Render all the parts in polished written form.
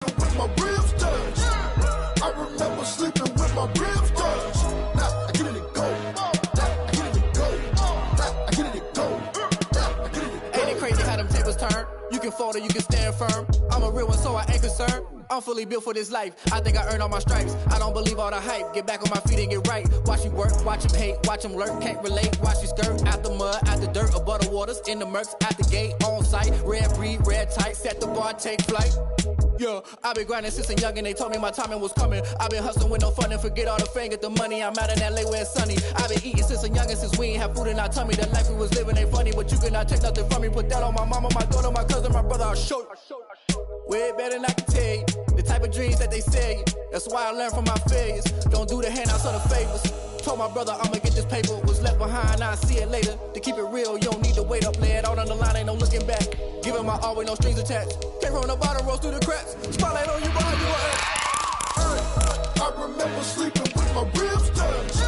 with my ribs touched. I remember sleeping with my ribs touched. Now I get it and go. Now I get it and go. Now I get it and go. Now I get it and go. Ain't it crazy how them tables turn? You can fold or you can stand firm. I'm a real one, so I ain't concerned. I'm fully built for this life. I think I earned all my stripes. I don't believe all the hype. Get back on my feet and get right. Watch you work, watch him hate, watch him lurk. Can't relate, watch you skirt. Out the mud, out the dirt, above the waters, in the murks, at the gate, on site. Red breed, red tight, set the bar, take flight. Yeah, I been grinding since a youngin', they told me my timing was coming. I been hustling with no fun and forget all the fame, get the money. I'm out in LA where it's sunny. I been eating since a youngin', since we ain't have food in our tummy. The life we was living ain't funny, but you cannot take nothing from me. Put that on my mama, my daughter, my cousin, my brother, I'll show you. Way better than I can tell you. The type of dreams that they sell you. That's why I learned from my failures. Don't do the handouts or the favors. Told my brother I'ma get this paper. Was left behind, I'll see it later. To keep it real, you don't need to wait up. Lay it out on the line, ain't no looking back. Giving my all with no strings attached. Came from the bottom, rose through the cracks. Spotlight on you, behind you at. I remember sleeping with my ribs touched.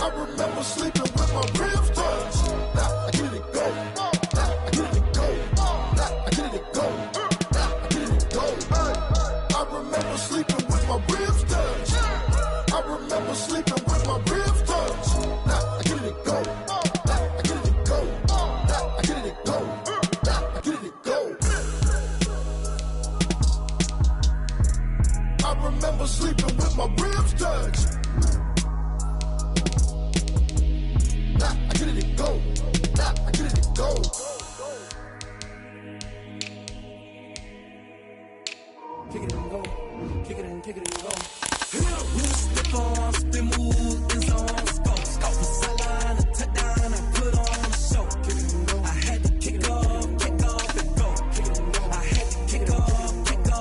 I remember sleeping with my ribs touched. Now I get it and go. Now I get it and go. Now I get it and go. Now I get it and go. I remember sleeping with my ribs touched. I remember sleeping with my ribs touched. Now I get it and go. Now I get it and go. Now I get it and go. Now I get it and go. I remember sleeping with my ribs touched. Now I get it and go. Now I get it and go. Kick it and go. Kick it and go. Step on, spin move, is on, go. From sideline to touchdown, I put on a show. I had to kick off and go. I had to kick off and go.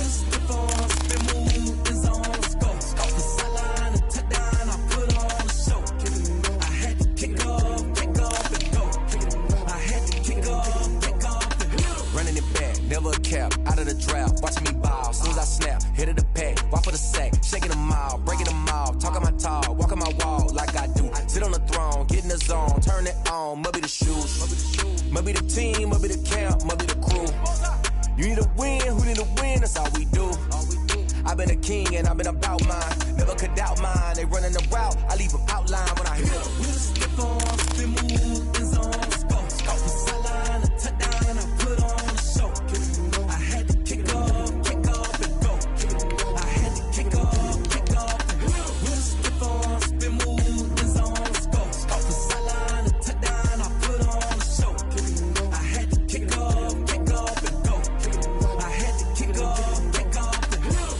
Step on, spin move, is on, go. From sideline to touchdown, I put on a show. I had to kick off and go. I had to kick off and go. Running it back, never a cap, out of the draft, watching me ball. Soon as I snap, hit of the pack, walk for the sack, shaking them out, breaking them off, talking my talk, walking my wall like I do. Sit on the throne, get in the zone, turn it on, must be the shoes, must be the team, must be the camp, must be the crew. You need a win, who need a win, that's all we do. I've been a king and I've been about mine, never could doubt mine. They running the route, I leave them outline when I hit them. Step on, spin move, is on, go. From sideline to touchdown, I put on a show. I had to kick off and go. I had to kick off and go. Step on, spin move, is on, go. From sideline to touchdown, I put on a show. I had to kick off and go. I had to kick off and go.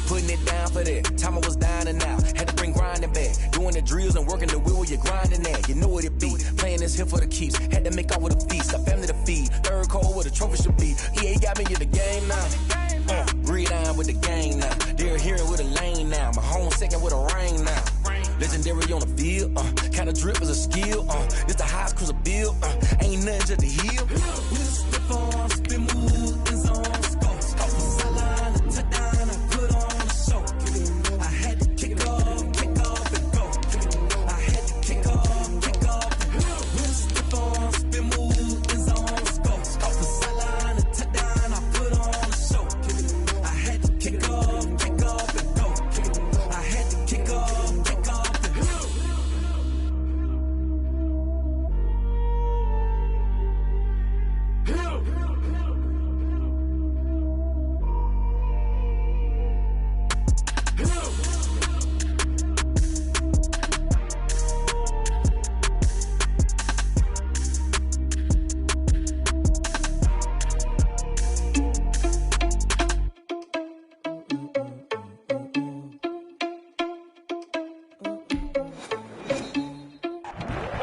Putting it down for that, time I was down and out, had to bring grinding back, doing the drills and working the wheel where you're grinding at, you know what it be, playing this here for the keeps, had to make out with a feast, a family to feed, third cold where the trophy should be, EA got me in the game now, read on with the gang now, they're hearing with a lane now, my home second with a ring now, legendary on the field, kind of drip is a skill, this the highest cruiser bill, ain't nothing just to heal. Step on, spin move, is on, go. From sideline to touchdown, I put on a show. I had to kick off and go. I had to kick off and go. Step on, spin move, is on, go. From sideline to touchdown, I put on a show. I had to kick off and go. I had to kick off and go.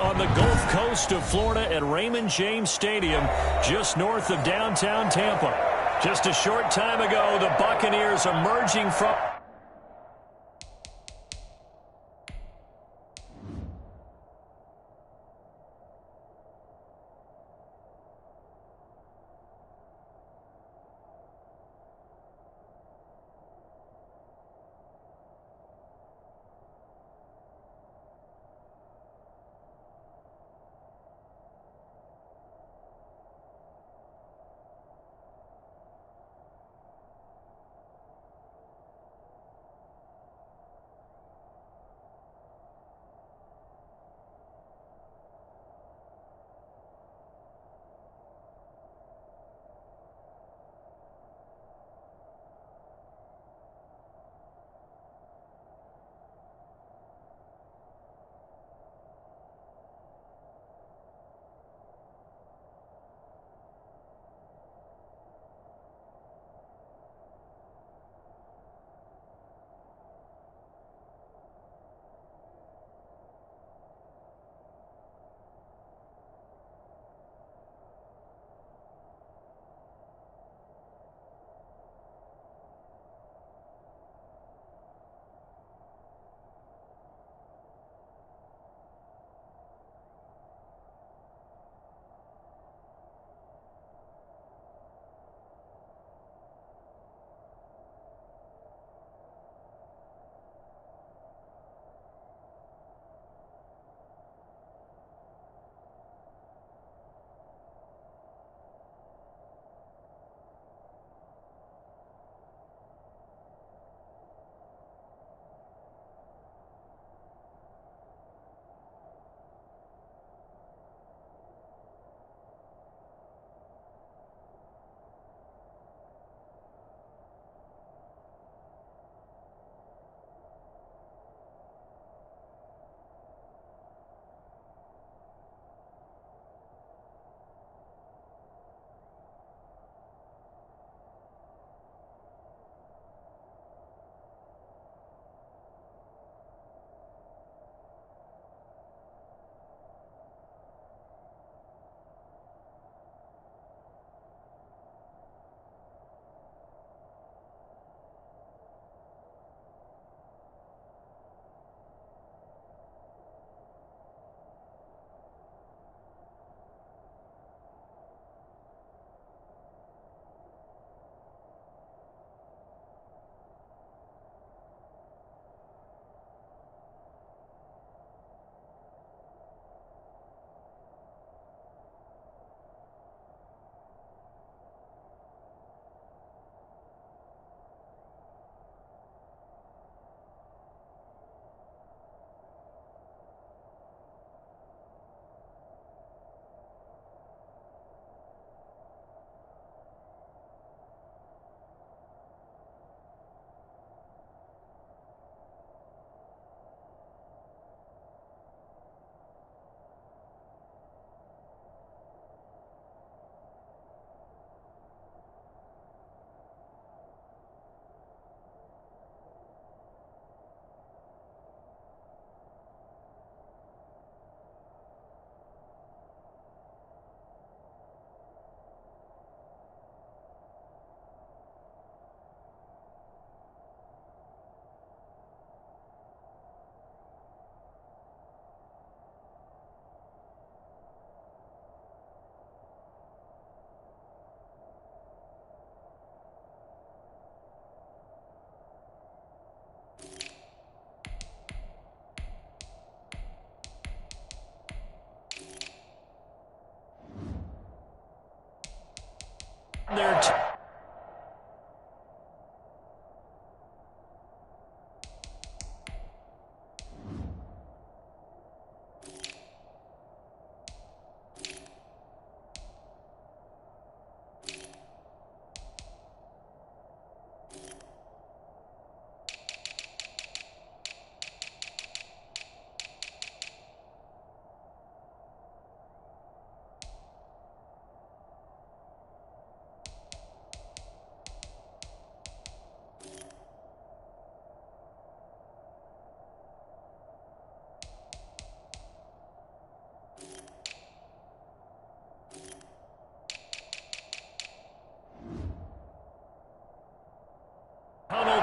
On the Gulf Coast of Florida at Raymond James Stadium, just north of downtown Tampa. Just a short time ago, the Buccaneers emerging from...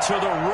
to the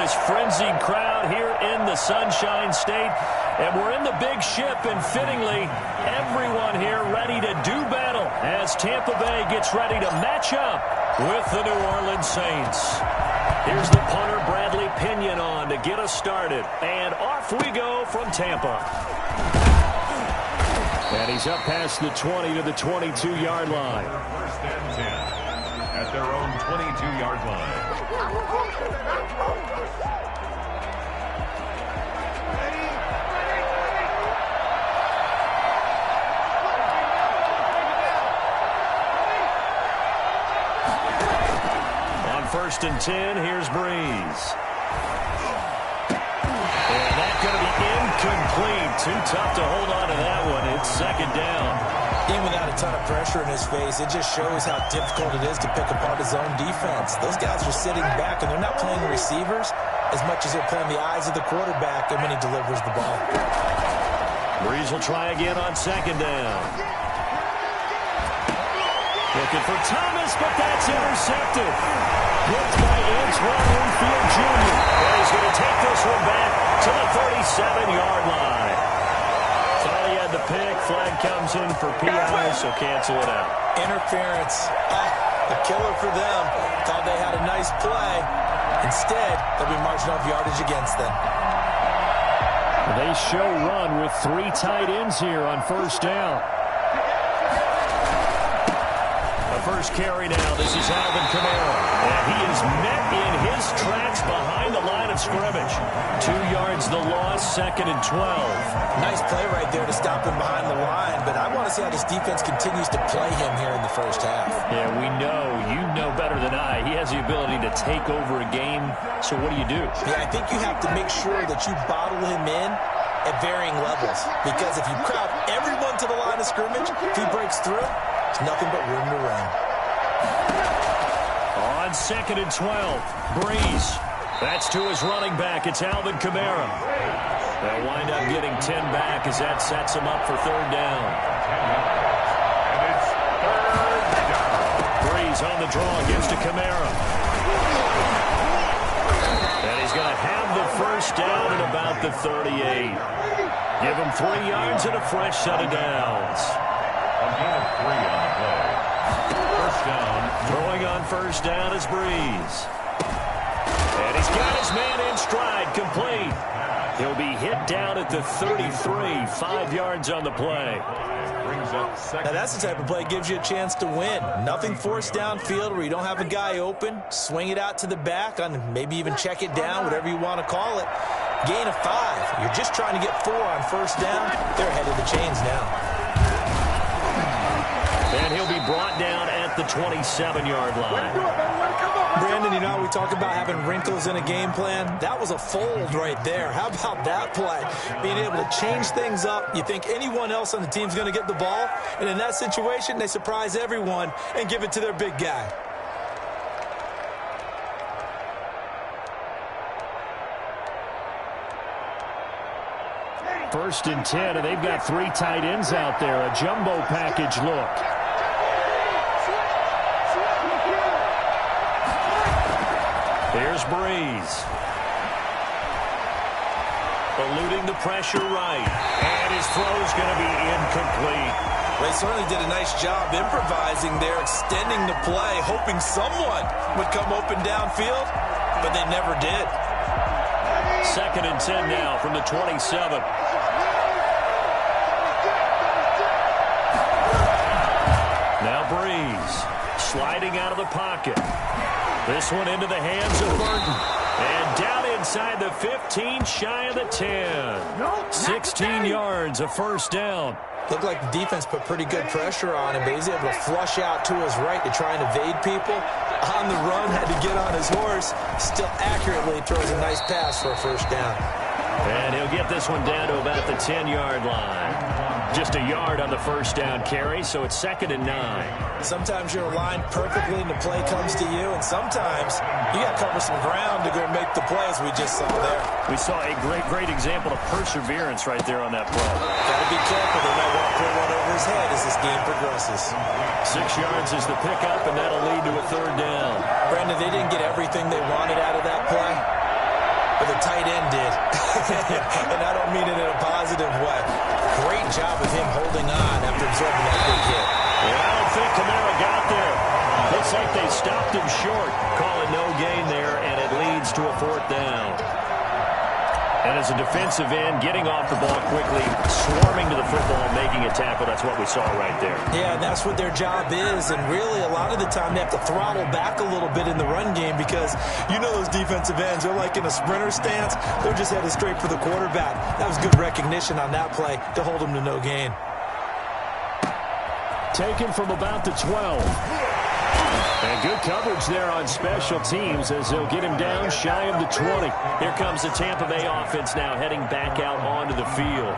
this frenzied crowd here in the Sunshine State. And we're in the big ship, and fittingly, everyone here ready to do battle as Tampa Bay gets ready to match up with the New Orleans Saints. Here's the punter, Bradley Pinion, on to get us started. And off we go from Tampa. And he's up past the 20 to the 22-yard line. First and 10 at their own 22-yard line. First and 10, here's Breeze. And that's going to be incomplete. Too tough to hold on to that one. It's second down. Even without a ton of pressure in his face, it just shows how difficult it is to pick apart his own defense. Those guys are sitting back, and they're not playing receivers as much as they're playing the eyes of the quarterback and when he delivers the ball. Breeze will try again on second down. Looking for Thomas, but that's intercepted. Blocked by Antoine Winfield Jr. And he's going to take this one back to the 37-yard line. Thought he had the pick. Flag comes in for PI, so cancel it out. Interference. A killer for them. Thought they had a nice play. Instead, they'll be marching off yardage against them. They show run with 3 tight ends here on first down. First carry now. This is Alvin Kamara. And he is met in his tracks behind the line of scrimmage. 2 yards the loss, second and 12. Nice play right there to stop him behind the line, but I want to see how this defense continues to play him here in the first half. Yeah, we know. You know better than I. He has the ability to take over a game, so what do you do? Yeah, I think you have to make sure that you bottle him in at varying levels, because if you crowd everyone to the line of scrimmage, if he breaks through, there's nothing but room to run. On second and 12, Breeze. That's to his running back. It's Alvin Kamara. They'll wind up getting 10 back as that sets him up for third down. And it's third down. Breeze on the draw, gives to Kamara. And he's going to have the first down at about the 38. Give him 3 yards and a fresh set of downs. A gain of 3 on the play. First down. Throwing on first down is Breeze. And he's got his man in stride, complete. He'll be hit down at the 33, 5 yards on the play. Brings up second. Now that's the type of play that gives you a chance to win. Nothing forced downfield where you don't have a guy open. Swing it out to the back, on maybe even check it down, whatever you want to call it. Gain of 5. You're just trying to get 4 on first down. They're ahead of the chains now. And he'll be brought down at the 27-yard line. Brandon, you know how we talk about having wrinkles in a game plan? That was a fold right there. How about that play? Being able to change things up. You think anyone else on the team's going to get the ball, and in that situation, they surprise everyone and give it to their big guy. First and 10, and they've got 3 tight ends out there. A jumbo package look. Here's Breeze. Eluding the pressure right. And his throw's going to be incomplete. They certainly did a nice job improvising there, extending the play, hoping someone would come open downfield, but they never did. Second and 10 now from the 27. Now Breeze sliding out of the pocket. This one into the hands of Burton. And down inside the 15, shy of the 10. 16 yards, a first down. Looked like the defense put pretty good pressure on him, but he's able to flush out to his right to try and evade people. On the run, had to get on his horse. Still accurately throws a nice pass for a first down. And he'll get this one down to about the 10-yard line. Just a yard on the first down carry, so it's second and 9. Sometimes you're aligned perfectly and the play comes to you, and sometimes you got to cover some ground to go make the play, as we just saw there. We saw a great example of perseverance right there on that play. Got to be careful. They might want to put one over his head as this game progresses. 6 yards is the pickup, and that'll lead to a third down. Brandon, they didn't get everything they wanted out of that play, but the tight end did. And I don't mean it in a positive way. Great job of him holding on after absorbing that big hit. Yeah, I don't think Kamara got there. Looks like they stopped him short, calling no gain there, and it leads to a 4th down. And as a defensive end, getting off the ball quickly, swarming to the football, making a tackle. That's what we saw right there. Yeah, that's what their job is. And really, a lot of the time, they have to throttle back a little bit in the run game because you know those defensive ends, they're like in a sprinter stance. They're just headed straight for the quarterback. That was good recognition on that play to hold them to no gain. Taken from about the 12. And good coverage there on special teams as they'll get him down shy of the 20. Here comes the Tampa Bay offense now heading back out onto the field.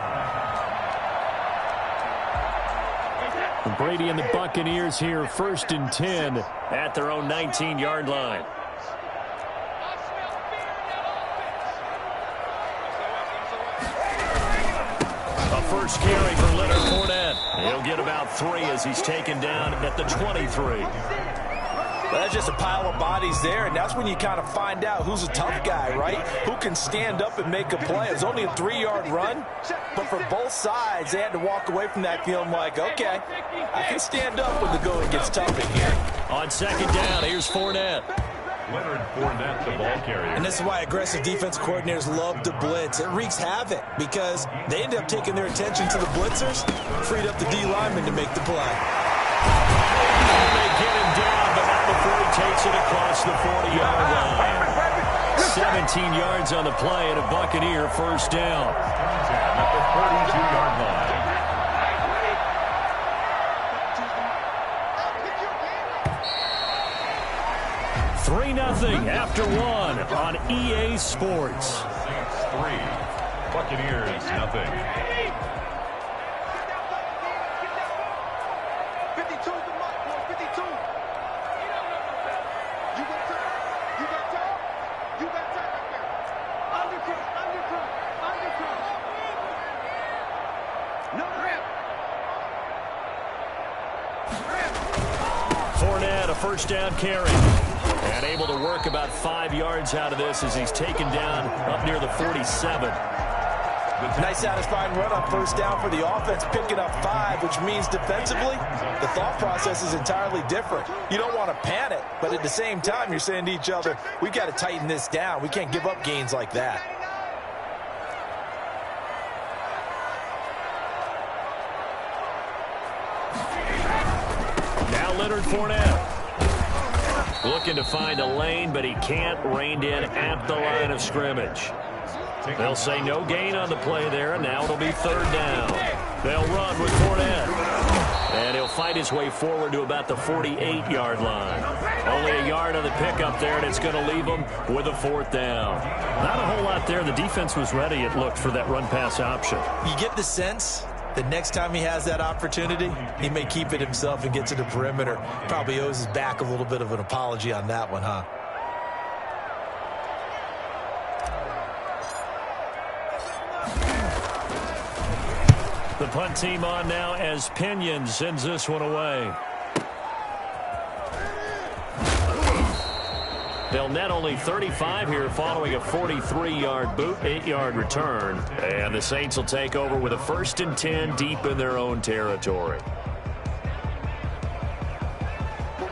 And Brady and the Buccaneers here 1st and 10 at their own 19-yard line. A first carry for Leonard Fournette. He'll get about 3 as he's taken down at the 23. Well, that's just a pile of bodies there, and that's when you kind of find out who's a tough guy, right? Who can stand up and make a play. It was only a 3-yard run, but for both sides, they had to walk away from that feeling like, okay, I can stand up when the going gets tough in here. On 2nd down, here's Fournette. Leonard Fournette, the ball carrier. And this is why aggressive defense coordinators love to blitz. It wreaks havoc because they end up taking their attention to the blitzers, freed up the D lineman to make the play. And they get him down, but not before he takes it across the 40-yard line. 17 yards on the play and a Buccaneer 1st down. At the 42-yard line. Nothing after 1 on EA Sports. Saints 3, Buccaneers nothing. 52 the mark, boy, 52. You got time? You got time? You got time right there. Undercut. No rip. Fournette, a 1st down carry. And able to work about 5 yards out of this as he's taken down up near the 47. Nice satisfying run on 1st down for the offense, picking up 5, which means defensively, the thought process is entirely different. You don't want to panic, but at the same time, you're saying to each other, we've got to tighten this down. We can't give up gains like that. Now Leonard Fournette. Looking to find a lane, but he can't. Reined in at the line of scrimmage. They'll say no gain on the play there, and now it'll be 3rd down. They'll run with Fournette. And he'll fight his way forward to about the 48-yard line. Only a yard on the pickup there, and it's going to leave him with a 4th down. Not a whole lot there. The defense was ready, it looked, for that run-pass option. You get the sense the next time he has that opportunity, he may keep it himself and get to the perimeter. Probably owes his back a little bit of an apology on that one, huh? The punt team on now as Pinion sends this one away. They'll net only 35 here following a 43-yard boot, 8-yard return. And the Saints will take over with a 1st and 10 deep in their own territory.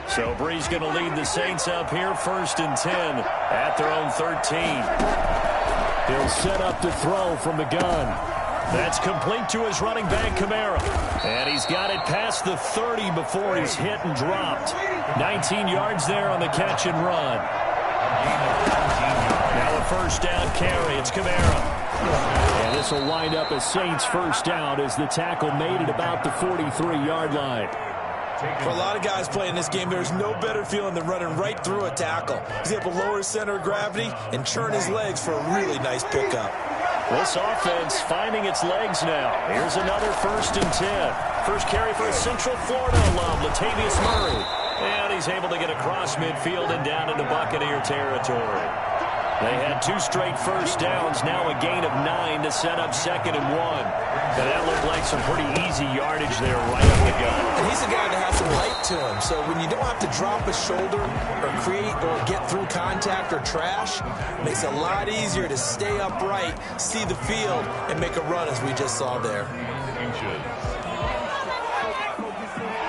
So Bree's going to lead the Saints up here 1st and 10 at their own 13. He'll set up to throw from the gun. That's complete to his running back, Kamara. And he's got it past the 30 before he's hit and dropped. 19 yards there on the catch and run. Now a 1st down carry. It's Kamara. And this will wind up as Saints 1st down as the tackle made at about the 43-yard line. For a lot of guys playing this game, there's no better feeling than running right through a tackle. He's able to lower his center of gravity and churn his legs for a really nice pickup. This offense finding its legs now. Here's another 1st and 10. First carry for a Central Florida alum, Latavius Murray. And he's able to get across midfield and down into Buccaneer territory. They had 2 straight 1st downs, now a gain of 9 to set up 2nd and 1. And that looked like some pretty easy yardage there right up the gut. And he's a guy that has some height to him, so when you don't have to drop a shoulder or create or get through contact or trash, it makes it a lot easier to stay upright, see the field, and make a run as we just saw there.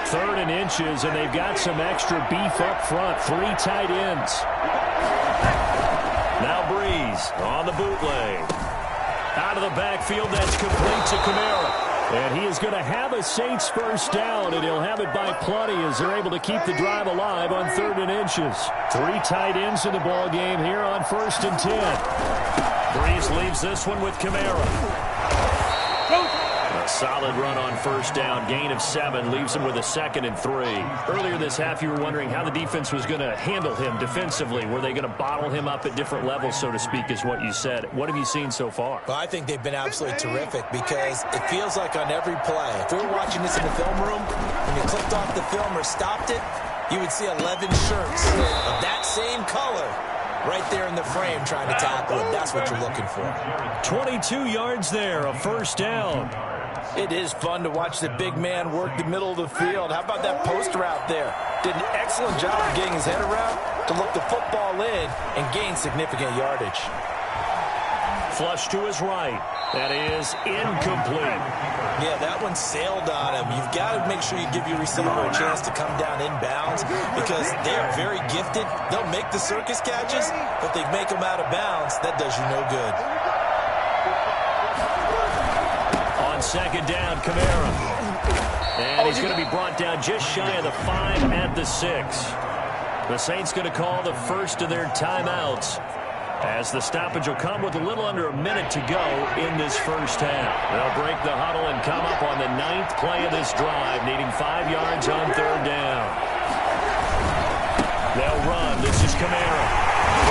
3rd and inches, and they've got some extra beef up front. 3 tight ends. Now Breeze on the bootleg. Out of the backfield, that's complete to Kamara. And he is going to have a Saints first down, and he'll have it by plenty as they're able to keep the drive alive on 3rd and inches. 3 tight ends in the ball game here on 1st and 10. Breeze leaves this one with Kamara. A solid run on 1st down. Gain of 7 leaves him with a 2nd and 3. Earlier this half, you were wondering how the defense was going to handle him defensively. Were they going to bottle him up at different levels, so to speak, is what you said. What have you seen so far? Well, I think they've been absolutely terrific because it feels like on every play, if we were watching this in the film room, when you clicked off the film or stopped it, you would see 11 shirts of that same color right there in the frame trying to tackle him. That's what you're looking for. 22 yards there, a 1st down. It is fun to watch the big man work the middle of the field. How about that post route there? Did an excellent job of getting his head around to look the football in and gain significant yardage. Flush to his right. That is incomplete. Yeah, that one sailed on him. You've got to make sure you give your receiver a chance to come down inbounds because they are very gifted. They'll make the circus catches, but they make them out of bounds. That does you no good. On 2nd down, Kamara. And he's going to be brought down just shy of the 5 at the 6. The Saints going to call the first of their timeouts, as the stoppage will come with a little under a minute to go in this first half. They'll break the huddle and come up on the 9th play of this drive, needing 5 yards on 3rd down. They'll run. This is Kamara.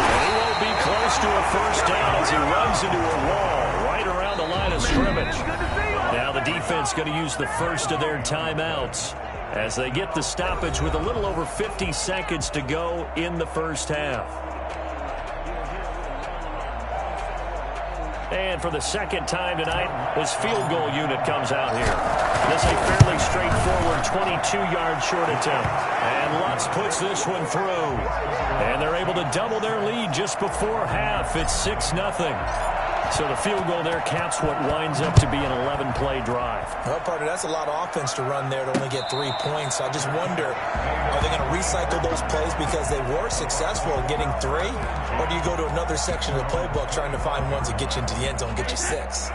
And he won't be close to a first down as he runs into a wall right around the line of scrimmage. Now the defense going to use the first of their timeouts as they get the stoppage with a little over 50 seconds to go in the first half. And for the 2nd time tonight, this field goal unit comes out here. This is a fairly straightforward 22-yard short attempt. And Lutz puts this one through. And they're able to double their lead just before half. It's 6-0. So the field goal there caps what winds up to be an 11-play drive. Well, partner, that's a lot of offense to run there to only get 3 points. I just wonder, are they going to recycle those plays because they were successful in getting 3? Or do you go to another section of the playbook trying to find ones that get you into the end zone, get you 6?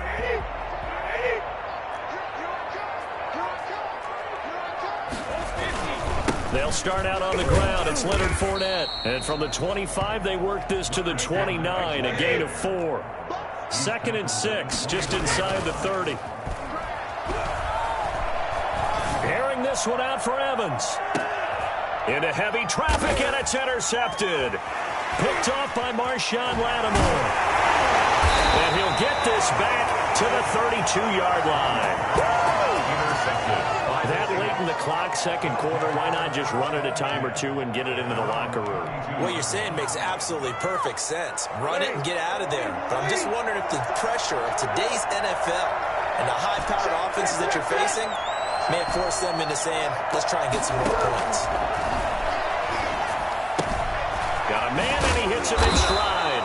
They'll start out on the ground. It's Leonard Fournette. And from the 25, they work this to the 29, a gain of 4. 2nd and 6, just inside the 30. Airing this one out for Evans. Into heavy traffic, and it's intercepted. Picked off by Marshawn Lattimore. And he'll get this back to the 32-yard line. That late in the clock, 2nd quarter, why not just run it a time or 2 and get it into the locker room? What you're saying makes absolutely perfect sense. Run it and get out of there. But I'm just wondering if the pressure of today's NFL and the high-powered offenses that you're facing may force them into saying, let's try and get some more points. Got a man, and he hits him in stride.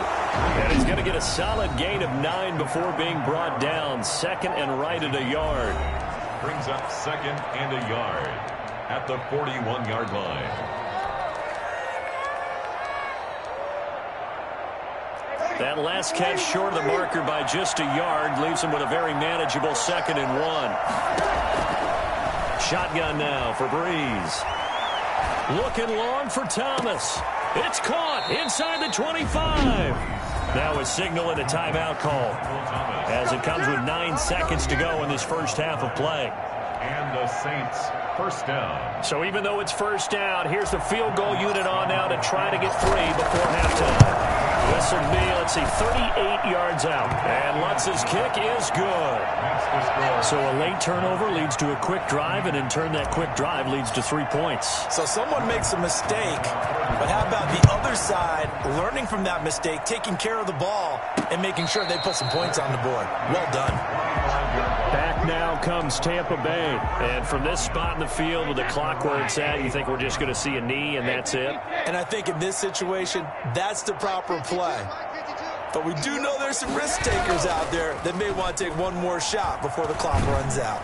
And he's going to get a solid gain of 9 before being brought down. 2nd and right at a yard. Brings up 2nd and a yard at the 41-yard line. That last catch short of the marker by just a yard leaves him with a very manageable 2nd and 1. Shotgun now for Breeze. Looking long for Thomas. It's caught inside the 25. Now a signal and a timeout call as it comes with 9 seconds to go in this first half of play. And the Saints first down. So even though it's first down, here's the field goal unit on now to try to get 3 before halftime. This would be, let's see, 38 yards out. And Lutz's kick is good. So a late turnover leads to a quick drive, and in turn that quick drive leads to 3 points. So someone makes a mistake, but how about the other side learning from that mistake, taking care of the ball, and making sure they put some points on the board? Well done. Back now comes Tampa Bay. And from this spot in the field with the clock where it's at, you think we're just going to see a knee and that's it? And I think in this situation, that's the proper play. But we do know there's some risk takers out there that may want to take one more shot before the clock runs out.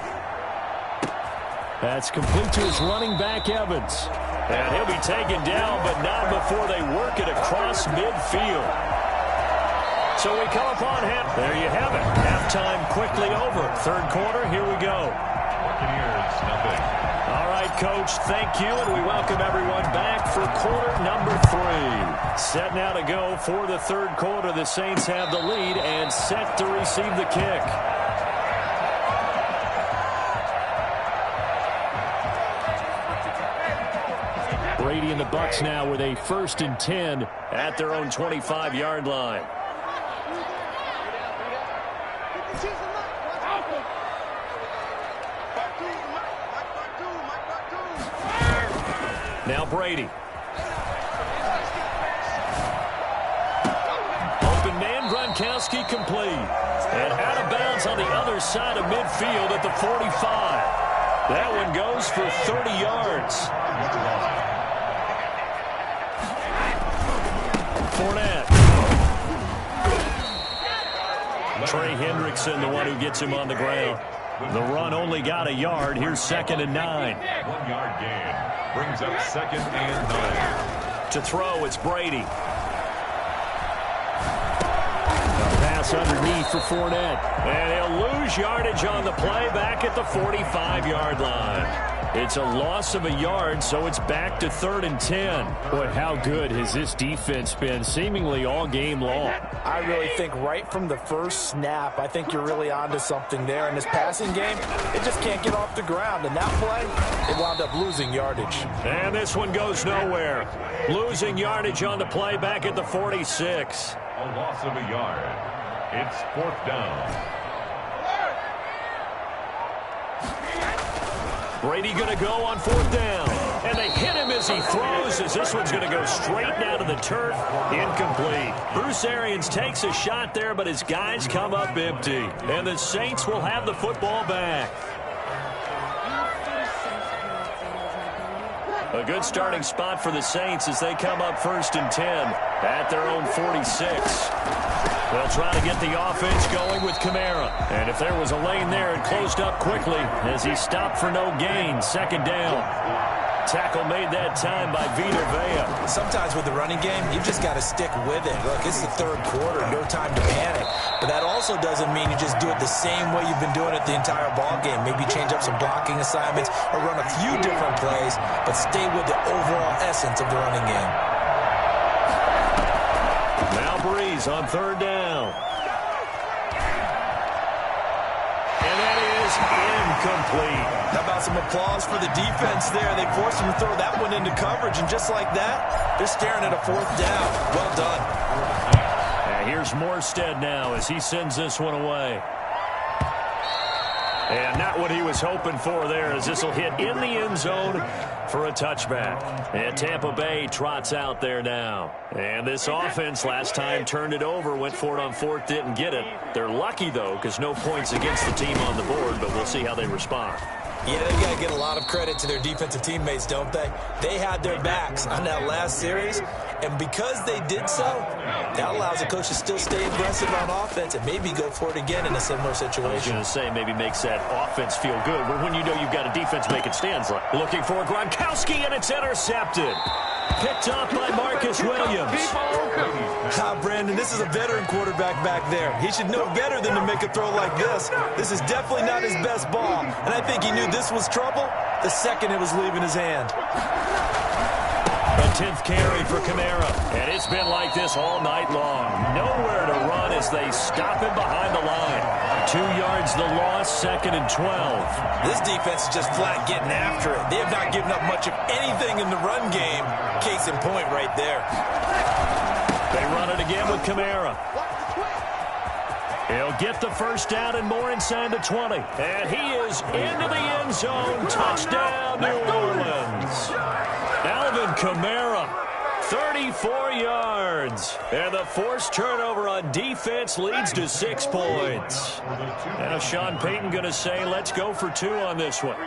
That's complete to his running back, Evans. And he'll be taken down, but not before they work it across midfield. So we come upon half. There you have it. Halftime quickly over. Third quarter, here we go. Buccaneers, nothing. All right, Coach, thank you, and we welcome everyone back for quarter number 3. Set now to go for the third quarter. The Saints have the lead and set to receive the kick. Brady and the Bucs now with a 1st and 10 at their own 25-yard line. Now Brady. Open man, Gronkowski complete. And out of bounds on the other side of midfield at the 45. That one goes for 30 yards. Fournette. Trey Hendrickson, the one who gets him on the ground. The run only got a yard. Here's 2nd and 9. 1 yard gain. Brings up 2nd and 9. To throw, it's Brady. A pass underneath for Fournette. And he'll lose yardage on the play back at the 45-yard line. It's a loss of a yard, so it's back to 3rd and 10. Boy, how good has this defense been seemingly all game long? I really think right from the first snap, I think you're really onto something there. In this passing game, it just can't get off the ground. And that play, it wound up losing yardage. And this one goes nowhere. Losing yardage on the play back at the 46. A loss of a yard. It's 4th down. Brady going to go on 4th down. And they hit him as he throws, as this one's going to go straight down to the turf. Incomplete. Bruce Arians takes a shot there, but his guys come up empty. And the Saints will have the football back. A good starting spot for the Saints as they come up 1st and 10 at their own 46. They'll try to get the offense going with Kamara. And if there was a lane there, it closed up quickly as he stopped for no gain. 2nd down. Tackle made that time by Vita Vea. Sometimes with the running game, you've just got to stick with it. Look, it's the third quarter, no time to panic. But that also doesn't mean you just do it the same way you've been doing it the entire ball game. Maybe change up some blocking assignments or run a few different plays, but stay with the overall essence of the running game. Now Breeze on 3rd down. And that is incomplete. How about some applause for the defense there? They forced him to throw that one into coverage, and just like that, they're staring at a 4th down. Well done. And here's Morstead now as he sends this one away. And not what he was hoping for there, as this will hit in the end zone for a touchback. And Tampa Bay trots out there now. And this offense last time turned it over, went for it on 4th, didn't get it. They're lucky, though, because no points against the team on the board, but we'll see how they respond. Yeah, they got to get a lot of credit to their defensive teammates, don't they? They had their backs on that last series, and because they did so, that allows the coach to still stay aggressive on offense and maybe go for it again in a similar situation. I was going to say maybe makes that offense feel good, but when you know you've got a defense making stands. Looking for Gronkowski, and it's intercepted. Picked off by Marcus Williams. Brandon, this is a veteran quarterback back there. He should know better than to make a throw like this. This is definitely not his best ball, and I think he knew this was trouble the second it was leaving his hand. A 10th carry for Kamara, and it's been like this all night long. Nowhere to run as they stop him behind the line. 2 yards the loss, 2nd and 12. This defense is just flat getting after it. They have not given up much of anything in the run game. Case in point right there. They run it again with Kamara. He'll get the 1st down and more inside the 20. And he is into the end zone. Touchdown, New Orleans. Alvin Kamara, 34 yards. And the forced turnover on defense leads to 6 points. Now Sean Payton going to say, let's go for 2 on this one.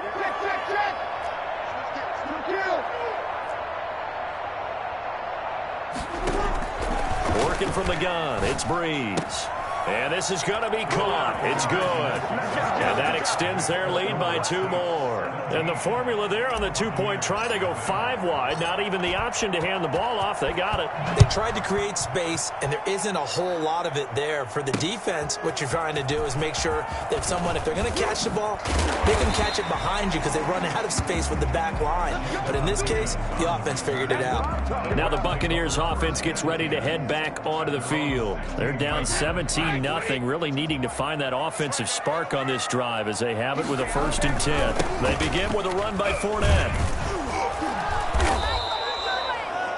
Working from the gun, it's Breeze. And this is going to be caught. It's good. And that extends their lead by 2 more. And the formula there on the two-point try, they go 5 wide. Not even the option to hand the ball off. They got it. They tried to create space, and there isn't a whole lot of it there. For the defense, what you're trying to do is make sure that if they're going to catch the ball, they can catch it behind you because they run out of space with the back line. But in this case, the offense figured it out. Now the Buccaneers offense gets ready to head back onto the field. They're down 17-0, really needing to find that offensive spark on this drive as they have it with a 1st and 10. They begin with a run by Fournette.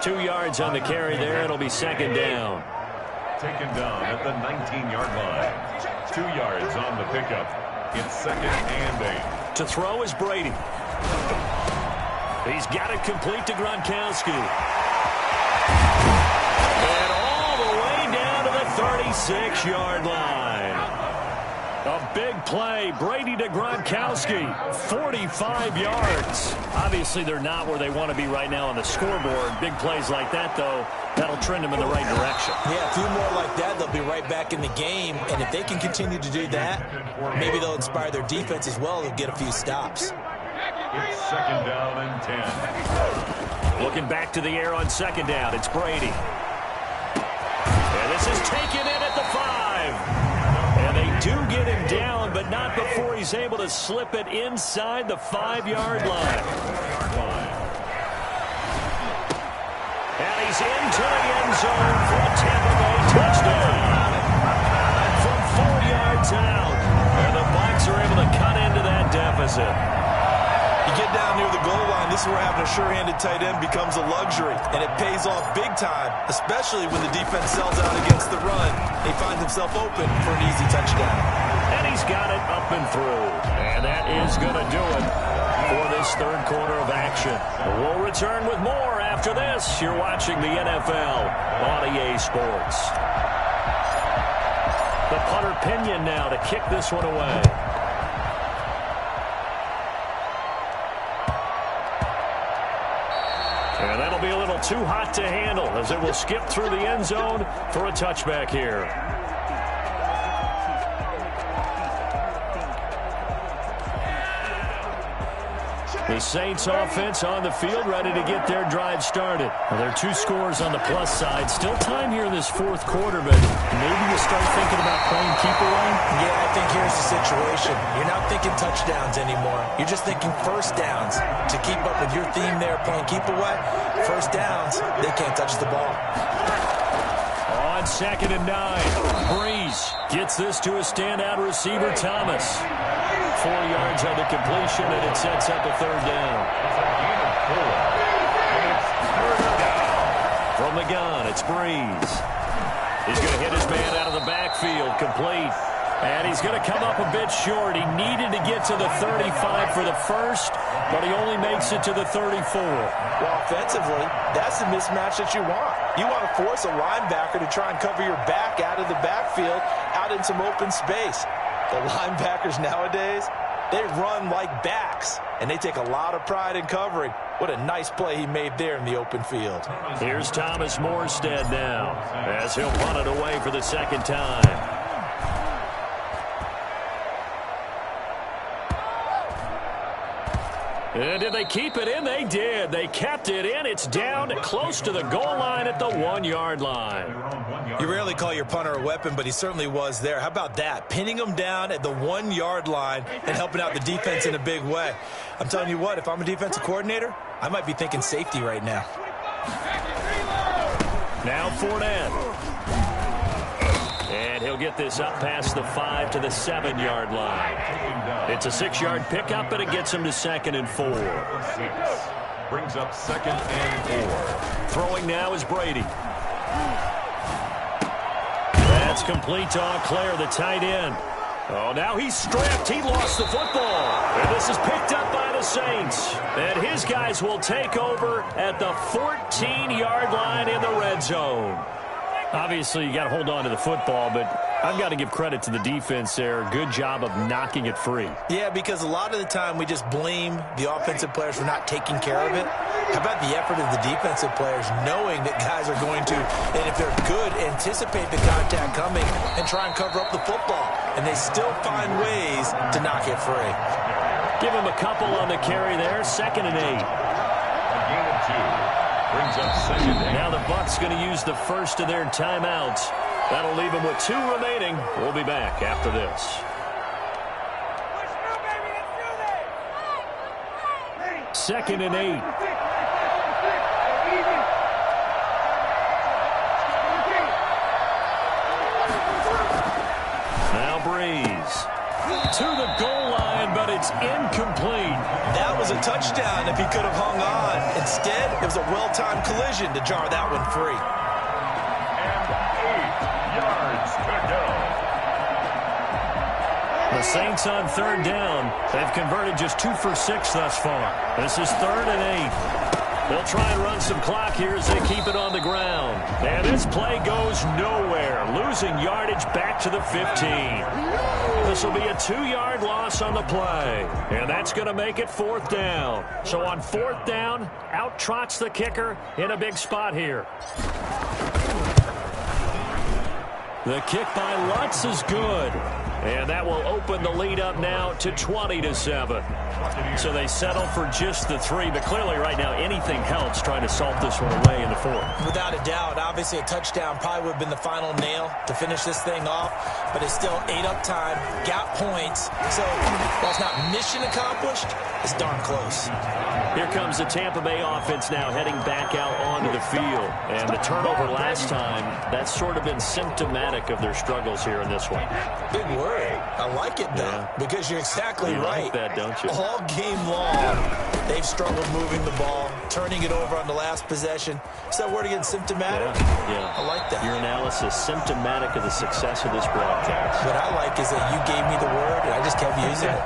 2 yards on the carry there. It'll be 2nd down. Taken down at the 19-yard line. 2 yards on the pickup. It's 2nd and 8. To throw is Brady. He's got it complete to Gronkowski. And all the way down to the 36-yard line. A big play. Brady to Gronkowski. 45 yards. Obviously, they're not where they want to be right now on the scoreboard. Big plays like that, though, that'll trend them in the right direction. Yeah, a few more like that, they'll be right back in the game. And if they can continue to do that, maybe they'll inspire their defense as well. They'll get a few stops. It's 2nd down and 10. Looking back to the air on 2nd down, it's Brady. And this is taken in at the 5. And they do get him down, but not before he's able to slip it inside the 5-yard line. And he's into the end zone for a Tampa Bay touchdown. From 4 yards out. And the Bucs are able to cut into that deficit. You get down near the goal line, this is where having a sure-handed tight end becomes a luxury, and it pays off big time, especially when the defense sells out against the run. He finds himself open for an easy touchdown. And he's got it up and through. And that is going to do it for this 3rd quarter of action. We'll return with more after this. You're watching the NFL on EA Sports. The punter Pinion now to kick this one away. And that'll be a little too hot to handle as it will skip through the end zone for a touchback here. The Saints offense on the field, ready to get their drive started. Well, there are 2 scores on the plus side. Still time here in this 4th quarter, but maybe you start thinking about playing keep away? Yeah, I think here's the situation. You're not thinking touchdowns anymore. You're just thinking 1st downs. To keep up with your theme there, playing keep away, 1st downs, they can't touch the ball. On 2nd and 9, Breeze gets this to a standout receiver, Thomas. 4 yards on the completion, and it sets up a 3rd down. From the gun, it's Breeze. He's going to hit his man out of the backfield, complete. And he's going to come up a bit short. He needed to get to the 35 for the first, but he only makes it to the 34. Well, offensively, that's the mismatch that you want. You want to force a linebacker to try and cover your back out of the backfield, out in some open space. The linebackers nowadays, they run like backs, and they take a lot of pride in covering. What a nice play he made there in the open field. Here's Thomas Morstead now, as he'll punt it away for the 2nd time. And did they keep it in? They did. They kept it in. It's down close to the goal line at the 1-yard line. You rarely call your punter a weapon, but he certainly was there. How about that? Pinning him down at the 1-yard line and helping out the defense in a big way. I'm telling you what, if I'm a defensive coordinator, I might be thinking safety right now. Now Fournette. And he'll get this up past the 5 to the 7-yard line. It's a 6-yard pickup, and it gets him to 2nd and 4. Brings up 2nd and 4. Throwing now is Brady. That's complete to Auclair, the tight end. Oh, now he's stripped. He lost the football. And this is picked up by the Saints. And his guys will take over at the 14-yard line in the red zone. Obviously, you got to hold on to the football, but I've got to give credit to the defense there. Good job of knocking it free. Yeah, because a lot of the time we just blame the offensive players for not taking care of it. How about the effort of the defensive players knowing that guys are going to, and if they're good, anticipate the contact coming and try and cover up the football. And they still find ways to knock it free. Give him a couple on the carry there. 2nd and 8. A gain of 2 brings up 2nd and 8. Now the Bucs going to use the first of their timeouts. That'll leave them with 2 remaining. We'll be back after this. 2nd and 8. Now Breeze to the goal line, but it's incomplete. That was a touchdown if he could have hung on. Instead, it was a well-timed collision to jar that one free. And 8 yards to go. The Saints on 3rd down. They've converted just 2 for 6 thus far. This is 3rd and 8. They'll try and run some clock here as they keep it on the ground. And this play goes nowhere. Losing yardage back to the 15. This will be a 2-yard loss on the play. And that's going to make it 4th down. So on 4th down, out trots the kicker in a big spot here. The kick by Lutz is good. And that will open the lead up now to 20-7. So they settle for just the 3. But clearly right now anything helps trying to salt this one away in the 4th. Without a doubt, obviously a touchdown probably would have been the final nail to finish this thing off. But it's still 8 up time, got points. So while it's not mission accomplished, it's darn close. Here comes the Tampa Bay offense now heading back out onto the field. And the turnover last time, that's sort of been symptomatic of their struggles here in this one. Big word. I like it, though, because you're exactly right. Like that, don't you? All game long, they've struggled moving the ball, turning it over on the last possession. Is that word again, symptomatic? Yeah. I like that. Your analysis, symptomatic of the success of this broadcast. What I like is that you gave me the word, and I just kept using it.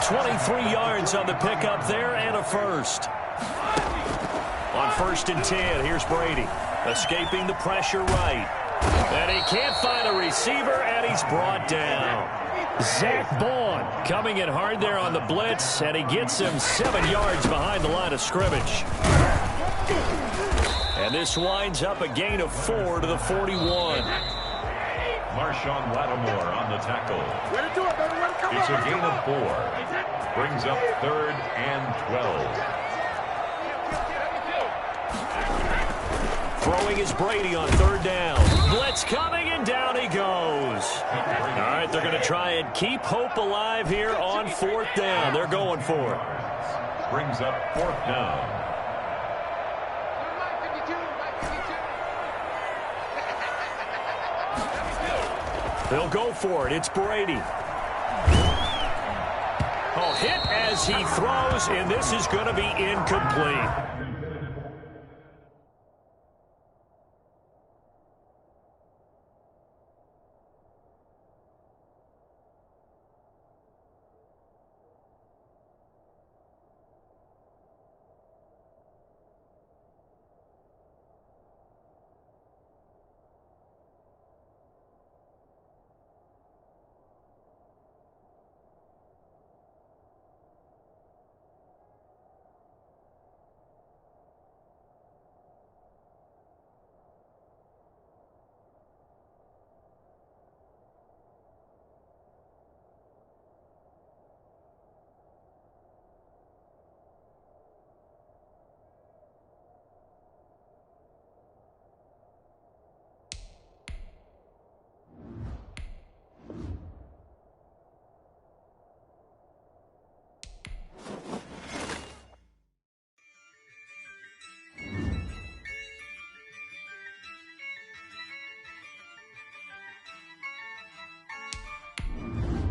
23 yards on the pickup there and a first. On 1st and 10, here's Brady. Escaping the pressure right. And he can't find a receiver, and he's brought down. Zach Bond coming in hard there on the blitz, and he gets him 7 yards behind the line of scrimmage. And this winds up a gain of 4 to the 41. Marshawn Lattimore on the tackle. It's a gain of 4. Brings up 3rd and 12. Throwing is Brady on 3rd down. Blitz coming, and down he goes. All right, they're going to try and keep hope alive here on 4th down. They're going for it. Brings up 4th down. They'll go for it. It's Brady. Oh, hit as he throws, and this is going to be incomplete.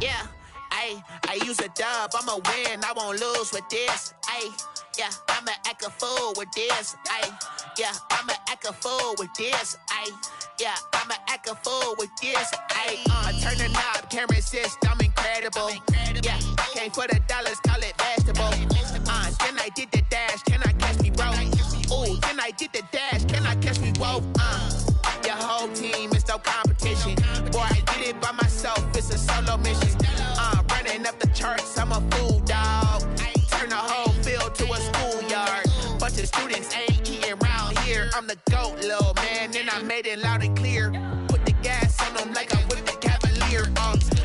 Yeah, I use a dub, I'ma win, I won't lose with this. Yeah, I'ma act a fool with this. Yeah, I'ma act a fool with this. Yeah, I'ma act a fool with this. I turn the knob, can't resist, I'm incredible. Yeah, came for the dollars, call it vegetable. Then I did the dash, can I catch me, bro? Ooh, then I did the dash, can I catch me, whoa? Your whole team is no competition. Boy, I did it by myself, it's a solo mission. Running up the charts, I'm a fool, dog. Turn the whole field to a schoolyard. I'm the GOAT, little man, and I made it loud and clear. Put the gas on them like I'm with the Cavalier.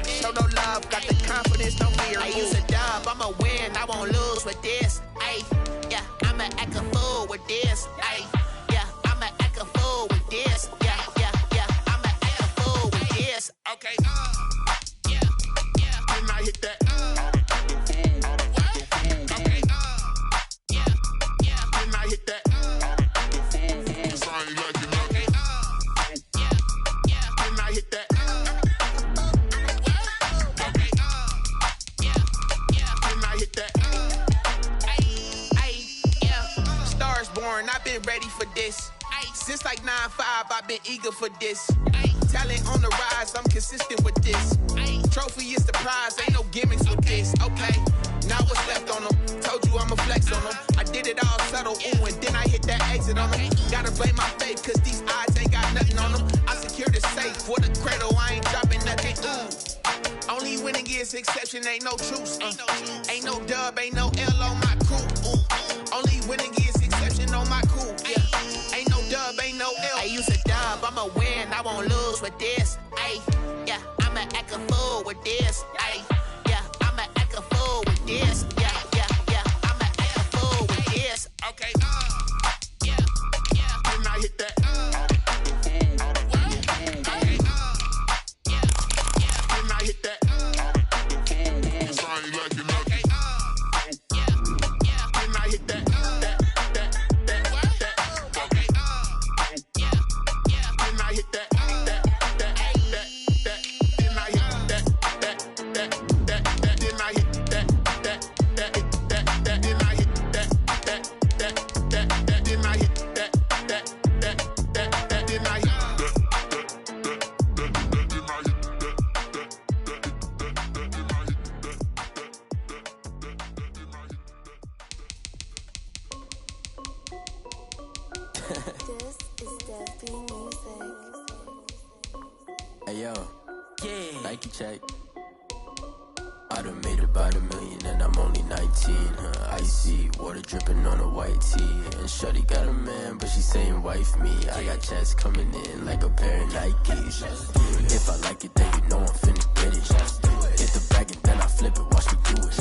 Show no love, got the confidence, no fear. I use a dub, I'ma win, I won't lose with this. Ay, yeah, I'ma act a fool with this. Ay, yeah, I'ma act a fool with this. Yeah, yeah, yeah, I'ma act a fool with this. Okay, yeah, yeah, then I hit that. Okay, yeah, yeah, then I hit that. I've been ready for this. Since like 9-5, I've been eager for this. Talent on the rise, I'm consistent with this. Trophy is the prize, ain't no gimmicks with this. Okay, now what's left on them? Told you I'ma flex on them. I did it all subtle, ooh, and then I hit that exit on them. Gotta blame my faith, cause these odds ain't got nothing on them. I secured the safe for the cradle, I ain't dropping nothing, ooh. Only winning is exception, ain't no truce. Ain't no dub, ain't no L on my crew. Only winning is exception on my crew. Yeah. Ain't no dub, ain't no L. I use a dub, I'ma win, I won't lose with this. Ay, yeah, I'ma act a fool with this. Ay, yeah, I'ma act a fool with this. Yeah, yeah, yeah, I'ma act a fool with this. Okay, yeah, yeah, then I hit that. Okay, yeah, yeah, then I hit that. Hey yo, yeah. Nike check. I done made about $1 million and I'm only 19. Icy water dripping on a white tee. And shorty got a man, but she saying wife me. I got checks coming in like a pair of Nikes. If I like it, then you know I'm finna get it. Get the bag and then I flip it. Watch me do it.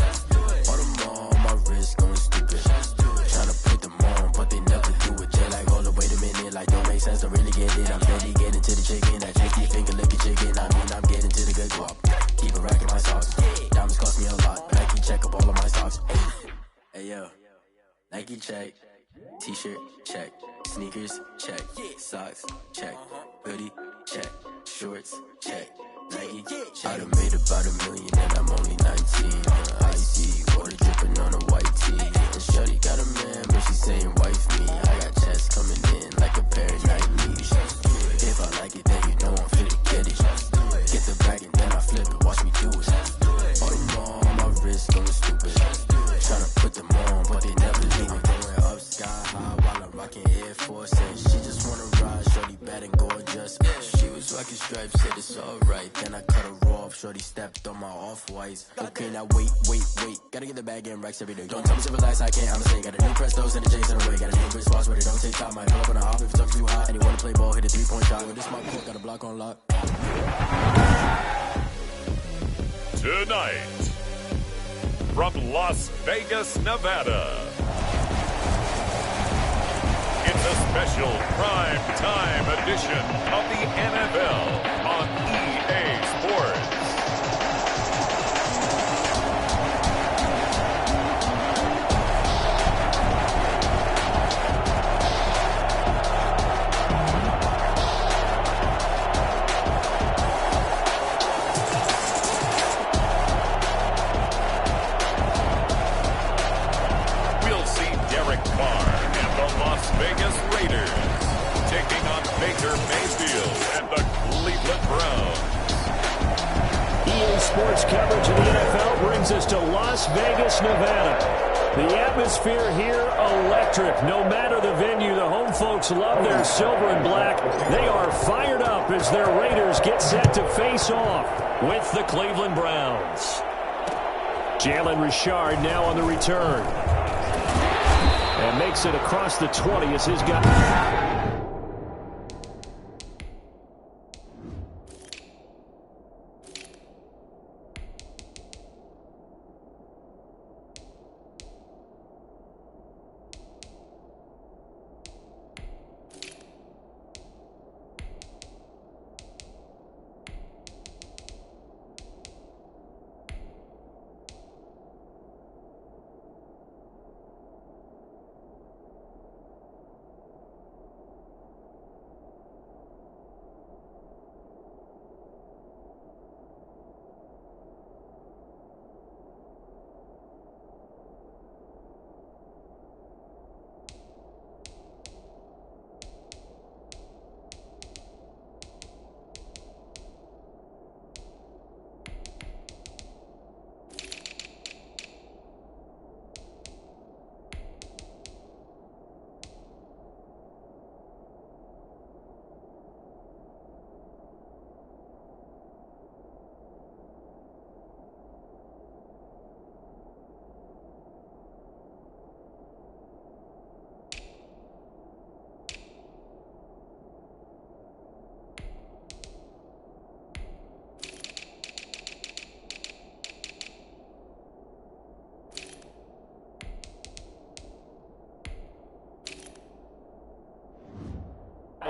All them on my wrist going stupid. Tryna put them on, but they never do it. Jay like, hold up, wait a minute. Like, don't make sense, don't really get it. I'm steady getting to the chicken. That tricky finger licking chicken. I mean, I'm getting to the good guap. Keep a rack in my socks. Diamonds cost me a lot. Nike check up all of my socks. Hey yo, Nike check. T-shirt check. Sneakers check. Socks check. Hoodie check. Shorts check. Nike check. I done made about $1 million and I'm only 19. Icy water dripping on a white tee. And shorty got a man, but she saying wife me. I got checks coming in like a pair of Nikes. If I like it, then you know I'm finna get it. Get the bag and then I flip it. Watch me do it. All them on my wrist going stupid. Tryna put them on, but they never leave me. Going up sky high while I'm rocking Air Force. And she just wanna ride, shorty bad and gorgeous. She was rocking stripes, said it's alright. Then I cut her off, shorty stepped on my off-whites. Okay, now wait. Gotta get the bag in racks every day. Don't tell me to relax, I can't, I'ma say. Got a new Prestos and a J's in the way. Got a new wrist watch, but it don't take time. Might pull up on a hop if it's up too hot. And you wanna play ball, hit a 3-point shot. With this my court, got a block on lock. Tonight, from Las Vegas, Nevada, it's a special prime time edition of the NFL on EA Sports. Vegas Raiders taking on Baker Mayfield and the Cleveland Browns. EA Sports coverage of the NFL brings us to Las Vegas, Nevada. The atmosphere here, electric. No matter the venue, the home folks love their silver and black. They are fired up as their Raiders get set to face off with the Cleveland Browns. Jalen Richard now on the return. And makes it across the 20 as his guy.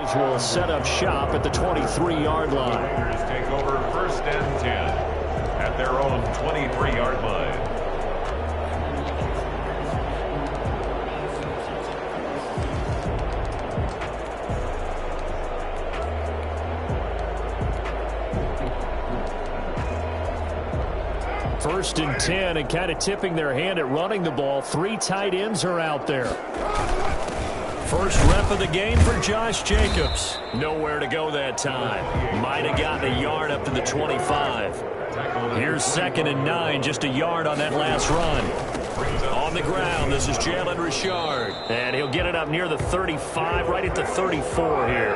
Jacobs will set up shop at the 23-yard line. Raiders take over 1st and 10 at their own 23-yard line. First and 10, and kind of tipping their hand at running the ball. 3 tight ends are out there. First rep of the game for Josh Jacobs. Nowhere to go that time. Might have gotten a yard up to the 25. Here's 2nd and 9, just a yard on that last run. On the ground, this is Jalen Richard. And he'll get it up near the 35, right at the 34 here.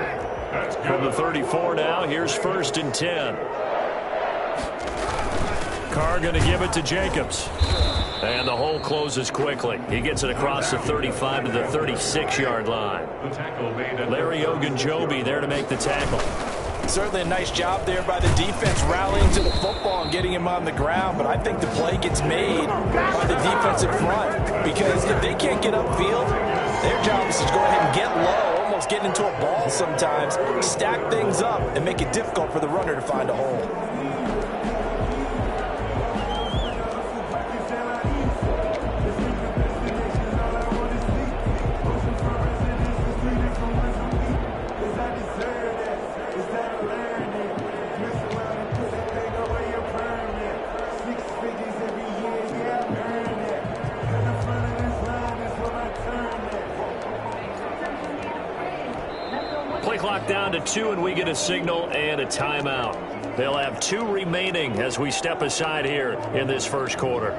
From the 34 now, here's 1st and 10. Carr going to give it to Jacobs. And the hole closes quickly. He gets it across the 35 to the 36-yard line. Larry Ogunjobi there to make the tackle. Certainly a nice job there by the defense rallying to the football and getting him on the ground, but I think the play gets made by the defensive front, because if they can't get upfield, their job is to go ahead and get low, almost get into a ball sometimes, stack things up, and make it difficult for the runner to find a hole. Clock down to 2, and we get a signal and a timeout. They'll have 2 remaining as we step aside here in this first quarter.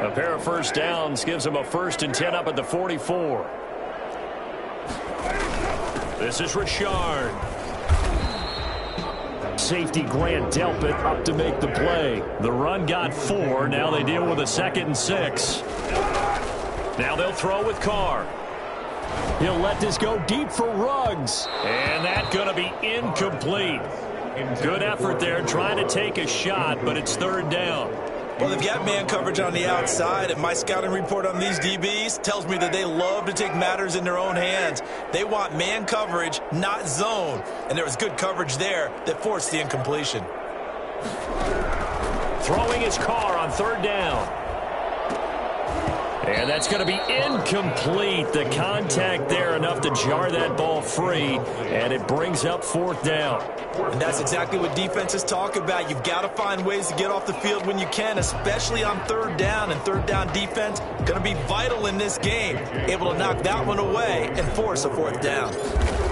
A pair of first downs gives them a 1st and 10 up at the 44. This is Richard. Safety Grant Delpit up to make the play. The run got 4. Now they deal with a 2nd and 6. Now they'll throw with Carr. He'll let this go deep for Ruggs. And that's going to be incomplete. Good effort there trying to take a shot, but it's 3rd down. Well, they've got man coverage on the outside, and my scouting report on these DBs tells me that they love to take matters in their own hands. They want man coverage, not zone. And there was good coverage there that forced the incompletion. Throwing his Carr on 3rd down. And that's going to be incomplete. The contact there enough to jar that ball free, and it brings up 4th down. And that's exactly what defenses talk about. You've got to find ways to get off the field when you can, especially on 3rd down. And 3rd down defense going to be vital in this game. Able to knock that one away and force a 4th down.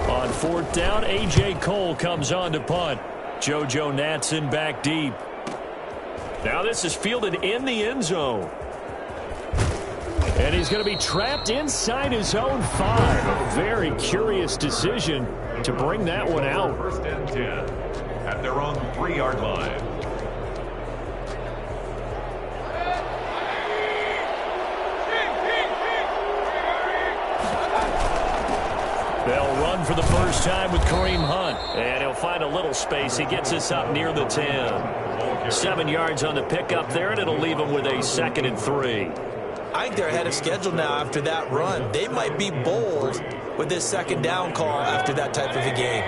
On 4th down, A.J. Cole comes on to punt. JoJo Natson back deep. Now this is fielded in the end zone. And he's going to be trapped inside his own 5. A very curious decision to bring that one out. 1st and 10 at their own 3-yard line. They'll run for the first time with Kareem Hunt. And he'll find a little space. He gets us up near the 10. 7 yards on the pickup there, and it'll leave him with a 2nd and 3. I think they're ahead of schedule now after that run. They might be bold with this 2nd down call after that type of a game.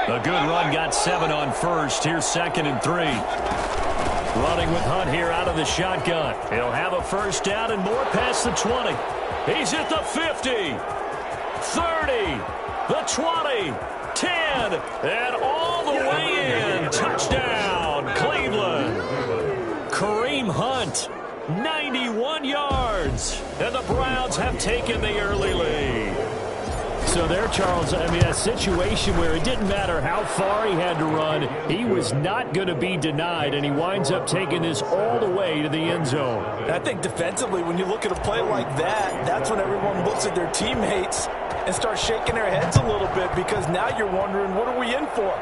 A good run got 7 on 1st. Here's 2nd and 3. Running with Hunt here out of the shotgun. He'll have a 1st down and more past the 20. He's at the 50, 30, the 20, 10, and all the way in. Touchdown, Cleveland. Kareem Hunt. 91 yards, and the Browns have taken the early lead. So there, Charles, I mean, a situation where it didn't matter how far he had to run, he was not going to be denied, and he winds up taking this all the way to the end zone. I think defensively, when you look at a play like that, that's when everyone looks at their teammates and starts shaking their heads a little bit, because now you're wondering, what are we in for?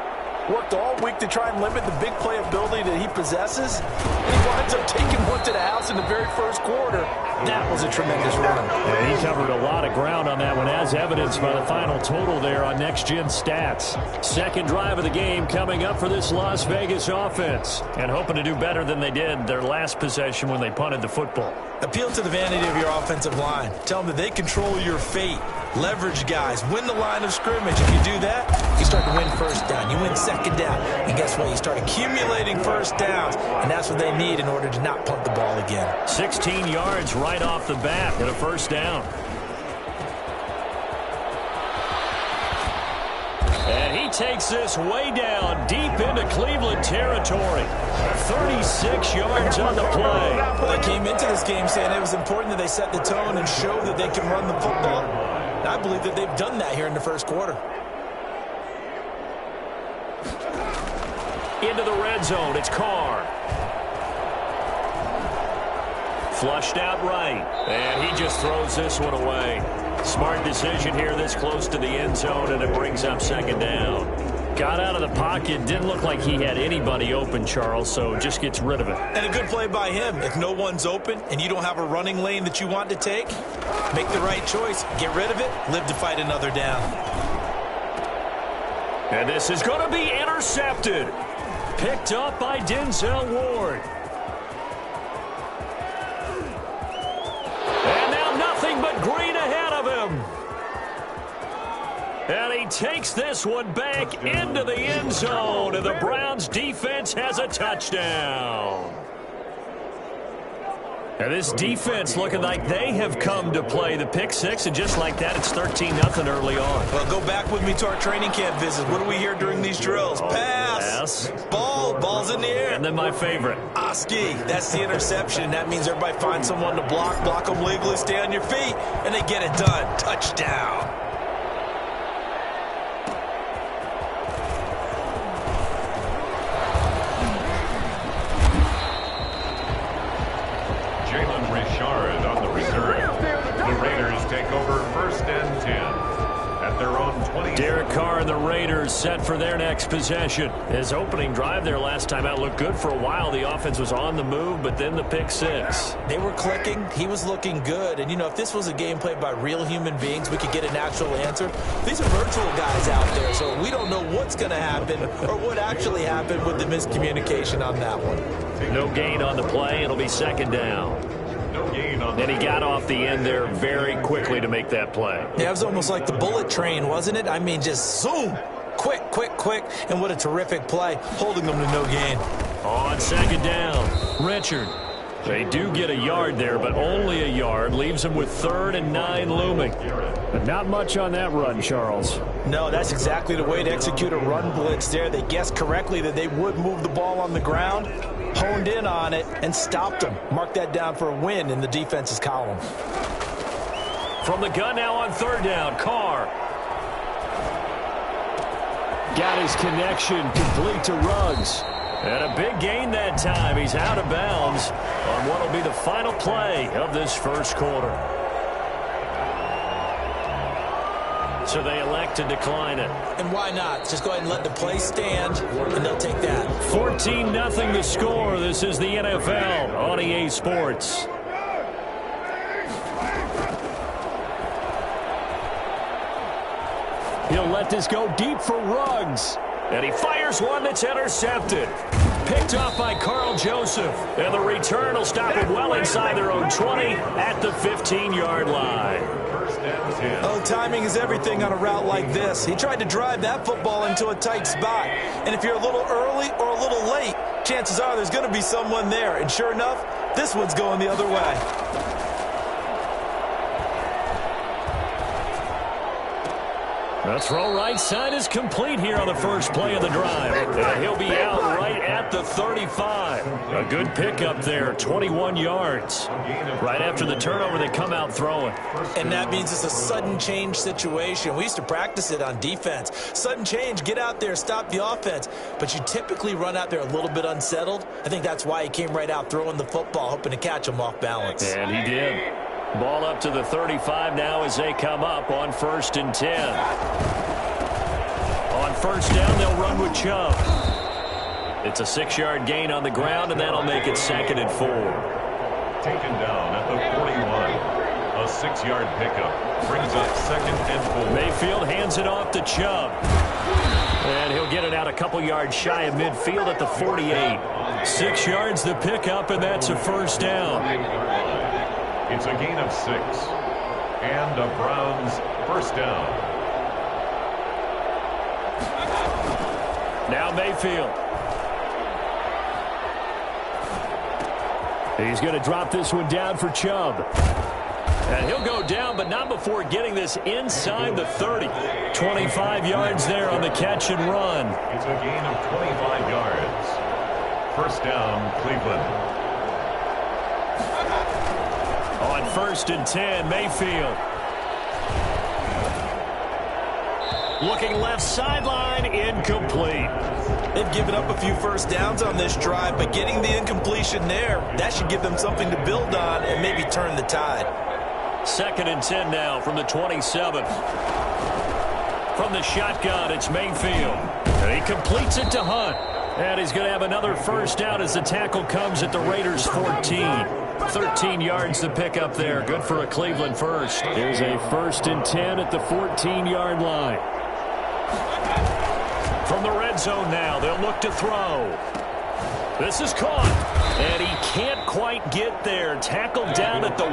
Worked all week to try and limit the big play ability that he possesses, and he winds up taking one to the house in the very first quarter. That was a tremendous run. And he covered a lot of ground on that one, as evidenced by the final total there on Next Gen Stats. 2nd drive of the game coming up for this Las Vegas offense, and hoping to do better than they did their last possession when they punted the football. Appeal to the vanity of your offensive line. Tell them that they control your fate. Leverage guys. Win the line of scrimmage. If you do that, you start to win first down. You win second down. And guess what? You start accumulating first downs. And that's what they need in order to not punt the ball again. 16 yards right off the bat and a first down. And he takes this way down deep into Cleveland territory. 36 yards on the play. Well, they came into this game saying it was important that they set the tone and show that they can run the football. And I believe that they've done that here in the first quarter. Into the red zone, it's Carr. Flushed out right, and he just throws this one away. Smart decision here this close to the end zone, and it brings up second down. Got out of the pocket, didn't look like he had anybody open, Charles, so just gets rid of it. And a good play by him. If no one's open and you don't have a running lane that you want to take, make the right choice. Get rid of it, live to fight another down. And this is going to be intercepted. Picked up by Denzel Ward. And now nothing but green ahead of him. And he takes this one back into the end zone, and the Browns defense has a touchdown. And this defense looking like they have come to play the pick six, and just like that, it's 13-0 early on. Well, go back with me to our training camp visits. What do we hear during these drills? Pass. Ball's in the air. And then my favorite. Oski, that's the interception. That means everybody finds someone to block them legally, stay on your feet, and they get it done. Touchdown. On the return. The Raiders take over 1st and 10 at their own 20. Derek Carr and the Raiders set for their next possession. His opening drive there last time out looked good for a while. The offense was on the move, but then the pick six. They were clicking. He was looking good. And, you know, if this was a game played by real human beings, we could get an actual answer. These are virtual guys out there, so we don't know what's going to happen or what actually happened with the miscommunication on that one. No gain on the play. It'll be second down. And he got off the end there very quickly to make that play. Yeah, it was almost like the bullet train, wasn't it? I mean, just zoom. Quick. And what a terrific play, holding them to no gain. On second down, Richard. They do get a yard there, but only a yard. Leaves them with 3rd and 9 looming. But not much on that run, Charles. No, that's exactly the way to execute a run blitz there. They guessed correctly that they would move the ball on the ground, honed in on it, and stopped them. Mark that down for a win in the defense's column. From the gun now on 3rd down, Carr. Got his connection complete to Ruggs. And a big gain that time. He's out of bounds on what will be the final play of this first quarter. So they elect to decline it. And why not? Just go ahead and let the play stand, and they'll take that. 14-0 the score. This is the NFL on EA Sports. He'll let this go deep for Ruggs. And he fires one that's intercepted. Picked off by Carl Joseph. And the return will stop it well inside their own 20 at the 15-yard line. Oh, timing is everything on a route like this. He tried to drive that football into a tight spot. And if you're a little early or a little late, chances are there's going to be someone there. And sure enough, this one's going the other way. The throw right side is complete here on the first play of the drive. And he'll be out right at the 35. A good pickup there, 21 yards. Right after the turnover, they come out throwing. And that means it's a sudden change situation. We used to practice it on defense. Sudden change, get out there, stop the offense. But you typically run out there a little bit unsettled. I think that's why he came right out throwing the football, hoping to catch him off balance. And he did. Ball up to the 35 now as they come up on 1st and 10. On 1st down, they'll run with Chubb. It's a 6-yard gain on the ground, and that'll make it 2nd and 4. Taken down at the 41. A 6-yard pickup brings up 2nd and 4. Mayfield hands it off to Chubb. And he'll get it out a couple yards shy of midfield at the 48. 6 yards the pickup, and that's a 1st down. It's a gain of 6. And a Browns first down. Now Mayfield. He's going to drop this one down for Chubb. And he'll go down, but not before getting this inside the 30. 25 yards there on the catch and run. It's a gain of 25 yards. First down, Cleveland. On 1st and 10, Mayfield. Looking left sideline, incomplete. They've given up a few first downs on this drive, but getting the incompletion there, that should give them something to build on and maybe turn the tide. 2nd and 10 now from the 27. From the shotgun, it's Mayfield. And he completes it to Hunt. And he's going to have another first down as the tackle comes at the Raiders' 14. 13 yards to pick up there. Good for a Cleveland first. Here's a 1st and 10 at the 14-yard line. From the red zone now, they'll look to throw. This is caught. And he can't quite get there. Tackled down at the 1.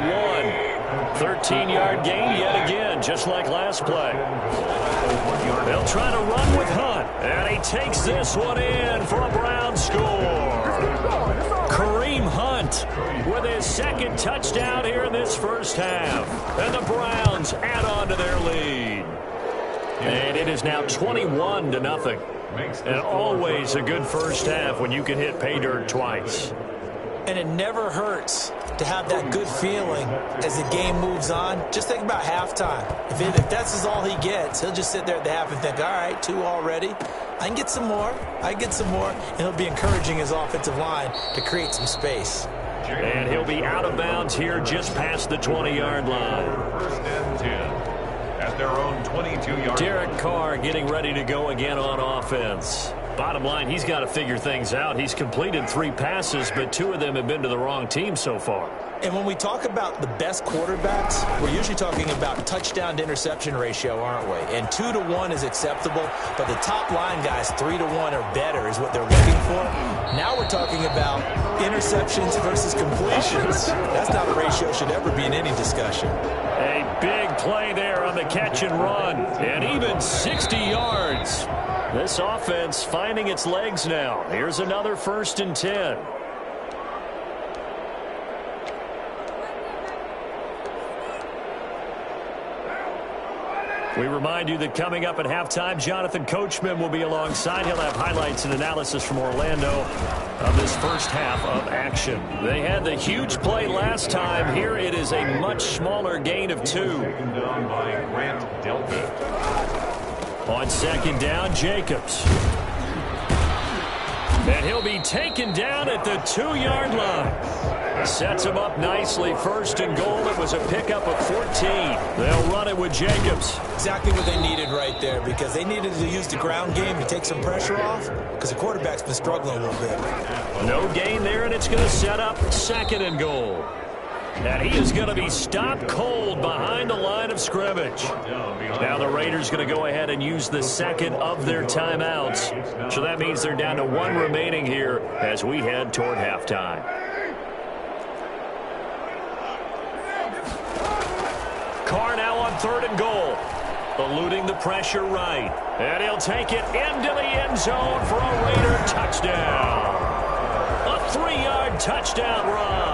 13-yard gain yet again, just like last play. They'll try to run with Hunt. And he takes this one in for a Browns score. Kareem Hunt with his 2nd touchdown here in this first half. And the Browns add on to their lead. And it is now 21-0. And always a good first half when you can hit pay dirt twice. And it never hurts to have that good feeling as the game moves on. Just think about halftime. If that's all he gets, he'll just sit there at the half and think, all right, 2 already. I can get some more. And he'll be encouraging his offensive line to create some space. And he'll be out of bounds here just past the 20-yard line. 1st and 10. At their own 22-yard. Derek Carr getting ready to go again on offense. Bottom line, he's got to figure things out. He's completed 3 passes, but 2 of them have been to the wrong team so far. And when we talk about the best quarterbacks, we're usually talking about touchdown to interception ratio, aren't we? And 2-to-1 is acceptable, but the top line guys, 3-to-1 or better is what they're looking for. Now we're talking about interceptions versus completions. That's not a ratio should ever be in any discussion. A big play there on the catch and run, and even 60 yards. This offense finding its legs now. Here's another 1st and 10. We remind you that coming up at halftime, Jonathan Coachman will be alongside. He'll have highlights and analysis from Orlando of this first half of action. They had the huge play last time. Here it is a much smaller gain of 2. Taken down by Grant Delpit. On 2nd down, Jacobs. And he'll be taken down at the 2-yard line. Sets him up nicely. 1st and goal. It was a pickup of 14. They'll run it with Jacobs. Exactly what they needed right there, because they needed to use the ground game to take some pressure off, because the quarterback's been struggling a little bit. No gain there, and it's going to set up 2nd and goal. And he is going to be stopped cold behind the line of scrimmage. Now the Raiders going to go ahead and use the 2nd of their timeouts. So that means they're down to 1 remaining here as we head toward halftime. Carr now on 3rd and goal. Eluding the pressure right. And he'll take it into the end zone for a Raider touchdown. A 3-yard touchdown run.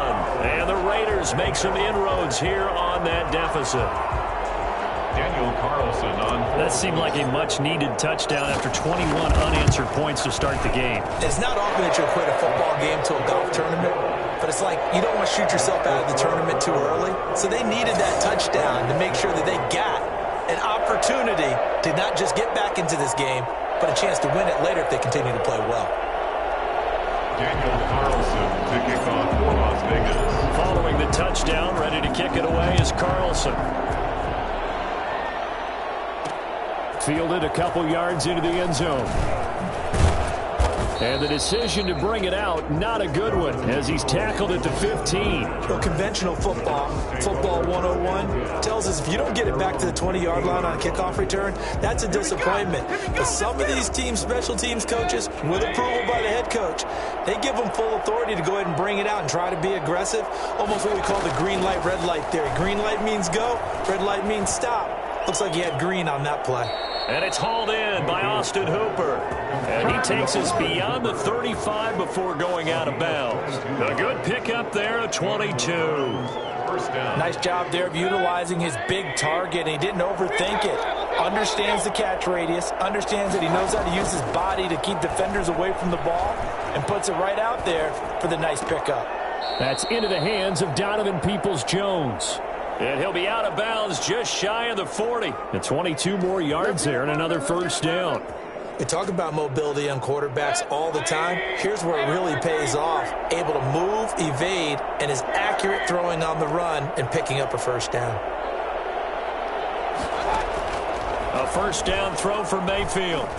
And the Raiders make some inroads here on that deficit. Daniel Carrollton on. That seemed like a much-needed touchdown after 21 unanswered points to start the game. It's not often that you'll quit a football game to a golf tournament, but it's like you don't want to shoot yourself out of the tournament too early. So they needed that touchdown to make sure that they got an opportunity to not just get back into this game, but a chance to win it later if they continue to play well. Daniel Carlson to kick off for Las Vegas. Following the touchdown, ready to kick it away is Carlson. Fielded a couple yards into the end zone. And the decision to bring it out, not a good one, as he's tackled at the 15. Well, conventional football 101, tells us if you don't get it back to the 20-yard line on a kickoff return, that's a disappointment. But some of these teams, special teams coaches, with approval by the head coach, they give them full authority to go ahead and bring it out and try to be aggressive, almost what we call the green light, red light theory. Green light means go, red light means stop. Looks like he had green on that play. And it's hauled in by Austin Hooper. And he takes us beyond the 35 before going out of bounds. A good pickup there at 22. First down. Nice job there of utilizing his big target. He didn't overthink it. Understands the catch radius. Understands that he knows how to use his body to keep defenders away from the ball. And puts it right out there for the nice pickup. That's into the hands of Donovan Peoples-Jones. And he'll be out of bounds just shy of the 40. And 22 more yards there and another first down. We talk about mobility on quarterbacks all the time. Here's where it really pays off. Able to move, evade, and is accurate throwing on the run and picking up a first down. A first down throw for Mayfield.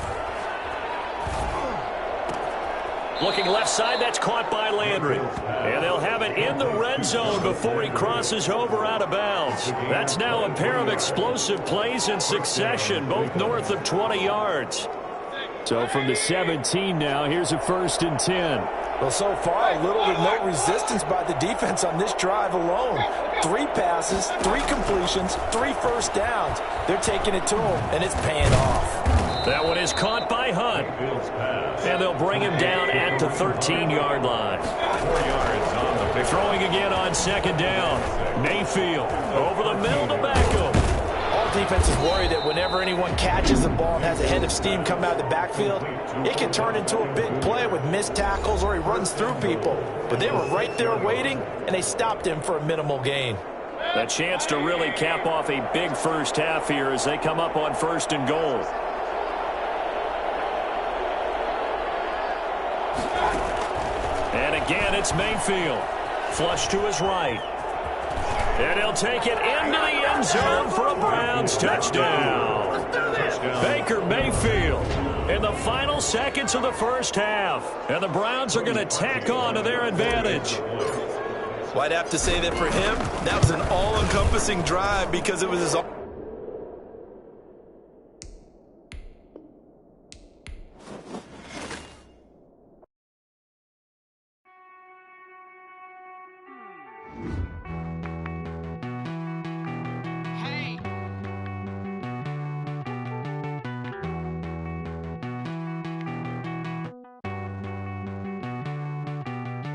Looking left side, that's caught by Landry. And they'll have it in the red zone before he crosses over out of bounds. That's now a pair of explosive plays in succession, both north of 20 yards. So from the 17 now, here's a 1st and 10. Well, so far, little to no resistance by the defense on this drive alone. 3 passes, 3 completions, 3 first downs. They're taking it to him, and it's paying off. That one is caught by Hunt. And they'll bring him down at the 13-yard line. 4 yards on the pick. Throwing again on 2nd down. Mayfield over the middle to Beckham. All defense is worried that whenever anyone catches the ball and has a head of steam come out of the backfield, it can turn into a big play with missed tackles or he runs through people. But they were right there waiting, and they stopped him for a minimal gain. A chance to really cap off a big first half here as they come up on 1st and goal. And again, it's Mayfield. Flush to his right. And he'll take it into the end zone for a Browns touchdown. Baker Mayfield in the final seconds of the first half. And the Browns are going to tack on to their advantage. Well, I'd have to say that for him, that was an all-encompassing drive because it was his own.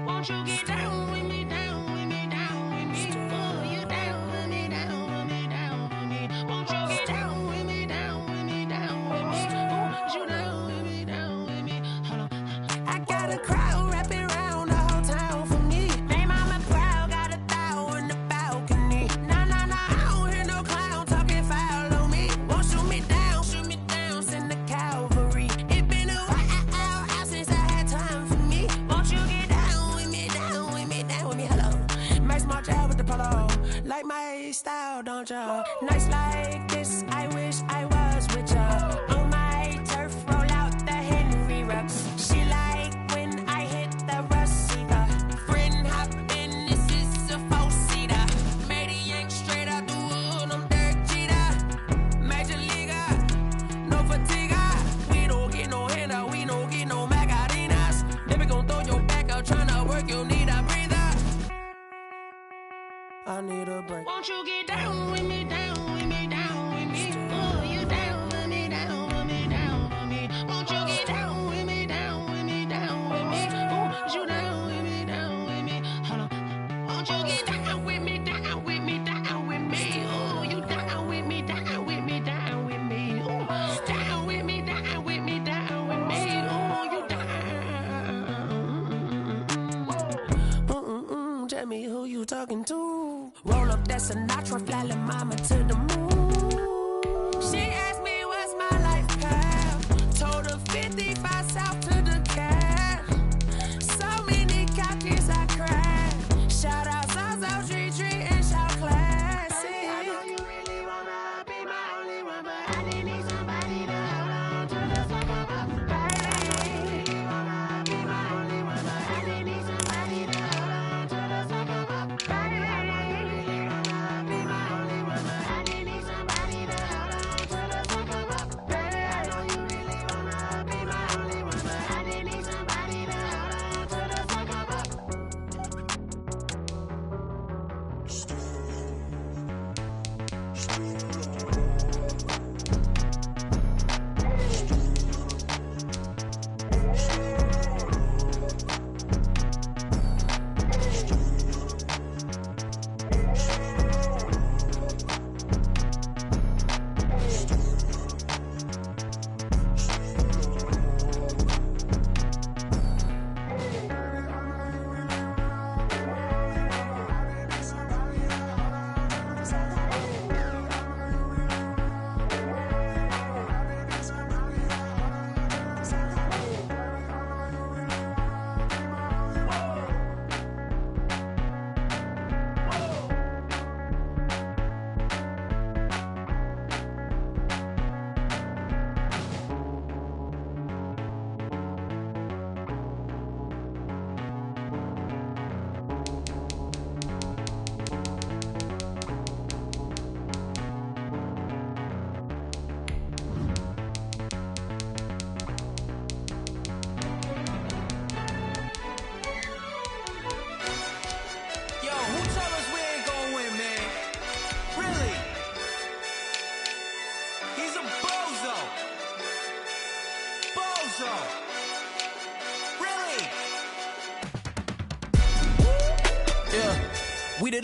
Won't you get down with me, down with me, down with me? Oh, you down with me, down with me, down with me. Won't you get down with me, down with me, down with me? Oh, you down with me, down with me? Hold on. I got a crowd wrapping around the whole town for me. Name on my crowd, got 1,000 in the balcony. Nah, nah, nah, I don't hear no clown talking foul on me. Won't shoot me down, send the cavalry. It been a while since I had time for me. Won't you get down with me, down with me, down with me? Hello. Max March out with the polo. Like my style, don't ya? Nights like this, I wish I was with ya. On my turf, roll out the Henry Rux. She like when I hit the receiver. Friend hop in, this is a 4-seater. Made a yank straight out the wood, I'm Derek Jeter. Major leaguer, no fatigue. We don't get no handout, we don't get no Macarinas. They be gon' throw your back out, tryna work, you need a breather. I need a break. Won't you get down with me, down with me, down with me? Oh, you down with me, down with me, down with me? Won't you get down with me, down with me, down with me? Oh, you down with me, down with me? Hold on. Won't you get down with me, down with me, down with me? Oh, you down with me, down with me, down with me? Oh, down with me, down with me, down with me? Oh, you down. Tell me who you talking to. Roll up that Sinatra, fly la mama to the moon. She asked me what's my life path. Told her 55 south to the cat. So many copies I cried. Shout out Zazo, Tree, and shout classic. I know you really wanna be my only one, but I need somebody to hold on to the summer, baby.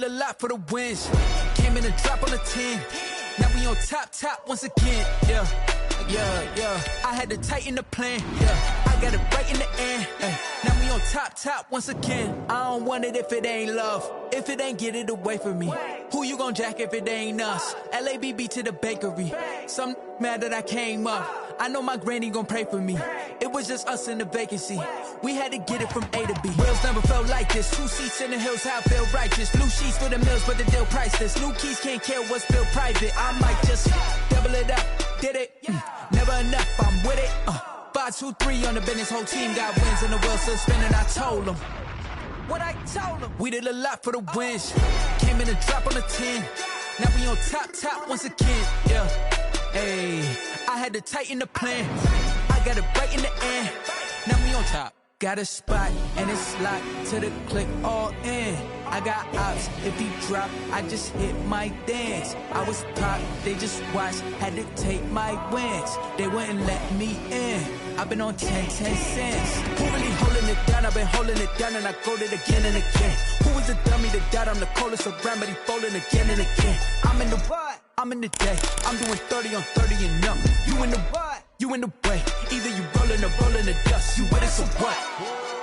a lot for the wins. Came in and drop on the 10. Now we on top once again. Yeah. I had to tighten the plan. Yeah. I got it right in the end. Now we on top once again. I don't want it if it ain't love. If it ain't, get it away from me. Who you gon' jack if it ain't us? LABB to the bakery. Some mad that I came up. I know my granny gon' pray for me. It was just us in the vacancy. We had to get it from A to B. Wheels never felt like this. 2 seats in the hills, how I feel righteous. Blue sheets for the mills, but the deal priceless. New keys can't care what's built private. I might just double it up. Did it? Never enough, I'm with it. 5, 2, 3 on the business. Whole team got wins and the wheel still spinning. I told them what I told them. We did a lot for the wins. Came in and drop on the 10. Now we on top once again. Yeah. Hey, I had to tighten the plan. I got it right in the end. Now we on top. Got a spot and it's locked to the click all in. I got ops, if he drop, I just hit my dance. I was pop, they just watched, had to take my wins. They wouldn't let me in. I've been on 10 cents. Who really holding it down? I've been holding it down and I go it again and again. Who was the dummy that died? I'm the coldest around, but he folding again and again. I'm in the what? I'm in the day. I'm doing 30 on 30 and up. You in the what? You in the way. Either you rolling or rolling the dust. You with it, so what?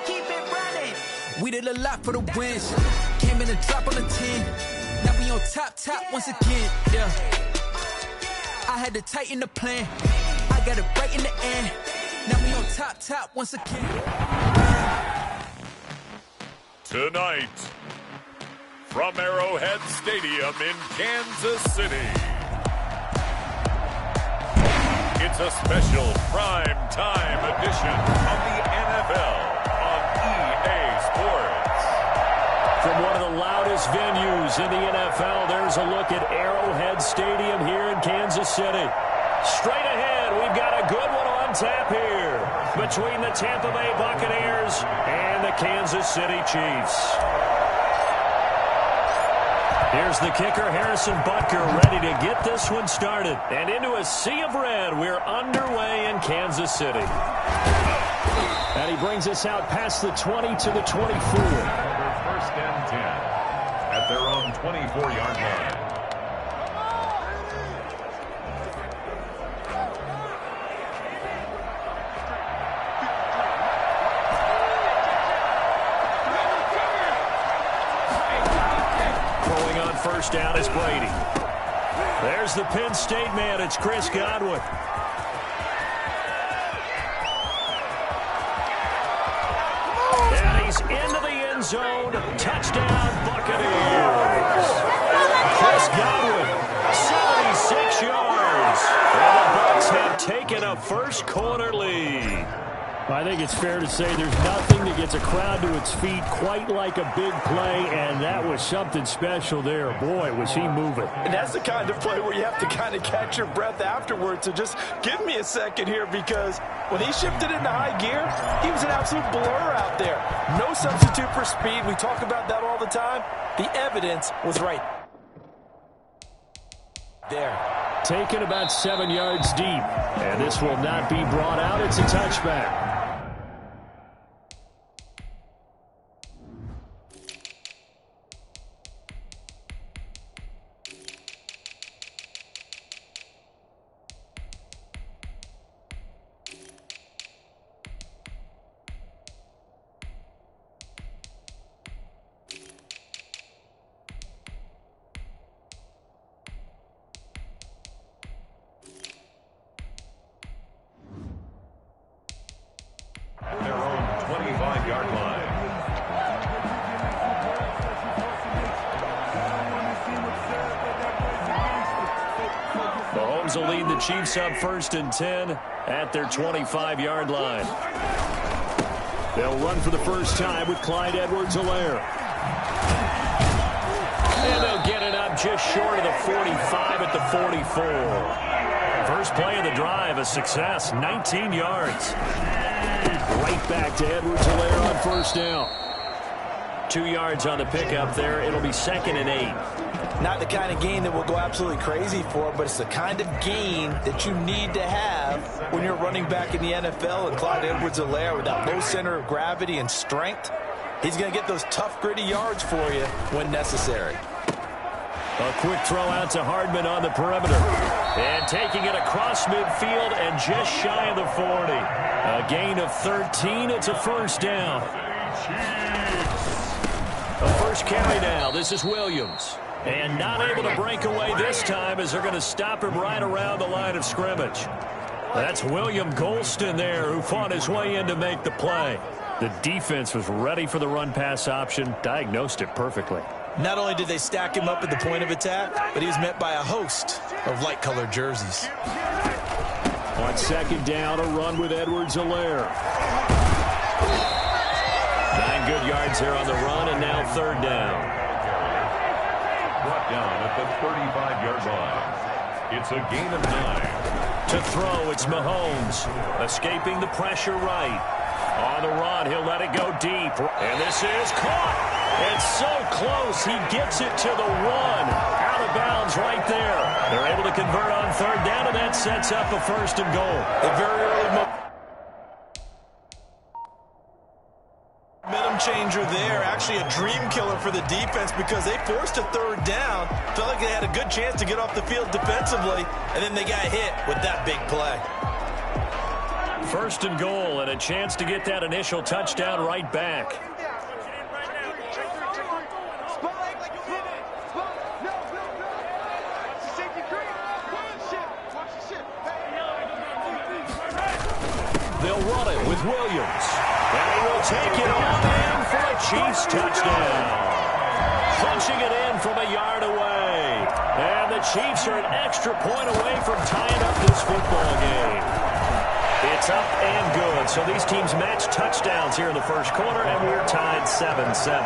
Keep it running. We did a lot for the wins. Came in and drop on the 10. Now we on top once again. Yeah. I had to tighten the plan. I got it right in the end. Now we on top once again. Tonight, from Arrowhead Stadium in Kansas City, it's a special prime time edition of the NFL on EA Sports. From one of the loudest venues in the NFL, there's a look at Arrowhead Stadium here in Kansas City. Straight ahead, we've got a good one on tap here between the Tampa Bay Buccaneers and the Kansas City Chiefs. Here's the kicker, Harrison Butker, ready to get this one started. And into a sea of red, we're underway in Kansas City. And he brings us out past the 20 to the 24. First and 10 at their own 24-yard line. First down is Brady. There's the Penn State man. It's Chris Godwin. And he's into the end zone. Touchdown, Buccaneers. Chris Godwin, 76 yards. And the Bucs have taken a first quarter lead. I think it's fair to say there's nothing that gets a crowd to its feet quite like a big play, and that was something special there. Boy, was he moving. And that's the kind of play where you have to kind of catch your breath afterwards. So just give me a second here, because when he shifted into high gear, he was an absolute blur out there. No substitute for speed. We talk about that all the time. The evidence was right there. Taken about 7 yards deep, and this will not be brought out. It's a touchback. Their own 25-yard line. Mahomes will lead the Chiefs up first and 10 at their 25-yard line. They'll run for the first time with Clyde Edwards-Helaire. And they'll get it up just short of the 45 at the 44. First play of the drive, a success, 19 yards. Right back to Edwards-Helaire on first down. 2 yards on the pickup there. It'll be 2nd and 8. Not the kind of gain that we'll go absolutely crazy for, but it's the kind of gain that you need to have when you're running back in the NFL. And Clyde Edwards-Helaire, with that low center of gravity and strength, he's going to get those tough, gritty yards for you when necessary. A quick throw out to Hardman on the perimeter. And taking it across midfield and just shy of the 40. A gain of 13. It's a first down. A first carry now. This is Williams. And not able to break away this time as they're going to stop him right around the line of scrimmage. That's William Golston there who fought his way in to make the play. The defense was ready for the run-pass option, diagnosed it perfectly. Not only did they stack him up at the point of attack, but he was met by a host of light-colored jerseys. On second down, a run with Edwards-Helaire. 9 good yards there on the run, and now third down. Brought down at the 35-yard line. It's a gain of 9. To throw, it's Mahomes. Escaping the pressure right. On the run, he'll let it go deep. And this is caught. It's so close. He gets it to the 1. Out of bounds right there. They're able to convert on third down, and that sets up a first and goal. A very early momentum changer there. Actually a dream killer for the defense because they forced a third down. Felt like they had a good chance to get off the field defensively, and then they got hit with that big play. First and goal, and a chance to get that initial touchdown right back. They'll run it with Williams. And he will take it on in for a Chiefs touchdown. Punching it in from a yard away. And the Chiefs are an extra point away from tying up this football game. It's up and good. So these teams match touchdowns here in the first quarter, and we're tied 7-7.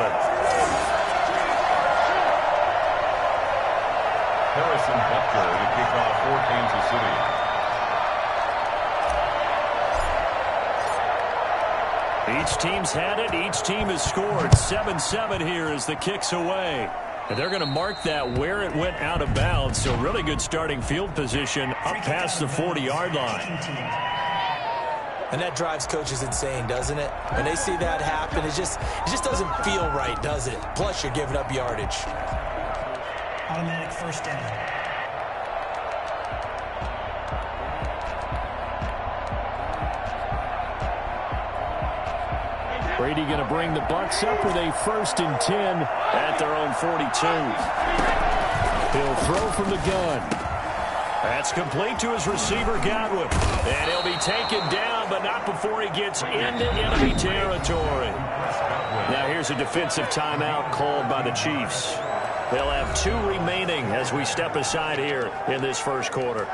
Harrison Butker to kick off for Kansas City. Each team's had it. Each team has scored. 7-7 here as the kick's away. And they're going to mark that where it went out of bounds. So really good starting field position up past the 40-yard line. And that drives coaches insane, doesn't it? When they see that happen, it just doesn't feel right, does it? Plus, you're giving up yardage. Automatic first down. Brady going to bring the Bucs up with a 1st and 10 at their own 42. He'll throw from the gun. That's complete to his receiver, Godwin. And he'll be taken down, but not before he gets into enemy territory. Now here's a defensive timeout called by the Chiefs. They'll have 2 remaining as we step aside here in this first quarter.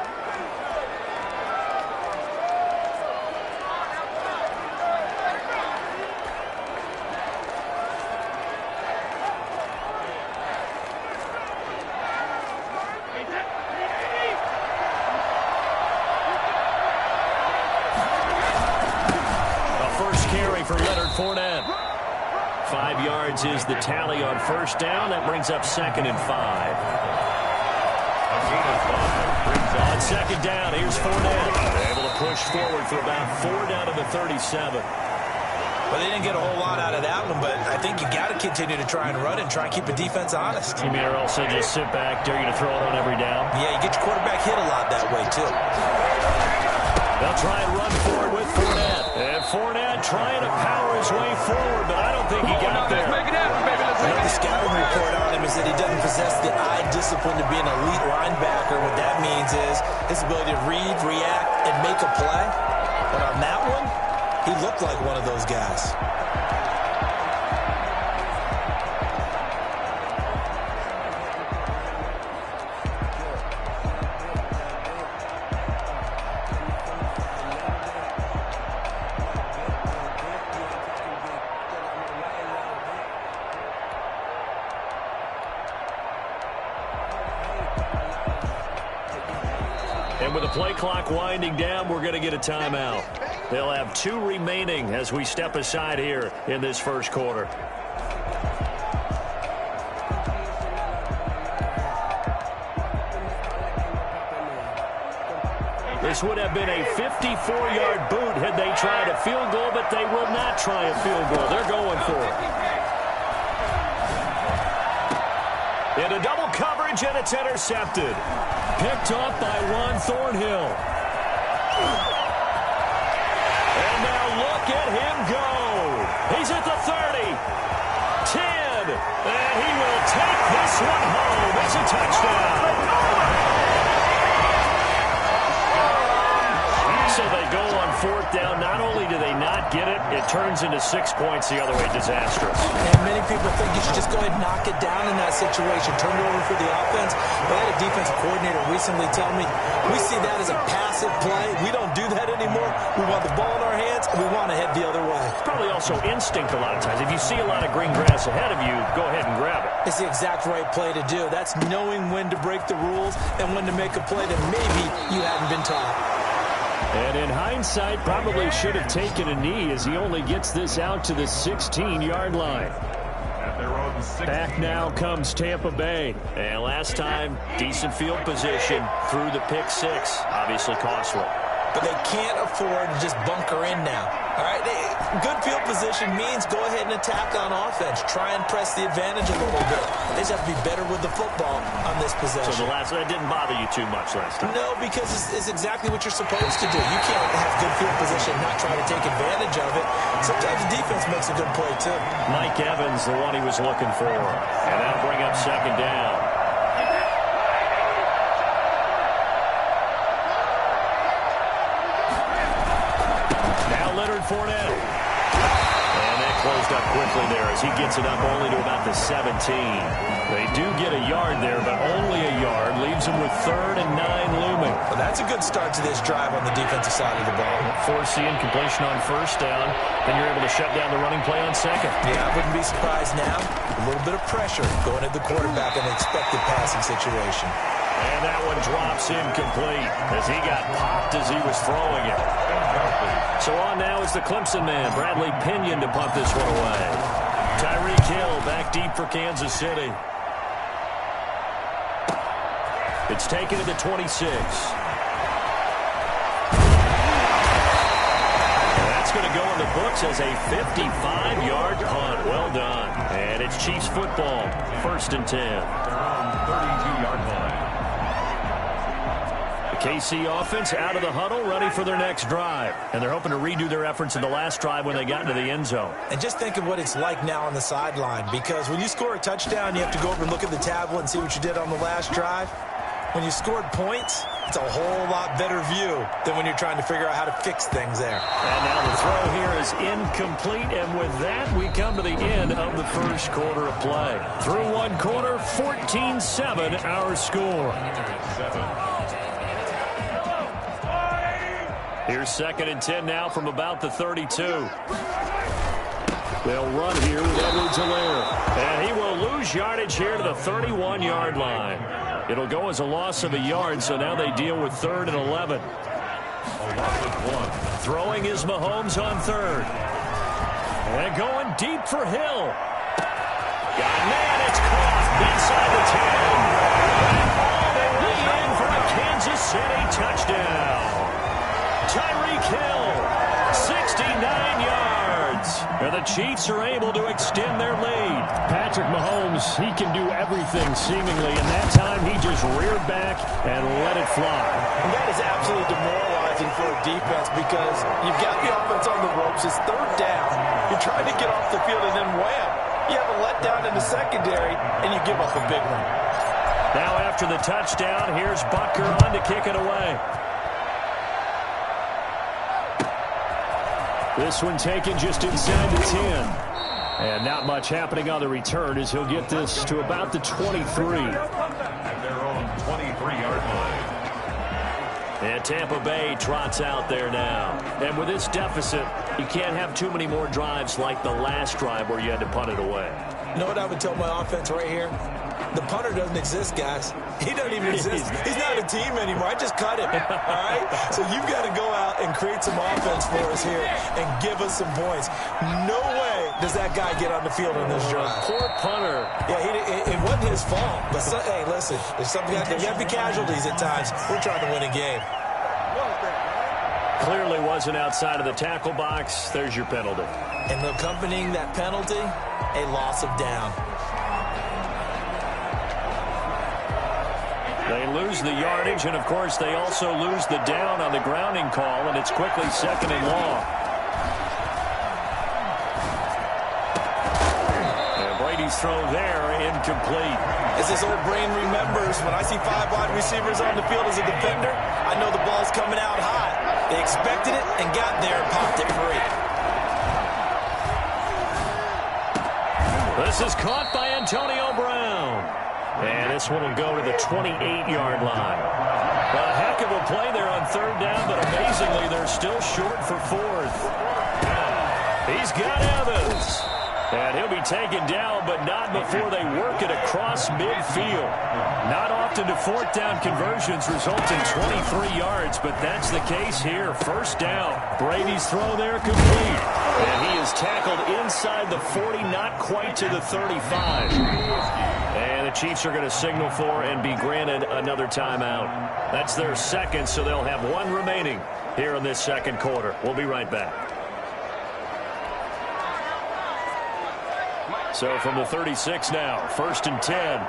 Is the tally on first down. That brings up 2nd and 5. On second down, here's Fournette. Able to push forward for about 4 down to the 37. Well, they didn't get a whole lot out of that one, but I think you got to continue to try and run and try and keep the defense honest. You mean or also just sit back, dare you to throw it on every down? Yeah, you get your quarterback hit a lot that way, too. They'll try and run forward with Fournette. And Fournette trying to power his way forward, but I don't think he got there. The scouting report on him is that he doesn't possess the eye discipline to be an elite linebacker. What that means is his ability to read, react, and make a play. But on that one, he looked like one of those guys. And with the play clock winding down, we're going to get a timeout. They'll have 2 remaining as we step aside here in this first quarter. This would have been a 54-yard boot had they tried a field goal, but they will not try a field goal. They're going for it. Into double coverage, and it's intercepted. Picked off by Juan Thornhill. And now look at him go. He's at the 30, 10, and he will take this one home. It's a touchdown. So they go on fourth down. Not only do they not get it, it turns into 6 points the other way. Disastrous. And many people think you should just go ahead and knock it down in that situation. Turn it over for the offense. But I had a defensive coordinator recently tell me, we see that as a passive play. We don't do that anymore. We want the ball in our hands, and we want to head the other way. It's probably also instinct a lot of times. If you see a lot of green grass ahead of you, go ahead and grab it. It's the exact right play to do. That's knowing when to break the rules and when to make a play that maybe you haven't been taught. And in hindsight, probably should have taken a knee as he only gets this out to the 16-yard line. Back now comes Tampa Bay. And last time, decent field position through the pick six. Obviously costly. But they can't afford to just bunker in now. All right, good field position means go ahead and attack on offense. Try and press the advantage a little bit. They just have to be better with the football on this possession. So that didn't bother you too much last time? No, because it's exactly what you're supposed to do. You can't have good field position and not try to take advantage of it. Sometimes the defense makes a good play, too. Mike Evans, the one he was looking for. And that'll bring up second down. Fournette. And that closed up quickly there as he gets it up only to about the 17. They do get a yard there, but only a yard. Leaves them with 3rd and 9 looming. Well, that's a good start to this drive on the defensive side of the ball. Force the incompletion on first down. Then you're able to shut down the running play on second. Yeah, I wouldn't be surprised now. A little bit of pressure going at the quarterback in an expected passing situation. And that one drops incomplete as he got popped as he was throwing it. So on now is the Clemson man, Bradley Pinion, to punt this one away. Tyreek Hill back deep for Kansas City. It's taken to the 26. And that's going to go in the books as a 55-yard punt. Well done. And it's Chiefs football, 1st and 10. 32-yard line. KC offense out of the huddle, ready for their next drive. And they're hoping to redo their efforts in the last drive when they got into the end zone. And just think of what it's like now on the sideline, because when you score a touchdown, you have to go over and look at the tablet and see what you did on the last drive. When you scored points, it's a whole lot better view than when you're trying to figure out how to fix things there. And now the throw here is incomplete, and with that, we come to the end of the first quarter of play. Through one quarter, 14-7 our score. Here's 2nd and 10 now from about the 32. They'll run here with Edwards-Helaire. And he will lose yardage here to the 31-yard line. It'll go as a loss of a yard, so now they deal with 3rd and 11. Throwing is Mahomes on 3rd. And going deep for Hill. Got a man, it's caught inside the 10. And all the way in for a Kansas City touchdown. Tyreek Hill, 69 yards. And the Chiefs are able to extend their lead. Patrick Mahomes, he can do everything seemingly, and that time he just reared back and let it fly. And that is absolutely demoralizing for a defense because you've got the offense on the ropes. It's 3rd down. You're trying to get off the field, and then wham, you have a letdown in the secondary, and you give up a big one. Now after the touchdown, here's Butker on to kick it away. This one taken just inside the 10. And not much happening on the return as he'll get this to about the 23. At their own 23-yard line. And Tampa Bay trots out there now. And with this deficit, you can't have too many more drives like the last drive where you had to punt it away. You know what I would tell my offense right here? The punter doesn't exist, guys. He doesn't even exist. He's not a team anymore. I just cut him, all right? So you've got to go out and create some offense for us here and give us some points. No way does that guy get on the field on this drive. Poor punter. Yeah, it wasn't his fault. But, hey, listen, there's something out there. You have the casualties at times. We're trying to win a game. Clearly wasn't outside of the tackle box. There's your penalty. And accompanying that penalty, a loss of down. They lose the yardage, and, of course, they also lose the down on the grounding call, and it's quickly 2nd and long. And Brady's throw there, incomplete. As this old brain remembers, when I see 5 wide receivers on the field as a defender, I know the ball's coming out hot. They expected it and got there and popped it free. This is caught by Antonio Brown. And this one will go to the 28-yard line. A heck of a play there on 3rd down, but amazingly, they're still short for 4th. He's got Evans. And he'll be taken down, but not before they work it across midfield. Not often do 4th down conversions result in 23 yards, but that's the case here. 1st down. Brady's throw there complete. And he is tackled inside the 40, not quite to the 35. And the Chiefs are going to signal for and be granted another timeout. That's their 2nd, so they'll have 1 remaining here in this 2nd quarter. We'll be right back. So from the 36 now, 1st and 10.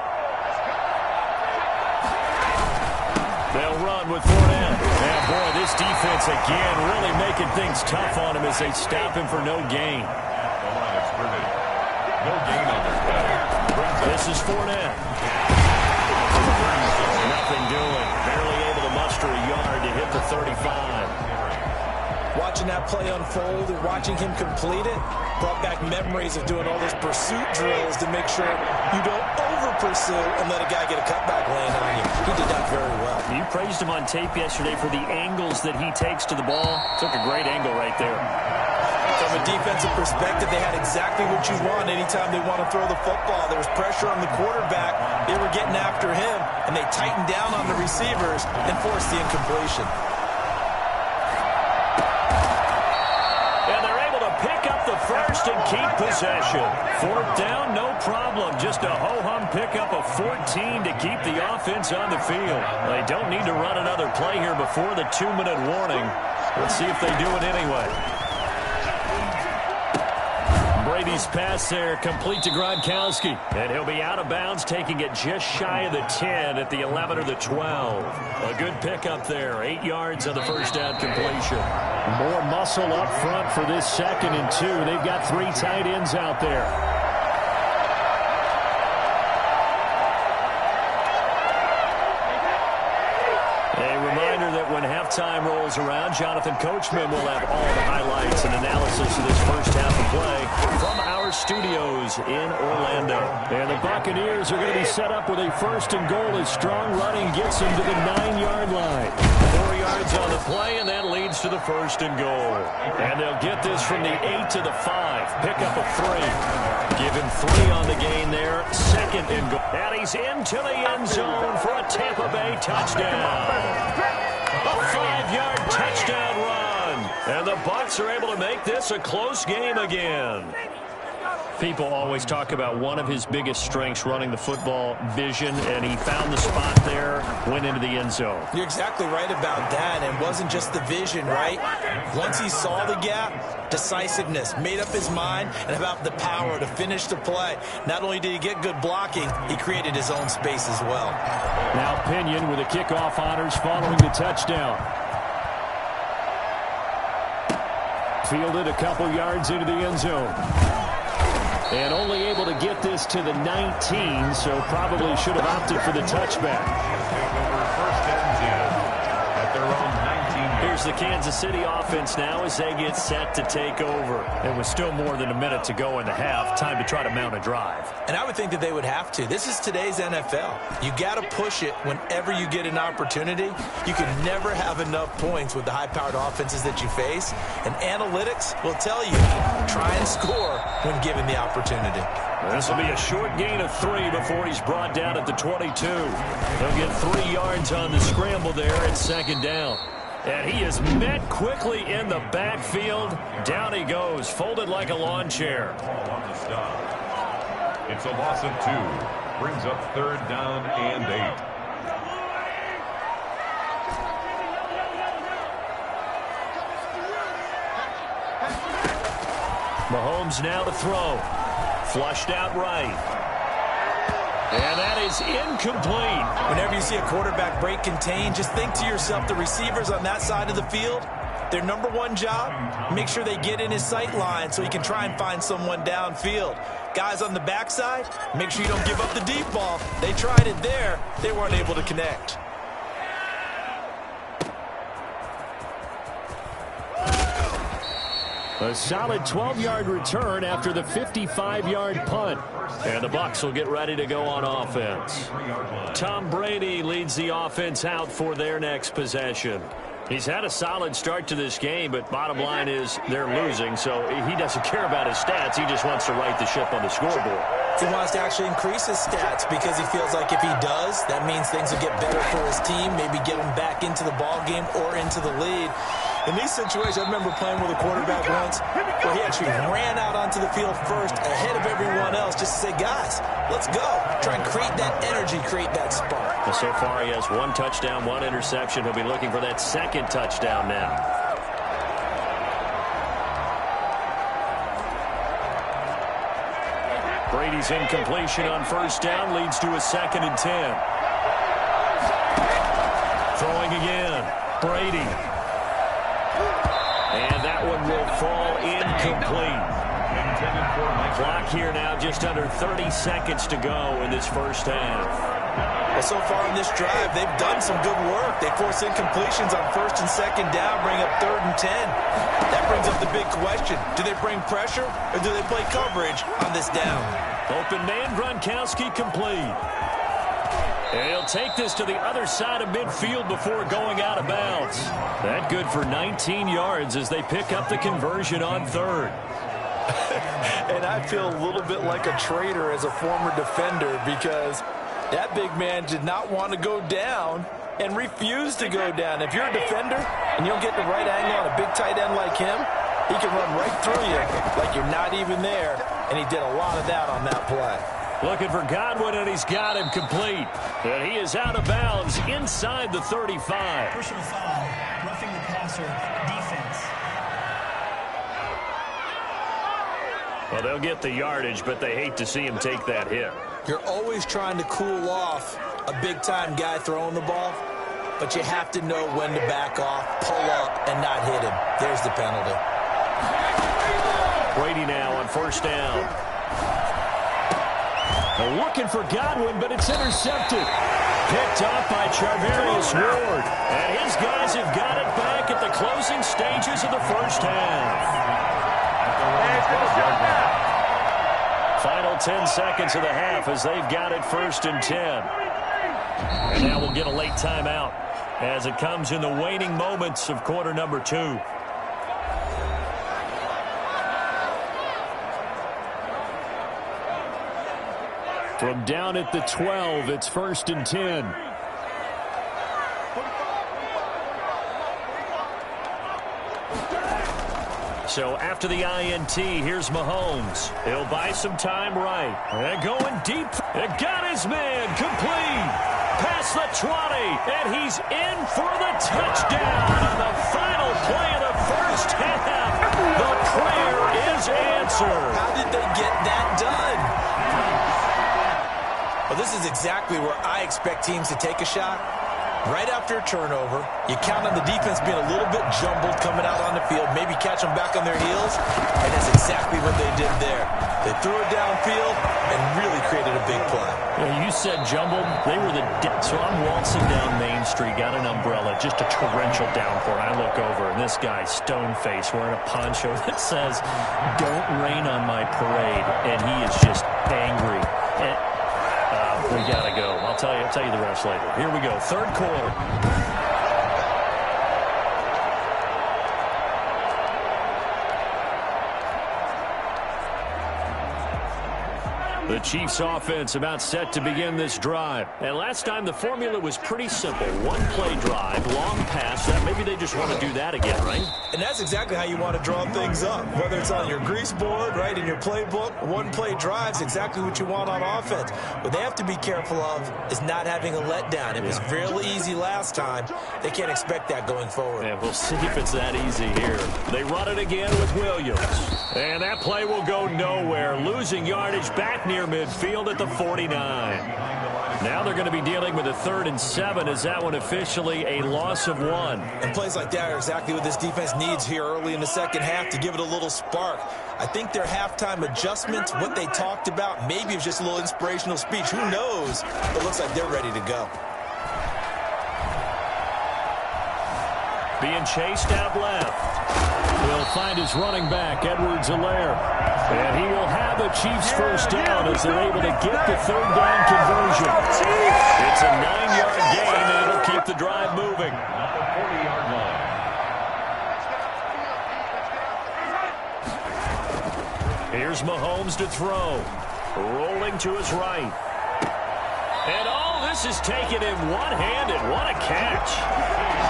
They'll run with Fournette. And, boy, this defense again really making things tough on him as they stop him for no gain. No gain on their play. This is Fournette. Nothing doing. Barely able to muster a yard to hit the 35. Watching that play unfold and watching him complete it brought back memories of doing all those pursuit drills to make sure you don't over-pursue and let a guy get a cutback lane on you. He did that very well. You praised him on tape yesterday for the angles that he takes to the ball. Took a great angle right there. From a defensive perspective, they had exactly what you want anytime they want to throw the football. There was pressure on the quarterback. They were getting after him, and they tightened down on the receivers and forced the incompletion. Pick up the 1st and keep possession. 4th down, no problem. Just a ho-hum pickup of 14 to keep the offense on the field. They don't need to run another play here before the 2-minute warning. Let's see if they do it anyway. Brady's pass there, complete to Gronkowski. And he'll be out of bounds, taking it just shy of the 10 at the 11 or the 12. A good pickup there, 8 yards on the 1st down completion. More muscle up front for this 2nd and 2. They've got 3 tight ends out there. A reminder that when halftime rolls around, Jonathan Coachman will have all the highlights and analysis of this 1st half of play from our studios in Orlando. And the Buccaneers are going to be set up with a 1st and goal as strong running gets them to the 9-yard line. 4 yards on the play, and that leads to the 1st and goal. And they'll get this from the 8 to the 5. Pick up a 3. Give him 3 on the gain there. 2nd and goal. And he's into the end zone for a Tampa Bay touchdown. A 5-yard touchdown run. And the Bucs are able to make this a close game again. People always talk about one of his biggest strengths, running the football, vision, and he found the spot there, went into the end zone. You're exactly right about that, and it wasn't just the vision, right? Once he saw the gap, decisiveness, made up his mind, and about the power to finish the play. Not only did he get good blocking, he created his own space as well. Now Pinion with the kickoff honors following the touchdown. Fielded a couple yards into the end zone. And only able to get this to the 19, so probably should have opted for the touchback. First and 10 at their own 19. Here's the Kansas City offense now as they get set to take over. There was still more than a minute to go in the half. Time to try to mount a drive. And I would think that they would have to. This is today's NFL. You got to push it whenever you get an opportunity. You can never have enough points with the high-powered offenses that you face. And analytics will tell you, try and score when given the opportunity. This will be a short gain of 3 before he's brought down at the 22. He'll get 3 yards on the scramble there at 2nd down. And he is met quickly in the backfield. Down he goes, folded like a lawn chair. On the stop. It's a loss of 2. Brings up 3rd down and 8. Mahomes now to throw. Flushed out right. And that is incomplete. Whenever you see a quarterback break contain, just think to yourself, the receivers on that side of the field, their number one job, make sure they get in his sight line so he can try and find someone downfield. Guys on the backside, make sure you don't give up the deep ball. They tried it there. They weren't able to connect. A solid 12-yard return after the 55-yard punt. And the Bucs will get ready to go on offense. Tom Brady leads the offense out for their next possession. He's had a solid start to this game, but bottom line is they're losing, so he doesn't care about his stats. He just wants to right the ship on the scoreboard. He wants to actually increase his stats because he feels like if he does, that means things will get better for his team, maybe get him back into the ball game or into the lead. In these situations, I remember playing with a quarterback once where he actually ran out onto the field first ahead of everyone else just to say, guys, let's go. Try and create that energy, create that spark. Well, so far he has 1 touchdown, 1 interception. He'll be looking for that second touchdown now. Brady's incompletion on first down leads to a 2nd and 10. Throwing again. Brady. And that one will fall incomplete. Clock here now, just under 30 seconds to go in this first half. Well, so far in this drive, they've done some good work. They force incompletions on 1st and 2nd down, bring up 3rd and 10. That brings up the big question. Do they bring pressure or do they play coverage on this down? Open man, Gronkowski complete. And he'll take this to the other side of midfield before going out of bounds. That good for 19 yards as they pick up the conversion on 3rd. And I feel a little bit like a traitor as a former defender because that big man did not want to go down and refused to go down. If you're a defender and you don't get the right angle on a big tight end like him, he can run right through you like you're not even there, and he did a lot of that on that play. Looking for Godwin, and he's got him complete. And he is out of bounds inside the 35. Personal foul, roughing the passer, defense. Well, they'll get the yardage, but they hate to see him take that hit. You're always trying to cool off a big-time guy throwing the ball, but you have to know when to back off, pull up, and not hit him. There's the penalty. Brady now on first down. They're looking for Godwin, but it's intercepted. Picked up by Charvarius Ward. And his guys have got it back at the closing stages of the first half. Final 10 seconds of the half as they've got it 1st and 10. And now we'll get a late timeout as it comes in the waning moments of quarter number 2. From down at the 12, it's 1st and 10. So after the INT, here's Mahomes. He'll buy some time right. And going deep. And got his man complete. Past the 20. And he's in for the touchdown on the final play of the first half. The prayer is answered. How did they get that done? Well, this is exactly where I expect teams to take a shot. Right after a turnover, you count on the defense being a little bit jumbled coming out on the field, maybe catch them back on their heels, and that's exactly what they did there. They threw it downfield and really created a big play. Yeah, you said jumbled. They were the so I'm waltzing down Main Street, got an umbrella, just a torrential downpour. I look over, and this guy's stone-faced wearing a poncho that says, "Don't rain on my parade," and he is just angry. And we got to go. I'll tell you the rest later. Here we go. 3rd quarter. The Chiefs offense about set to begin this drive. And last time the formula was pretty simple. 1-play drive, long pass. That maybe they just want to do that again, right? And that's exactly how you want to draw things up. Whether it's on your grease board, right, in your playbook, 1-play drive is exactly what you want on offense. What they have to be careful of is not having a letdown. It was really easy last time. They can't expect that going forward. Yeah, we'll see if it's that easy here. They run it again with Williams. And that play will go nowhere. Losing yardage back near near midfield at the 49. Now they're going to be dealing with a 3rd and 7 as that one officially a loss of 1. And plays like that are exactly what this defense needs here early in the second half to give it a little spark. I think their halftime adjustments, what they talked about, maybe it was just a little inspirational speech. Who knows? But it looks like they're ready to go. Being chased out left. He'll find his running back, Edwards-Helaire. And he will have the Chiefs first down as they're able to get the 3rd down conversion. It's a 9-yard gain, and it'll keep the drive moving. At the 40-yard line. Here's Mahomes to throw. Rolling to his right. And all this is taken in one-handed. What a catch.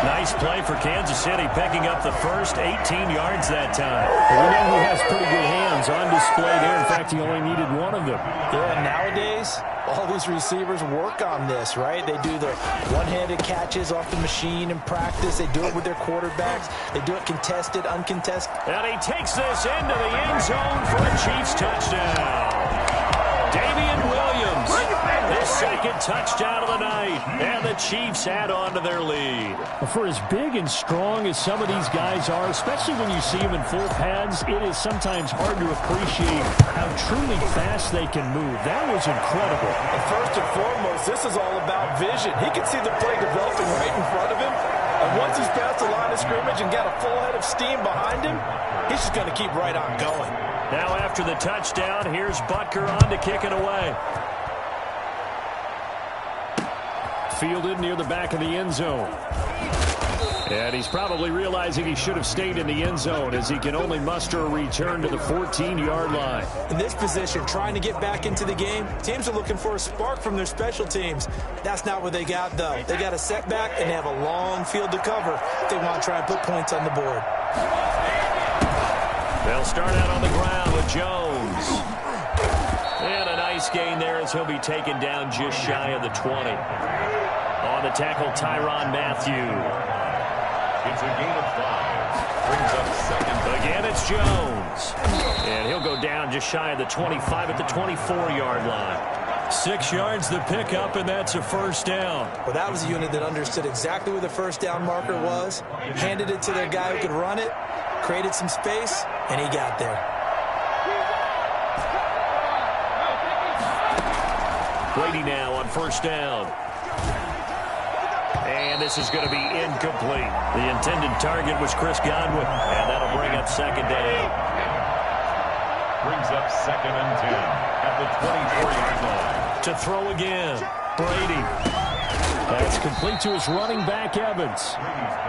Nice play for Kansas City, picking up the first 18 yards that time. We know he has pretty good hands on display there. In fact, he only needed one of them. Yeah, nowadays, all these receivers work on this, right? They do the one-handed catches off the machine in practice. They do it with their quarterbacks. They do it contested, uncontested. And he takes this into the end zone for a Chiefs touchdown. Damian Williams, his 2nd touchdown of the night, and the Chiefs add on to their lead. For as big and strong as some of these guys are, especially when you see them in full pads, it is sometimes hard to appreciate how truly fast they can move. That was incredible. And first and foremost, this is all about vision. He can see the play developing right in front of him. And once he's past the line of scrimmage and got a full head of steam behind him, he's just going to keep right on going. Now after the touchdown, here's Butker on to kick it away. Fielded near the back of the end zone. And he's probably realizing he should have stayed in the end zone as he can only muster a return to the 14-yard line. In this position, trying to get back into the game, teams are looking for a spark from their special teams. That's not what they got, though. They got a setback, and they have a long field to cover if they want to try and put points on the board. They'll start out on the ground with Jones. And a nice gain there as he'll be taken down just shy of the 20. On the tackle, Tyrann Mathieu. It's a gain of 5. Brings up 2nd. Again, it's Jones. And he'll go down just shy of the 25 at the 24-yard line. 6 yards the pickup, and that's a first down. Well, that was a unit that understood exactly where the first down marker was, handed it to their guy who could run it, created some space, and he got there. Brady now on first down. And this is going to be incomplete. The intended target was Chris Godwin, and that'll bring up 2nd down. Brings up 2nd and 10 at the 24-yard line. To throw again, Brady. That's complete to his running back, Evans.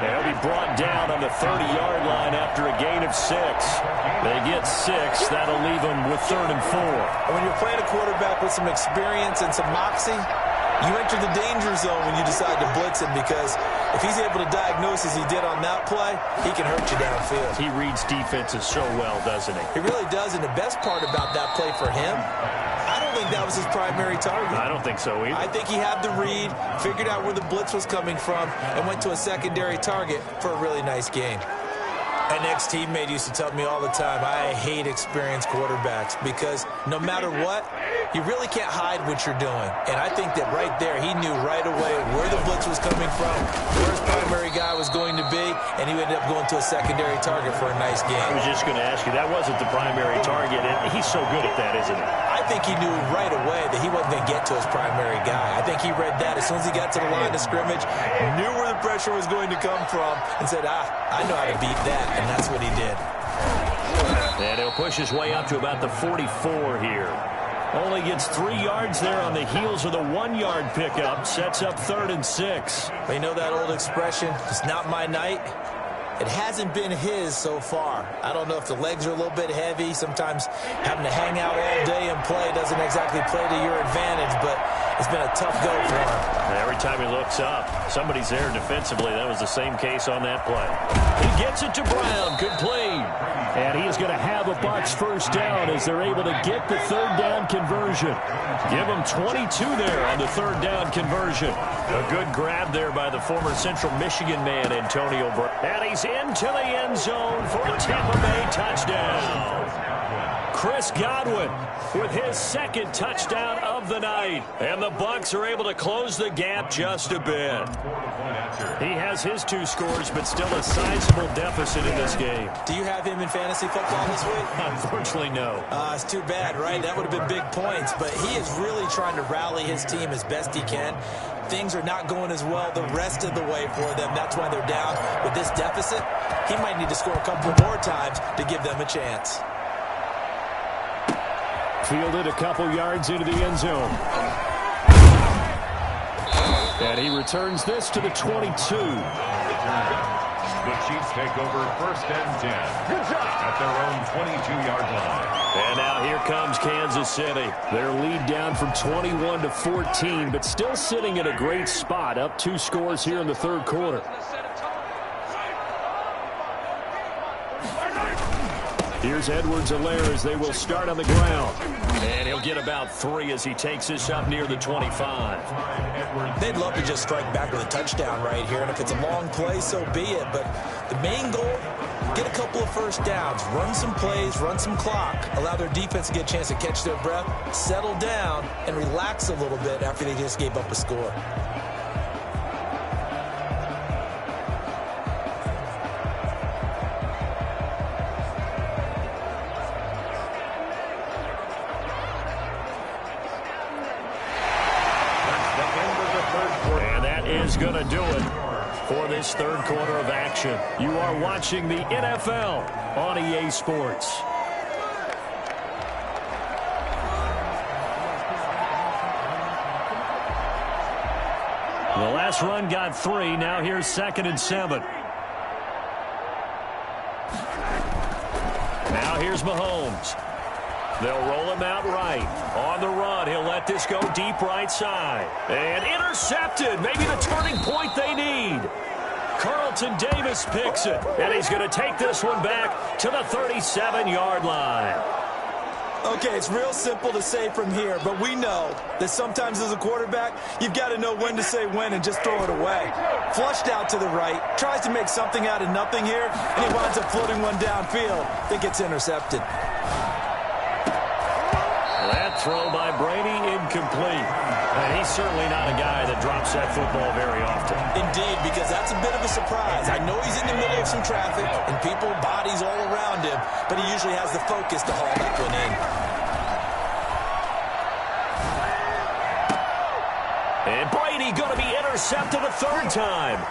They'll be brought down on the 30-yard line after a gain of 6. They get 6. That'll leave them with 3rd and 4. And when you're playing a quarterback with some experience and some moxie, you enter the danger zone when you decide to blitz him, because if he's able to diagnose as he did on that play, he can hurt you downfield. He reads defenses so well, doesn't he? He really does, and the best part about that play for him, I don't think that was his primary target. I don't think so either. I think he had the read, figured out where the blitz was coming from, and went to a secondary target for a really nice gain. An ex-teammate used to tell me all the time, I hate experienced quarterbacks because no matter what, you really can't hide what you're doing. And I think that right there, he knew right away where the blitz was coming from, where his primary guy was going to be, and he ended up going to a secondary target for a nice game. I was just going to ask you, that wasn't the primary target, and he's so good at that, isn't he? I think he knew right away that he wasn't going to get to his primary guy. I think he read that as soon as he got to the line of scrimmage, knew where the pressure was going to come from, and said, I know how to beat that. And that's what he did. And he'll push his way up to about the 44 here. Only gets 3 yards there on the heels of the 1-yard pickup. Sets up 3rd and 6. You know that old expression, it's not my night? It hasn't been his so far. I don't know if the legs are a little bit heavy. Sometimes having to hang out all day and play doesn't exactly play to your advantage, but it's been a tough go for him. And every time he looks up, somebody's there defensively. That was the same case on that play. He gets it to Brown. Good play. And he is going to have a Bucs first down as they're able to get the 3rd down conversion. Give him 22 there on the 3rd down conversion. A good grab there by the former Central Michigan man, Antonio Brown. And he's into the end zone for a Tampa Bay touchdown. Chris Godwin with his second touchdown of the night. And the Bucs are able to close the gap just a bit. He has his 2 scores, but still a sizable deficit in this game. Do you have him in fantasy football this week? Unfortunately, no. It's too bad, right? That would have been big points. But he is really trying to rally his team as best he can. Things are not going as well the rest of the way for them. That's why they're down. With this deficit, he might need to score a couple more times to give them a chance. Fielded a couple yards into the end zone. And he returns this to the 22. The Chiefs take over 1st and 10 at their own 22-yard line. And now here comes Kansas City. Their lead down from 21 to 14, but still sitting in a great spot, up 2 scores here in the 3rd quarter. Here's Edwards-Helaire as they will start on the ground. And he'll get about 3 as he takes this up near the 25. They'd love to just strike back with a touchdown right here, and if it's a long play, so be it. But the main goal, get a couple of first downs, run some plays, run some clock, allow their defense to get a chance to catch their breath, settle down, and relax a little bit after they just gave up a score. Is going to do it for this 3rd quarter of action. You are watching the NFL on EA Sports. The last run got 3. Now here's 2nd and 7. Now here's Mahomes. They'll roll him out right. On the run, he'll let this go deep right side. And intercepted. Maybe the turning point they need. Carrollton Davis picks it. And he's going to take this one back to the 37-yard line. Okay, it's real simple to say from here, but we know that sometimes as a quarterback, you've got to know when to say when and just throw it away. Flushed out to the right, tries to make something out of nothing here, and he winds up floating one downfield that gets intercepted. That throw by Brady incomplete. And he's certainly not a guy that drops that football very often. Indeed, because that's a bit of a surprise. I know he's in the middle of some traffic and people, bodies all around him, but he usually has the focus to haul that one in. And Brady going to be intercepted a 3rd time.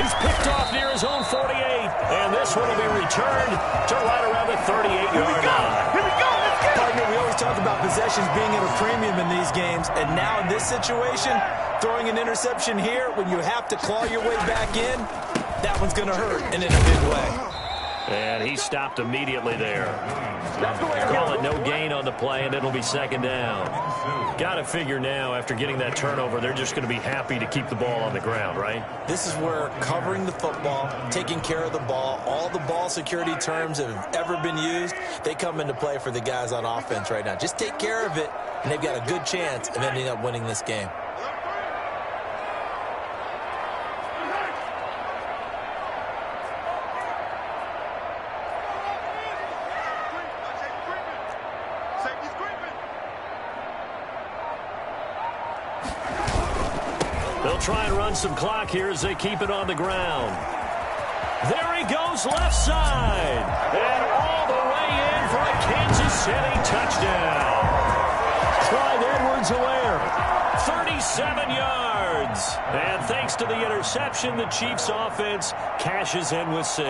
He's picked off near his own 48, and this one will be returned to right around the 38-yard line. Here we go. Partner, we always talk about possessions being at a premium in these games, and now in this situation, throwing an interception here when you have to claw your way back in, that one's going to hurt, and in a big way. And he stopped immediately there. Call it no gain on the play, and it'll be 2nd down. Got to figure now, after getting that turnover, they're just going to be happy to keep the ball on the ground, right? This is where covering the football, taking care of the ball, all the ball security terms that have ever been used, they come into play for the guys on offense right now. Just take care of it, and they've got a good chance of ending up winning this game. They'll try and run some clock here as they keep it on the ground. There he goes left side. And all the way in for a Kansas City touchdown. Clyde Edwards-Helaire, 37 yards. And thanks to the interception, the Chiefs offense cashes in with 6.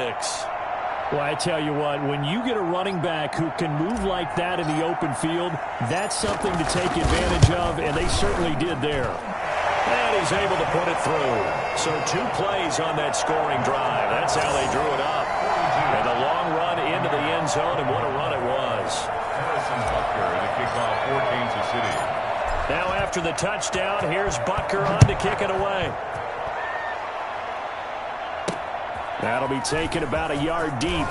Well, I tell you what, when you get a running back who can move like that in the open field, that's something to take advantage of, and they certainly did there. And he's able to put it through. So 2 plays on that scoring drive. That's how they drew it up. And a long run into the end zone, and what a run it was. Harrison Butker, the kickoff for Kansas City. Now after the touchdown, here's Butker on to kick it away. That'll be taken about a yard deep.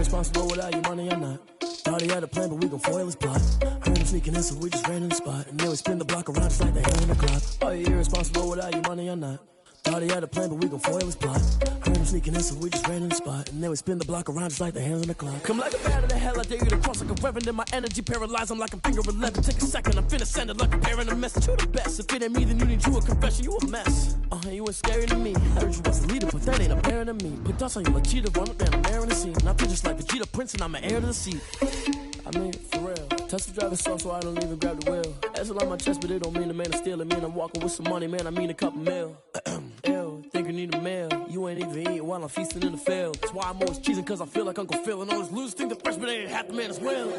irresponsible without your money or not. Thought he had a plan, but we gon' foil his plot. Heard him sneaking in, so we just ran in the spot. And then we spin the block around just like the hand in the clock. Are you irresponsible without your money or not? Thought he had a plan, but we gon' foil his plot. Heard him sneaking in, so we just ran in the spot. And then we spin the block around just like the hands on the clock. Come like a bat of the hell, I dare you to cross like a reverend. In my energy paralyzed, I'm like a finger 11. Take a second, I'm finna send it like a parent a message to the best. If it ain't me, then you need you a confession, you a mess. You ain't scary to me. I heard you was a leader, but that ain't apparent to me. Put dust on you like Cheetah, run up down, I'm there in the scene. And I feel just like Vegeta Prince, and I'm an heir to the seat. I mean, for real. Touch the driver's soft, so I don't even grab the wheel. That's on my chest, but it don't mean the man is stealing. Man, I'm walking with some money, man, I mean a couple mil. Ew, think you need a meal. You ain't even eating while I'm feasting in the field. That's why I'm always cheesing, cause I feel like Uncle Phil. And all those losers think the freshman ain't half the man as well.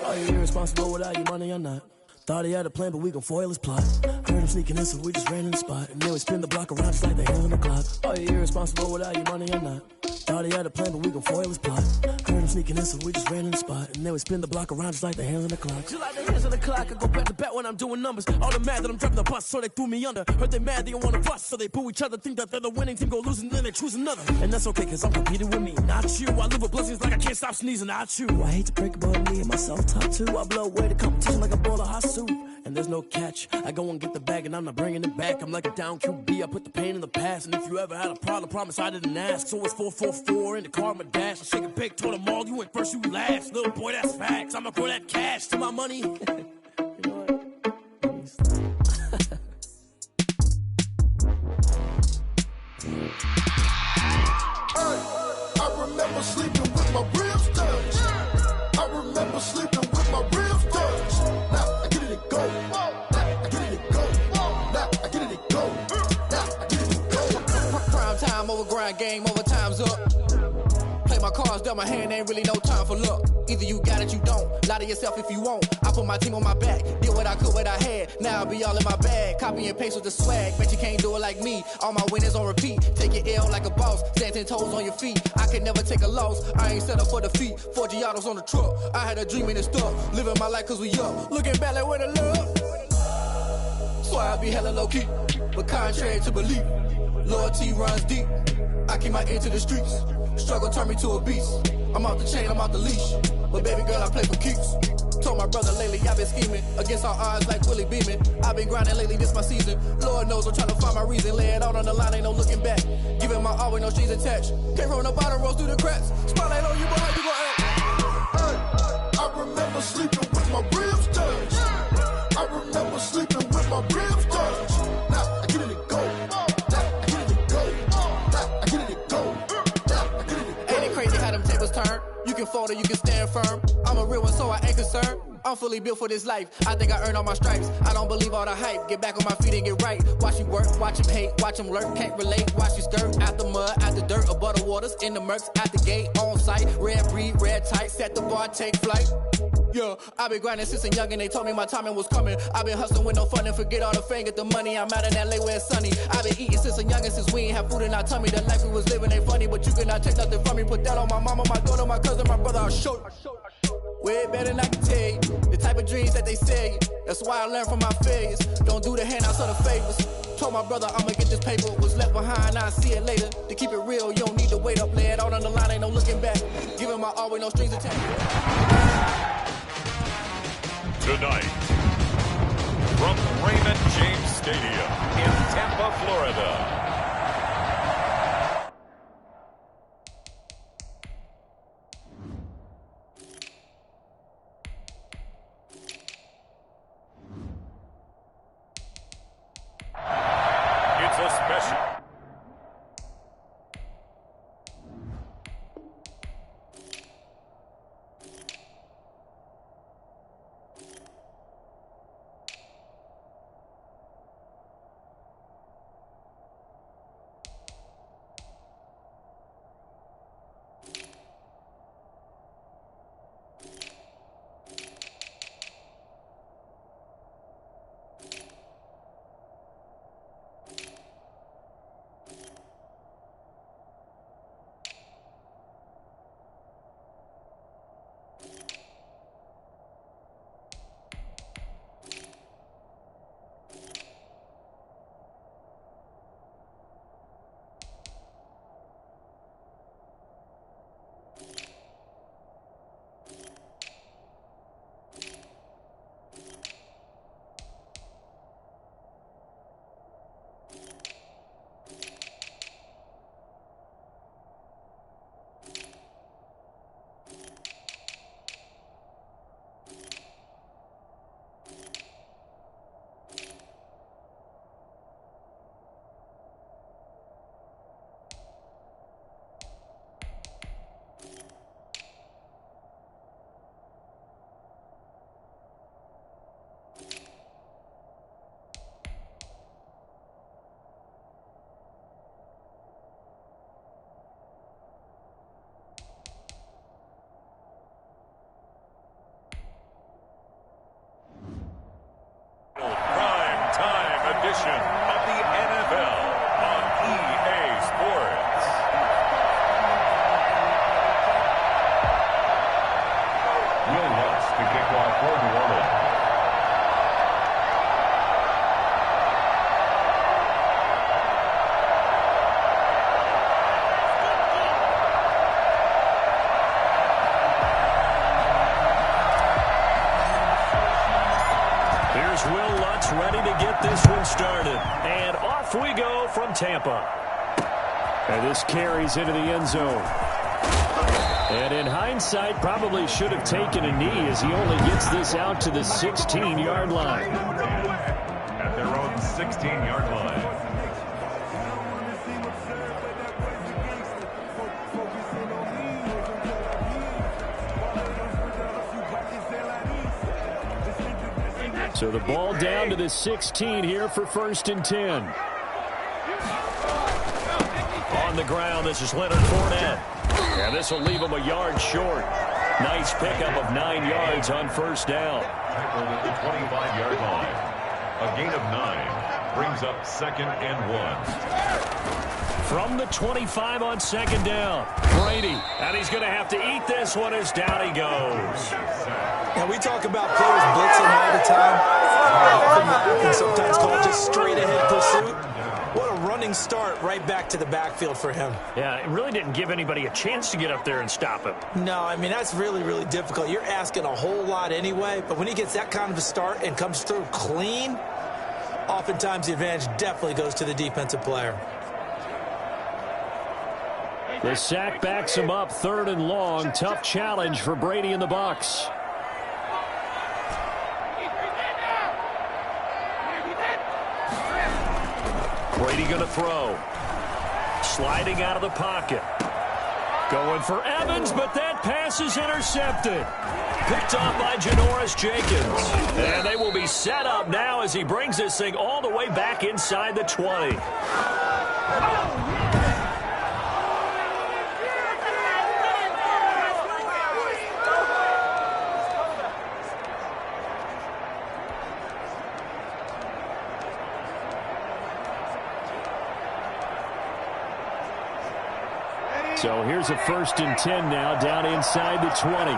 Are you irresponsible without your money or not? Thought he had a plan, but we gon' foil his plot. Heard him sneaking in, so we just ran in the spot. And then we spin the block around just like the hands on the clock. Are you irresponsible without your money or not? Thought he had a plan, but we gon' foil his plot. Heard him sneaking in, so we just ran in the spot. And then we spin the block around just like the hands on the clock. Just like the hands on the clock, I go back to back when I'm doing numbers. All the mad that I'm driving the bus, so they threw me under. Heard they mad, they don't wanna bust, so they boo each other. Think that they're the winning team, go losing, then they choose another. And that's okay, cause I'm competing with me, not you. I live with blessings like I can't stop sneezing, not you. I hate to break it, but me and myself top two. I blow away the competition like a bowl of hot soup. And there's no catch. I go and get the bag and I'm not bringing it back. I'm like a down QB, I put the pain in the past. And if you ever had a problem, promise I didn't ask. So it's 444 in the car, my dash. I shake a big, told them all, you went first, you last. Little boy, that's facts. I'ma throw that cash to my money. You know what? I remember sleeping with my ribs touched. I remember sleeping with my ribs touched. Now I get it and go. Now I get it and go. Now I get it and go. Now I get it and go. Prime time over grind game, over time's up. Play my cards, dealt my hand, ain't really no time for luck. Either you got it, you don't. Lie to yourself if you won't. I put my team on my back, did what I could, what I had. Now I'll be all in my bag, copy and paste with the swag. Bet you can't do it like me. All my winners on repeat. Take your L like a boss, stand 10 toes on your feet. I can never take a loss. I ain't set up for defeat. 4 Giottos on the truck. I had a dream and it stuck. Living my life cause we up. Looking back like where the love. So I be hella low key, but contrary to belief, loyalty runs deep. I keep my ear to the streets. Struggle turned me to a beast. I'm out the chain, I'm out the leash. But baby girl, I play for keeps. Told my brother lately, I've been scheming against all odds like Willie Beeman. I've been grinding lately, this my season. Lord knows I'm trying to find my reason. Lay it out on the line, ain't no looking back. Giving my all with no strings attached. Came from the bottom, rose through the cracks. Spotlight on you, boy, how you gon' act? I remember sleeping with my ribs touched. I remember sleeping with my ribs touched. Now I get it and go. Now I get it and go. Now I get it and go. Now I get it and go. Ain't it crazy how them tables turn? You can fold or you can stand firm. I'm a real one, so I ain't concerned. I'm fully built for this life. I think I earned all my stripes. I don't believe all the hype. Get back on my feet and get right. Watch you work, watch him hate, watch him lurk. Can't relate, watch you skirt. Out the mud, out the dirt, above the waters, in the murks, out the gate, on site. Red breed, red tight, set the bar, take flight. Yeah, I been grinding since a young and they told me my timing was coming. I been hustling with no fun and forget all the fame, get the money. I'm out in LA where it's sunny. I been eating since a young and since we ain't have food in our tummy. The life we was living ain't funny, but you cannot take nothing from me. Put that on my mama, my daughter, my cousin, my brother, I'll show you. Way better than I can tell you. The type of dreams that they sell you. That's why I learned from my failures. Don't do the handouts or the favors. Told my brother I'ma get this paper. Was left behind, I'll see it later. To keep it real, you don't need to wait up. Lay it out on the line, ain't no looking back. Giving my all with no strings attached. Tonight, from Raymond James Stadium in Tampa, Florida. It's a special. Tampa. And this carries into the end zone. And in hindsight, probably should have taken a knee as he only gets this out to the 16-yard line. At their own 16-yard line. So the ball down to the 16 here for 1st and 10. On the ground, this is Leonard Fournette. And this will leave him a yard short. Nice pickup of 9 yards on 1st down. Tackled at the 25-yard line. A gain of 9 brings up 2nd and 1. From the 25 on 2nd down. Brady, and he's going to have to eat this one as down he goes. And we talk about players blitzing all the time. Often that can sometimes call just straight-ahead pursuit. What a running start right back to the backfield for him. Yeah, it really didn't give anybody a chance to get up there and stop him. No, I mean, that's really, really difficult. You're asking a whole lot anyway, but when he gets that kind of a start and comes through clean, oftentimes the advantage definitely goes to the defensive player. The sack backs him up, 3rd and long. Tough challenge for Brady and the Bucs. Brady going to throw. Sliding out of the pocket. Going for Evans, but that pass is intercepted. Picked off by Janoris Jenkins. And they will be set up now as he brings this thing all the way back inside the 20. So here's a 1st and 10 now down inside the 20.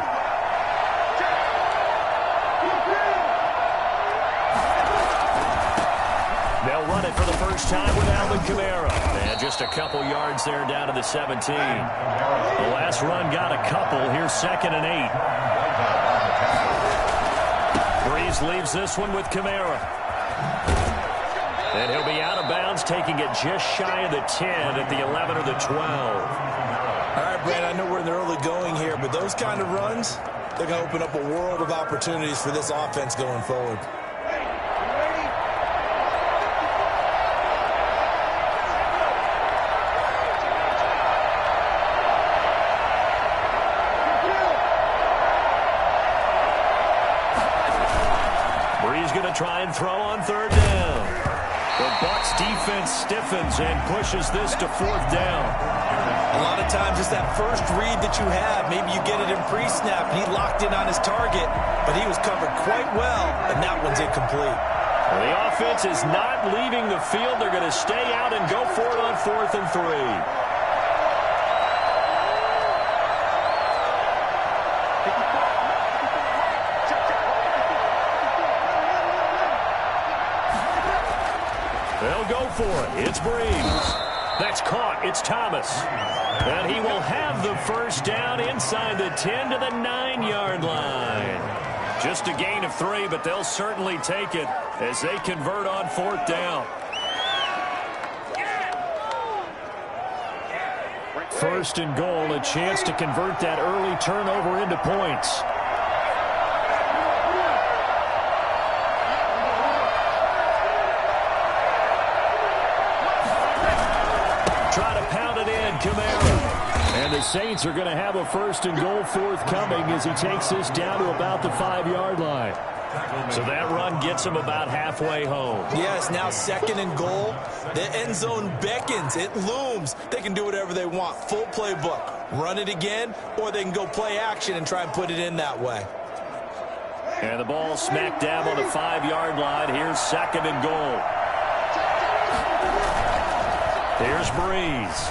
They'll run it for the first time with Alvin Kamara. And just a couple yards there down to the 17. The last run got a couple. Here's 2nd and 8. Breeze leaves this one with Kamara. And he'll be out of bounds, taking it just shy of the 10 at the 11 or the 12. All right, Brad, I know we're in the early going here, but those kind of runs, they're going to open up a world of opportunities for this offense going forward. Bree's going to try and throw on 3rd down. The Bucs defense stiffens and pushes this to 4th down. A lot of times it's that first read that you have. Maybe you get it in pre-snap, and he locked in on his target, but he was covered quite well, and that one's incomplete. Well, the offense is not leaving the field. They're going to stay out and go for it on 4th and 3. They'll go for it. It's Breeze. That's caught. It's Thomas. And he will have the 1st down inside the 10 to the 9-yard line. Just a gain of 3, but they'll certainly take it as they convert on 4th down. 1st and goal, a chance to convert that early turnover into points. Kamara. And the Saints are going to have a 1st and goal forthcoming as he takes this down to about the 5-yard line. So that run gets him about halfway home. Yes, now 2nd and goal. The end zone beckons. It looms. They can do whatever they want. Full playbook. Run it again, or they can go play action and try and put it in that way. And the ball smack dab on the 5-yard line. Here's 2nd and goal. Here's Breeze.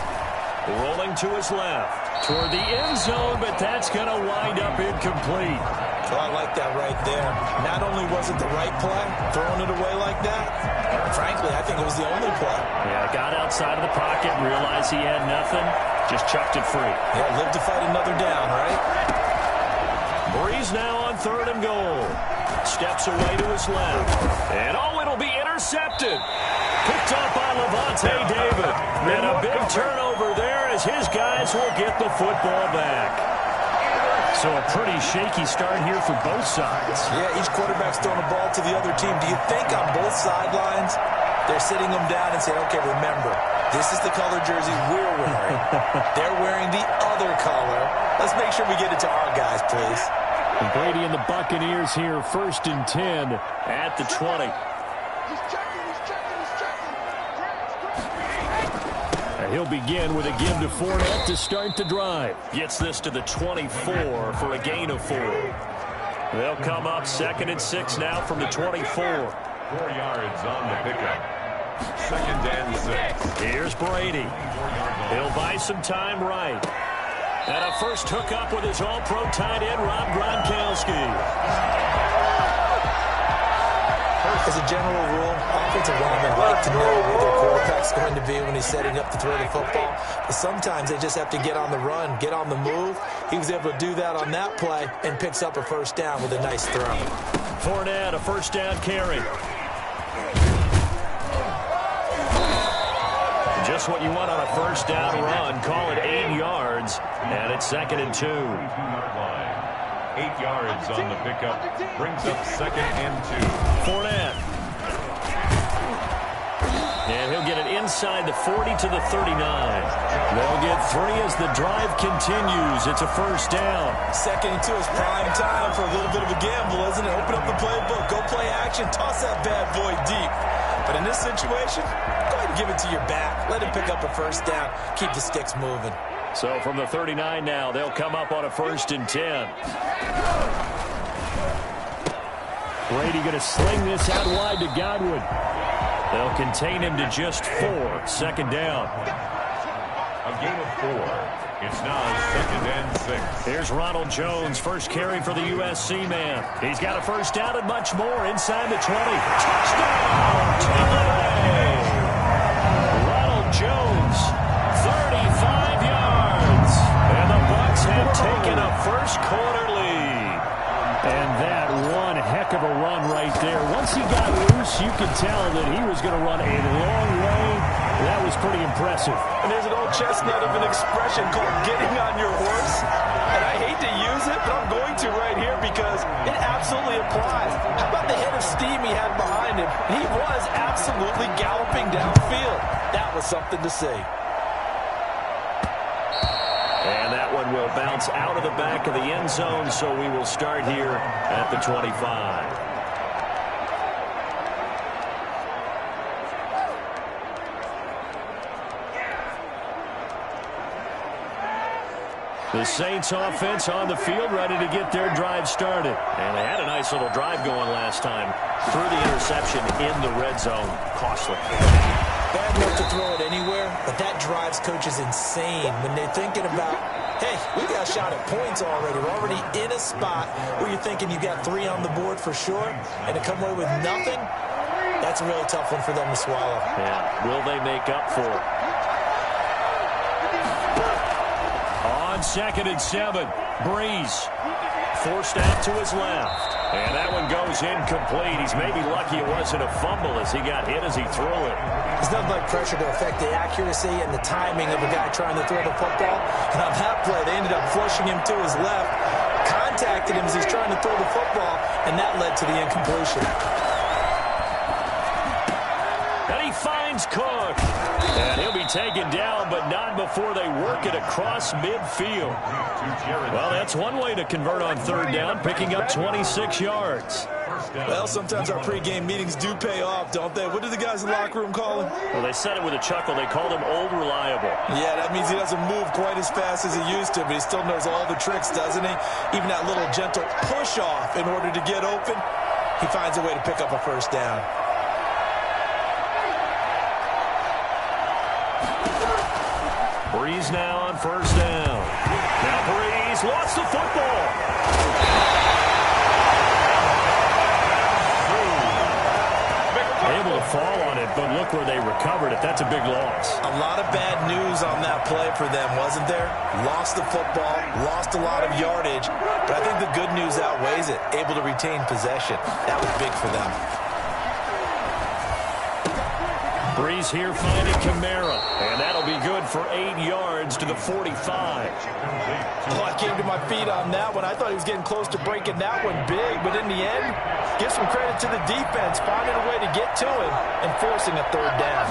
Rolling to his left toward the end zone, but that's going to wind up incomplete. Oh, I like that right there. Not only was it the right play, throwing it away like that, frankly, I think it was the only play. Yeah, got outside of the pocket, realized he had nothing, just chucked it free. Yeah, live to fight another down, right? Breeze now on 3rd and goal. Steps away to his left. And, oh, it'll be intercepted. Picked up by Levante David. And a big turnover there as his guys will get the football back. So a pretty shaky start here for both sides. Yeah, each quarterback's throwing the ball to the other team. Do you think on both sidelines they're sitting them down and saying, okay, remember, this is the color jersey we're wearing. They're wearing the other color. Let's make sure we get it to our guys, please. And Brady and the Buccaneers here, 1st and 10 at the 20. And he'll begin with a give to Fournette to start the drive. Gets this to the 24 for a gain of 4. They'll come up 2nd and 6 now from the 24. 4 yards on the pickup. 2nd and 6. Here's Brady. He'll buy some time right. And a first hookup with his all-pro tight end, Rob Gronkowski. As a general rule, offensive linemen like to know where their quarterback's going to be when he's setting up to throw the football. But sometimes they just have to get on the run, get on the move. He was able to do that on that play and picks up a first down with a nice throw. Fournette, a first down carry. Just what you want on a first down run. Call it 8 yards, and it's 2nd and 2. 8 yards on the pickup. Brings up 2nd and 2. Fournette. And he'll get it inside the 40 to the 39. They'll get 3 as the drive continues. It's a first down. 2nd and 2 is prime time for a little bit of a gamble, isn't it? Open up the playbook. Go play action. Toss that bad boy deep. But in this situation, go ahead and give it to your back. Let him pick up a first down. Keep the sticks moving. So from the 39 now, they'll come up on a 1st and 10. Brady going to sling this out wide to Godwin. They'll contain him to just 4. 2nd down. A gain of 4. It's now 2nd and 6. Here's Ronald Jones, first carry for the USC man. He's got a first down and much more inside the 20. Touchdown! Tampa Bay! Ronald Jones, 35 yards. And the Bucs have taken a first-quarter lead. And that one heck of a run right there. Once he got loose, you could tell that he was going to run a long way. That was pretty impressive. And there's an old chestnut of an expression called getting on your horse. And I hate to use it, but I'm going to right here because it absolutely applies. How about the head of steam he had behind him? He was absolutely galloping downfield. That was something to see. And that one will bounce out of the back of the end zone, so we will start here at the 25. The Saints offense on the field, ready to get their drive started. And they had a nice little drive going last time. Through the interception in the red zone. Costly. Bad enough to throw it anywhere, but that drives coaches insane when they're thinking about, hey, we got a shot at points already. We're already in a spot where you're thinking you got 3 on the board for sure, and to come away with nothing, that's a really tough one for them to swallow. Yeah, will they make up for it? On 2nd and 7, Breeze forced out to his left. And that one goes incomplete. He's maybe lucky it wasn't a fumble as he got hit as he threw it. There's nothing like pressure to affect the accuracy and the timing of a guy trying to throw the football. And on that play, they ended up flushing him to his left, contacted him as he's trying to throw the football, and that led to the incompletion. And he finds Cook. And he'll be taken down, but not before they work it across midfield. Well, that's one way to convert on 3rd down, picking up 26 yards. Well, sometimes our pregame meetings do pay off, don't they? What did the guys in the locker room call him? Well, they said it with a chuckle. They called him Old Reliable. Yeah, that means he doesn't move quite as fast as he used to, but he still knows all the tricks, doesn't he? Even that little gentle push-off in order to get open, he finds a way to pick up a first down. Breeze now on 1st down. Now Breeze lost the football. Able to fall on it, but look where they recovered it. That's a big loss. A lot of bad news on that play for them, wasn't there? Lost the football, lost a lot of yardage, but I think the good news outweighs it. Able to retain possession. That was big for them. Breeze here finding Kamara. And that'll be good for 8 yards to the 45. Oh, I came to my feet on that one. I thought he was getting close to breaking that one big. But in the end, give some credit to the defense, finding a way to get to him and forcing a third down.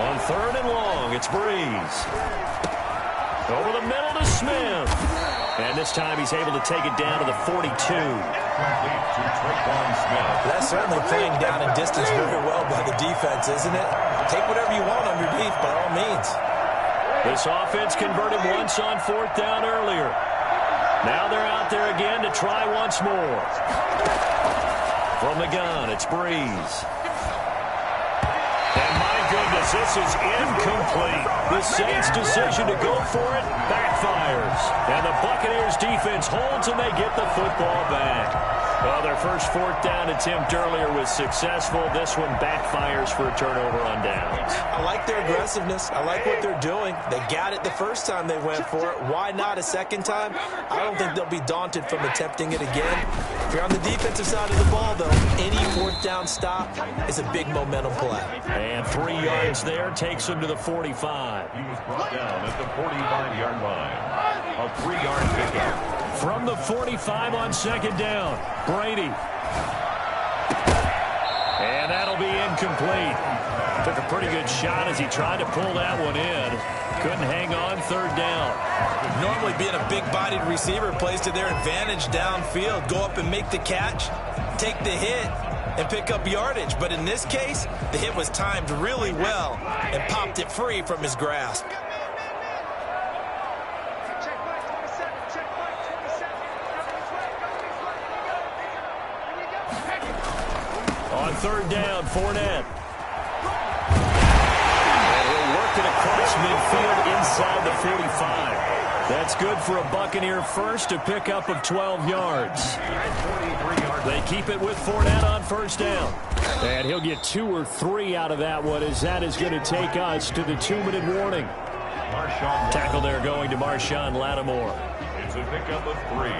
On 3rd and long, it's Breeze. Over the middle to Smith. And this time he's able to take it down to the 42. That's certainly playing down in distance very well by the defense, isn't it? Take whatever you want underneath, by all means. This offense converted once on 4th down earlier. Now they're out there again to try once more. From the gun, it's Breeze. And my goodness, this is incomplete. The Saints' decision to go for it backfires. And the Buccaneers' defense holds and they get the football back. Well, their first 4th down attempt earlier was successful. This one backfires for a turnover on downs. I like their aggressiveness. I like what they're doing. They got it the first time they went for it. Why not a second time? I don't think they'll be daunted from attempting it again. If you're on the defensive side of the ball, though, any 4th down stop is a big momentum play. And 3 yards there takes him to the 45. He was brought down at the 45-yard line. A 3-yard pickup. From the 45 on 2nd down, Brady. And that'll be incomplete. Took a pretty good shot as he tried to pull that one in. Couldn't hang on 3rd down. Normally being a big-bodied receiver plays to their advantage downfield. Go up and make the catch, take the hit, and pick up yardage. But in this case, the hit was timed really well and popped it free from his grasp. On 3rd down, Fournette. And he'll work it across midfield inside the 45. That's good for a Buccaneer first, a pickup of 12 yards. They keep it with Fournette on 1st down. And he'll get 2 or 3 out of that one, as that is going to take us to the 2-minute warning. Tackle there going to Marshawn Lattimore. It's a pickup of 3.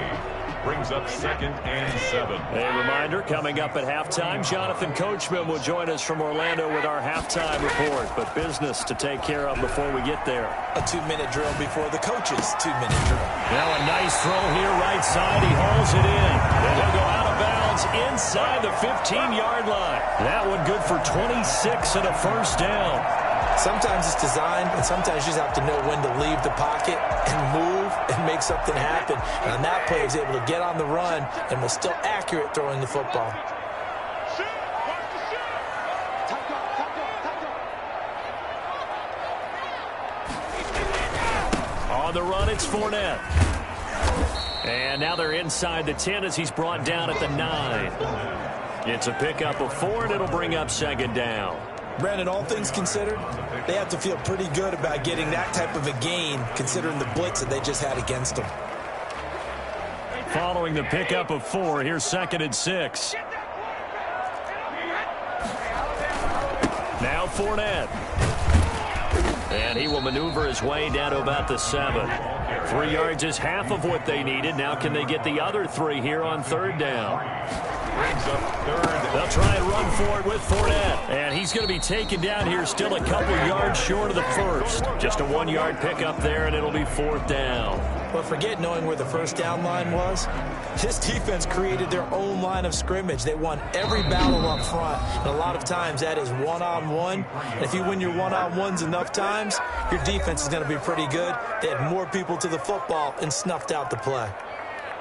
Brings up 2nd and 7. A reminder, coming up at halftime, Jonathan Coachman will join us from Orlando with our halftime report. But business to take care of before we get there. A 2-minute drill before the coach's 2-minute drill. Now a nice throw here right side. He hauls it in. And he'll go out of bounds inside the 15-yard line. That one good for 26 and a 1st down. Sometimes it's designed, and sometimes you just have to know when to leave the pocket and move and make something happen. And on that play, he was able to get on the run and was still accurate throwing the football. On the run, it's Fournette. And now they're inside the 10 as he's brought down at the 9. It's a pickup of 4, and it'll bring up 2nd down. Brandon, all things considered, they have to feel pretty good about getting that type of a gain, considering the blitz that they just had against them. Following the pickup of 4, here's 2nd and 6. Now Fournette. And he will maneuver his way down to about the 7. 3 yards is half of what they needed. Now can they get the other 3 here on 3rd down? Brings up 3rd. They'll try and run for it with Fournette. And he's going to be taken down here still a couple yards short of the 1st. Just a 1-yard pickup there, and it'll be 4th down. But forget knowing where the 1st down line was. This defense created their own line of scrimmage. They won every battle up front. And a lot of times that is one-on-one. And if you win your one-on-ones enough times, your defense is going to be pretty good. They had more people to the football and snuffed out the play.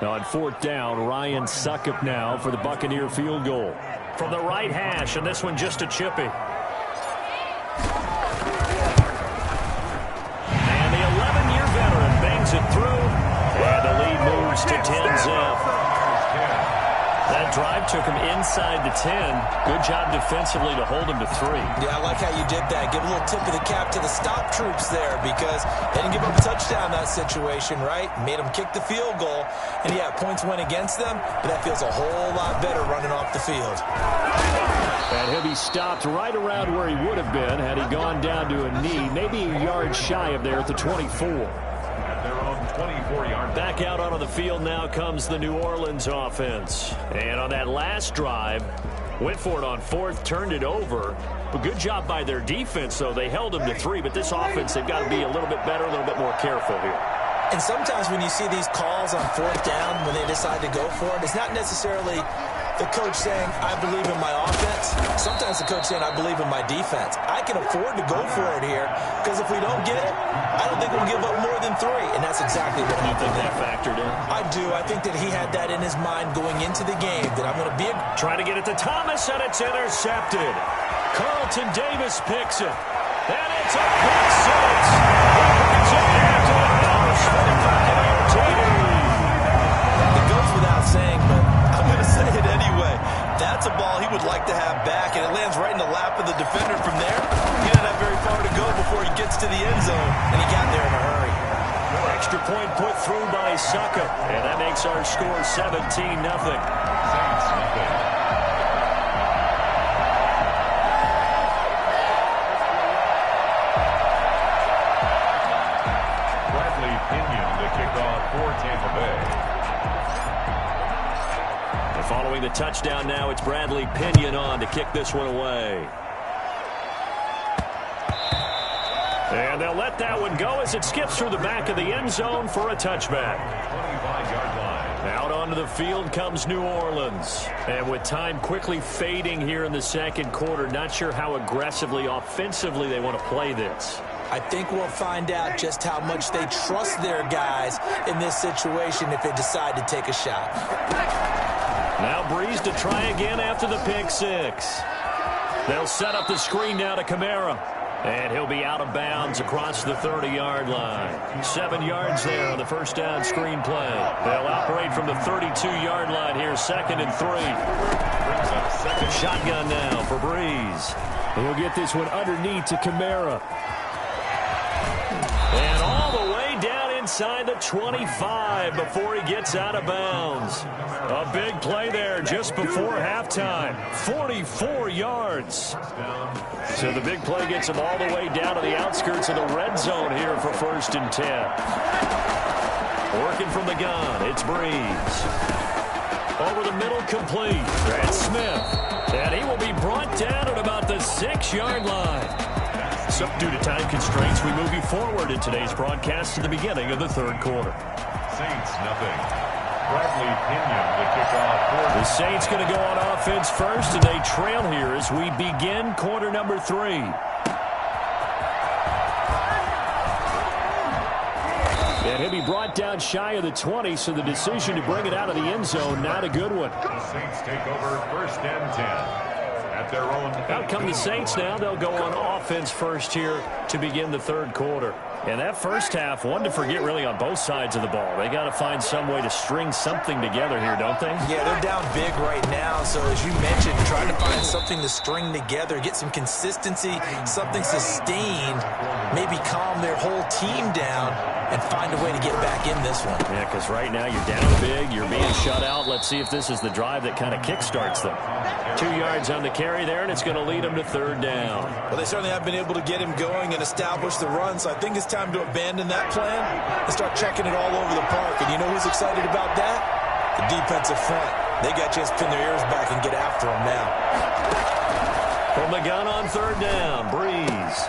On 4th down, Ryan Suckup now for the Buccaneer field goal. From the right hash, and this one just a chippy. And the 11-year veteran bangs it through, and the lead moves to 10-zip. That drive took him inside the 10. Good job defensively to hold him to 3. Yeah, I like how you did that. Give a little tip of the cap to the stop troops there, because they didn't give up a touchdown in that situation, right? Made them kick the field goal. And, yeah, points went against them, but that feels a whole lot better running off the field. And he'll be stopped right around where he would have been had he gone down to a knee, maybe a yard shy of there at the 24. At their own 24-yard. Back out onto the field now comes the New Orleans offense. And on that last drive, went for it on fourth, turned it over. But good job by their defense, though. They held them to 3, but this offense, they've got to be a little bit better, a little bit more careful here. And sometimes when you see these calls on fourth down, when they decide to go for it, it's not necessarily the coach saying, I believe in my offense. Sometimes the coach saying, I believe in my defense. I can afford to go for it here, because if we don't get it, I don't think we'll give up more than 3. And that's exactly what happened. You think that factored in? I do. I think that he had that in his mind going into the game, that I'm going to be trying to get it to Thomas, and it's intercepted. Carrollton Davis picks it. And it's a big six. It goes without saying, but I'm going to say it anyway. That's a ball he would like to have back, and it lands right in the lap of the defender from there. He didn't have very far to go before he gets to the end zone, and he got there in a hurry. Extra point put through by Succa, and that makes our score 17-0. Saints nothing. For Tampa Bay. And following the touchdown now, it's Bradley Pinion on to kick this one away. And they'll let that one go as it skips through the back of the end zone for a touchback. 25-yard line. Out onto the field comes New Orleans. And with time quickly fading here in the second quarter, not sure how aggressively, offensively they want to play this. I think we'll find out just how much they trust their guys in this situation if they decide to take a shot. Now Breeze to try again after the pick six. They'll set up the screen now to Kamara. And he'll be out of bounds across the 30-yard line. 7 yards there on the first down screen play. They'll operate from the 32-yard line here, 2nd and 3. Brings up second. Shotgun now for Breeze. And we'll get this one underneath to Kamara. And all the way down inside the 25 before he gets out of bounds. A big play there just before halftime. 44 yards. So the big play gets him all the way down to the outskirts of the red zone here for 1st and 10. Working from the gun, it's Breeze. Over the middle, complete. That's Smith. And he will be brought down at about the 6-yard line. So due to time constraints, we move you forward in today's broadcast to the beginning of the third quarter. Saints nothing. Bradley Pinion the kickoff. The Saints going to go on offense first, and they trail here as we begin quarter number 3. And he'll be brought down shy of the 20, so the decision to bring it out of the end zone, not a good one. The Saints take over 1st and 10. At their own. Out come the Saints now. They'll go on offense first here to begin the third quarter. And that first half, one to forget really on both sides of the ball. They got to find some way to string something together here, don't they? Yeah, they're down big right now. So as you mentioned, trying to find something to string together, get some consistency, something sustained, maybe calm their whole team down and find a way to get back in this one. Yeah, because right now you're down big, you're being shut out. Let's see if this is the drive that kind of kickstarts them. 2 yards on the carry there, and it's going to lead them to 3rd down. Well, they certainly have been able to get him going and establish the run, so I think it's time to abandon that plan and start checking it all over the park. And you know who's excited about that? The defensive front. They got to just pin their ears back and get after him now. From the gun on 3rd down, Breeze.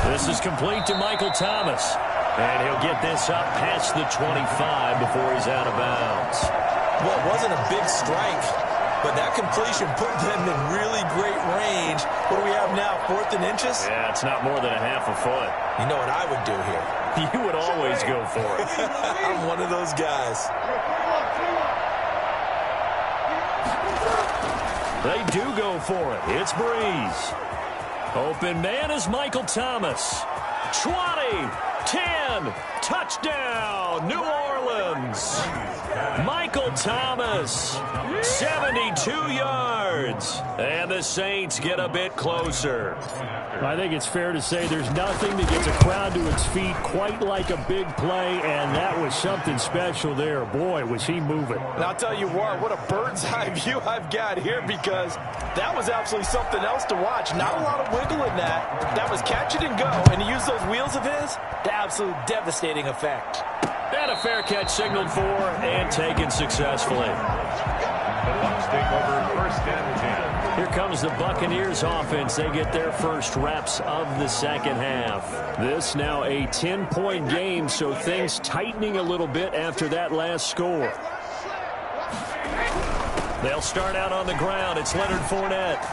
This is complete to Michael Thomas. And he'll get this up past the 25 before he's out of bounds. Well, it wasn't a big strike, but that completion put them in really great range. What do we have now, 4th and inches? Yeah, it's not more than a half a foot. You know what I would do here? You would always go for it. I'm one of those guys. They do go for it. It's Breeze. Open man is Michael Thomas. 20, 10, touchdown, New Orleans. Michael Thomas, 72 yards. And the Saints get a bit closer. I think it's fair to say there's nothing that gets a crowd to its feet quite like a big play, and that was something special there. Boy, was he moving. And I'll tell you what a bird's eye view I've got here, because that was absolutely something else to watch. Not a lot of wiggle in that. That was catch it and go, and he used those wheels of his to absolute devastating effect. And a fair catch signaled for and taken successfully. The Bucs take over 1st and 10. Here comes the Buccaneers offense. They get their first reps of the second half. This now a 10-point game, so things tightening a little bit after that last score. They'll start out on the ground. It's Leonard Fournette.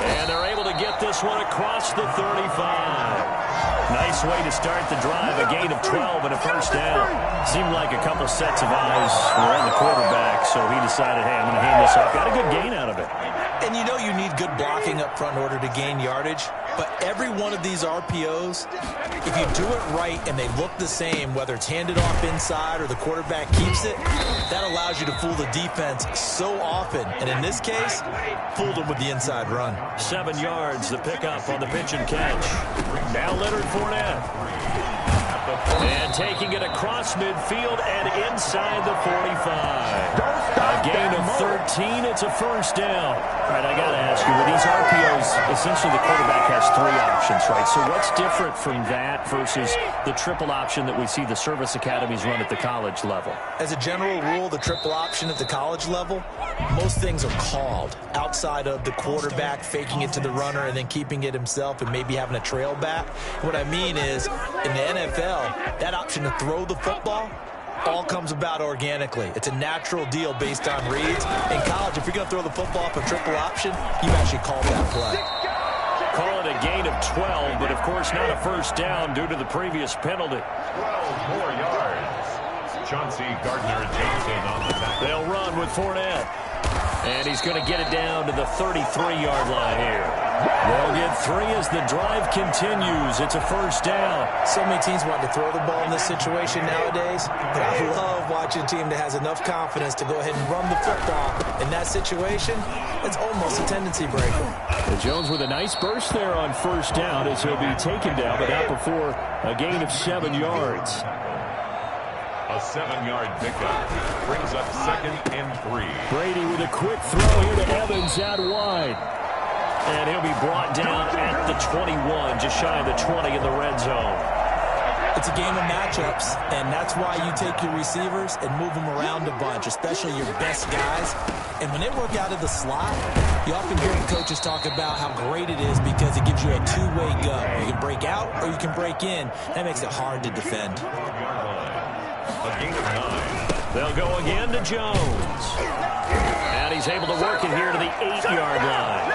And they're able to get this one across the 35. Nice way to start the drive. A gain of 12 and a first down. Seemed like a couple sets of eyes were on the quarterback, so he decided, hey, I'm going to hand this off. Got a good gain out of it. And you know you need good blocking up front in order to gain yardage. But every one of these RPOs, if you do it right and they look the same, whether it's handed off inside or the quarterback keeps it, that allows you to fool the defense so often. And in this case, fooled them with the inside run. 7 yards, the pickup on the pitch and catch. Now Leonard Fournette. And taking it across midfield and inside the 45. A gain of 13. It's a first down. All right, I got to ask you, with these RPOs, essentially the quarterback has 3 options, right? So what's different from that versus the triple option that we see the service academies run at the college level? As a general rule, the triple option at the college level, most things are called outside of the quarterback faking it to the runner and then keeping it himself and maybe having a trail back. What I mean is, in the NFL, that option to throw the football all comes about organically. It's a natural deal based on reads. In college, if you're going to throw the football up a triple option, you actually call that play. Call it a gain of 12, but of course not a first down due to the previous penalty. 12 more yards. Chauncey Gardner-Johnson on the tackle. They'll run with Fournette. And he's going to get it down to the 33-yard line here. They'll get 3 as the drive continues. It's a first down. So many teams want to throw the ball in this situation nowadays, but I love watching a team that has enough confidence to go ahead and run the football. In that situation, it's almost a tendency breaker. And Jones with a nice burst there on first down as he'll be taken down, but not before a gain of 7 yards. A 7-yard pickup brings up 2nd and 3. Brady with a quick throw here to Evans out wide. And he'll be brought down at the 21, just shy of the 20 in the red zone. It's a game of matchups, and that's why you take your receivers and move them around a bunch, especially your best guys. And when they work out of the slot, you often hear the coaches talk about how great it is because it gives you a two-way go. You can break out or you can break in. That makes it hard to defend. A gain of 9. They'll go again to Jones. And he's able to work it here to the 8-yard line.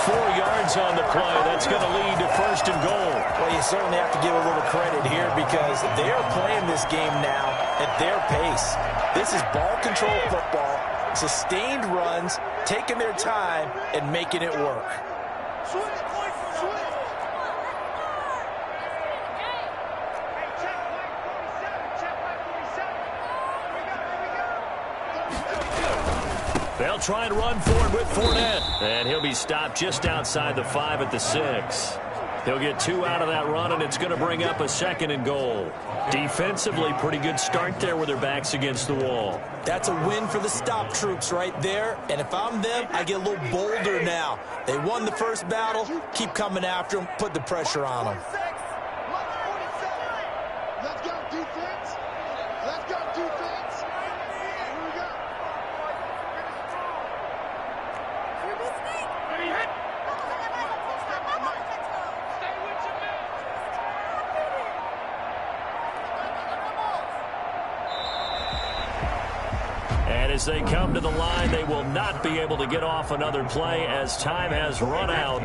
4 yards on the play. That's going to lead to 1st and goal. Well, you certainly have to give a little credit here because they are playing this game now at their pace. This is ball control football, sustained runs, taking their time, and making it work. They'll try and run forward with Fournette. And he'll be stopped just outside the 5 at the 6. He'll get 2 out of that run, and it's going to bring up a 2nd and goal. Defensively, pretty good start there with their backs against the wall. That's a win for the stop troops right there. And if I'm them, I get a little bolder now. They won the first battle. Keep coming after them. Put the pressure on them. Let's go, defense. Let's go, defense. Here we go. And as they come to the line, they will not be able to get off another play as time has run out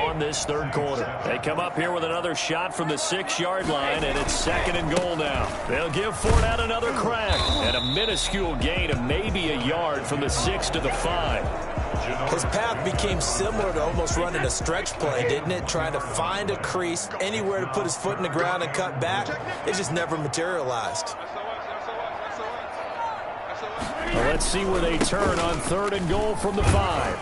on this 3rd quarter. They come up here with another shot from the 6-yard line, and it's 2nd and goal now. They'll give Fournette another crack, and a minuscule gain of maybe a yard from the 6 to the 5. His path became similar to almost running a stretch play, didn't it? Trying to find a crease, anywhere to put his foot in the ground and cut back. It just never materialized. Well, let's see where they turn on 3rd and goal from the 5.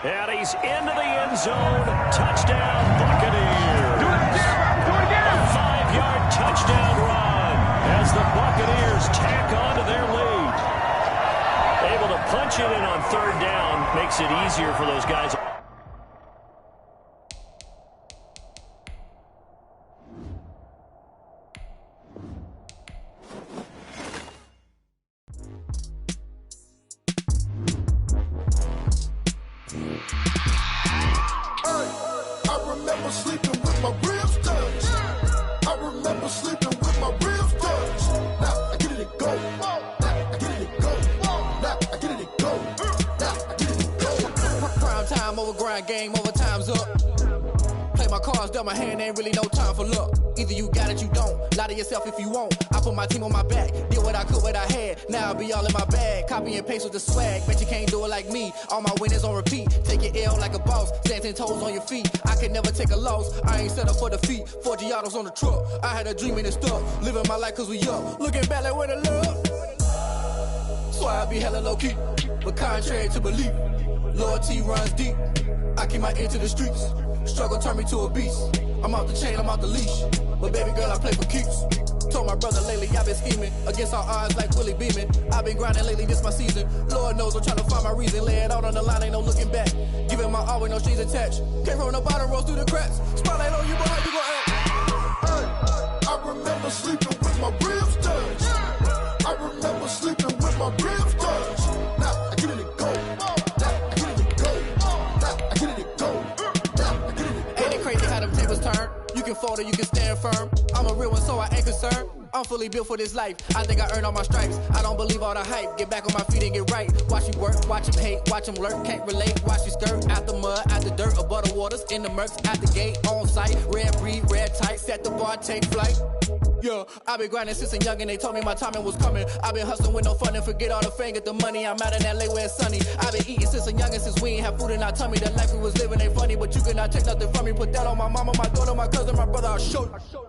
And he's into the end zone. Touchdown, Buccaneers. Do it again. A 5-yard touchdown run as the Buccaneers tack on to their lead. Able to punch it in on 3rd down. Makes it easier for those guys. with my ribs touch. Now I get it and go. Now I get it and go. Now I get it and go. Now I get it and go. Prime time over grind game, over time's up. Play my cards, dealt my hand, ain't really no time for luck. Either you got it, you don't. Lie to yourself if you won't. I put my team on my back, did what I could, what I had. Now I'll be all in my bag, copy and paste with the swag. Bet you can't do it like me. All my winners on repeat. Take your L like a boss, stand 10 toes on your feet. I can never take a loss. I ain't set up for defeat. 4 Giottos on the truck. I had a dream and it stuck. Living my life cause we up. Looking back like where the love. So I be hella low key, but contrary to belief, loyalty runs deep. I keep my ear to the streets. Struggle turned me to a beast. I'm off the chain, I'm off the leash. But baby girl, I play for keeps. Told my brother lately, I've been scheming against all odds like Willie Beeman. I've been grinding lately, this my season. Lord knows I'm trying to find my reason. Lay it out on the line, ain't no looking back. Giving my all with no strings attached. Came from the bottom, rose through the cracks. Spotlight on you, but how you gon' act? Hey, I remember sleeping with my ribs touched. I remember sleeping with my ribs touched. Now I get it and go. Now I get it and go. Now I get it and go. Now I get it and go. Ain't it crazy how them tables turn? You can fold or you can stand firm. I'm a real one, so I ain't concerned. I'm fully built for this life. I think I earned all my stripes. I don't believe all the hype. Get back on my feet and get right. Watch you work, watch him hate, watch him lurk. Can't relate, watch you skirt. Out the mud, out the dirt, above the waters, in the murks, at the gate, on site. Red breed, red tight, set the bar, take flight. Yeah, I been grinding since a young and they told me my timing was coming. I been hustling with no fun and forget all the fame, get the money. I'm out in LA where it's sunny. I been eating since a young and since we ain't have food in our tummy. The life we was living ain't funny, but you cannot take nothing from me. Put that on my mama, my daughter, my cousin, my brother, I'll show you.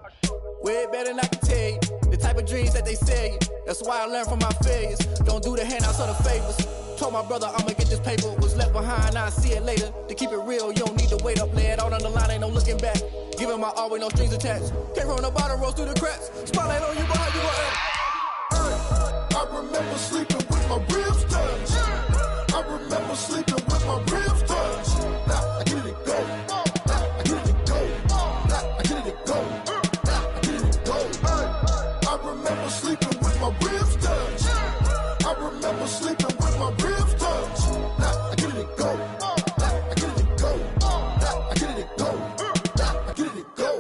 Way better than I can tell you. The type of dreams that they sell you. That's why I learned from my failures. Don't do the handouts or the favors. Told my brother I'ma get this paper. Was left behind, I'll see it later. To keep it real, you don't need to wait up. Lay it out on the line, ain't no looking back. Giving my all with no strings attached. Came from the bottom, rose through the cracks. Spotlight on you, but how you gon' act? Hey, I remember sleeping with my ribs touched. I remember sleeping with my ribs touched. Now I get it and go. Now I get it and go. Now I get it and go. Now I get it and go. Hey, I remember sleeping with my ribs touched. I remember sleeping with my ribs touched. Now I get it and go. Now I get it and go. Now I get it and go. Now I get it and go.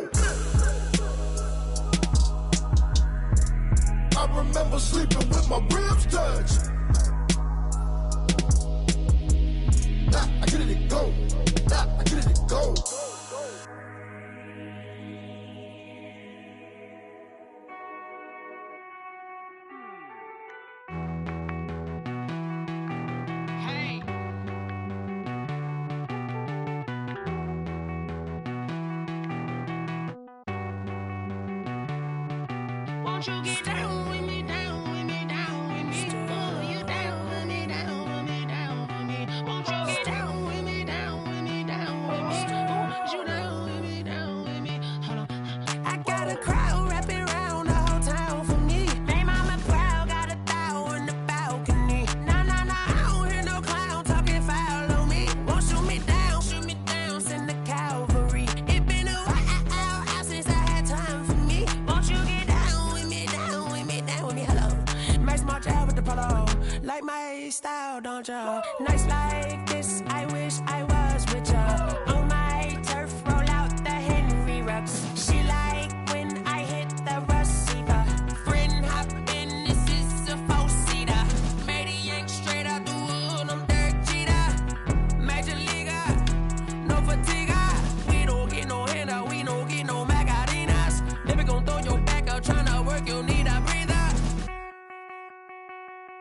I remember sleeping with my ribs touched. Now I get it and go. Now I get it and go. Won't you get down with me, down with me, down with me? Oh, you down with me, down with me, down with me. Won't you get down with me, down with me, down with me? Oh, you down with me, down with me? Hold on. I got a crowd wrapping around the whole town for me. They mama proud, got a thou in the balcony. Nah, nah, nah, I don't hear no clown talking foul on me. Won't shoot me down, send the cavalry. It been a while since I had time for me. Won't you get down with me, down with me, down with me? Hello. Nice march out with the polo. Like my style, don't ya? Nice like this, I wish I was with ya. On my turf, roll out the Henry Rux. She like when I hit the receiver. Friend hop in, this is a four-seater. Made a yank straight out the wood, I'm Derek Jeter. Major leaguer, no fatigue. We don't get no handout, we don't get no Magarinas. Never gon' throw your back out, tryna work, you need a breather.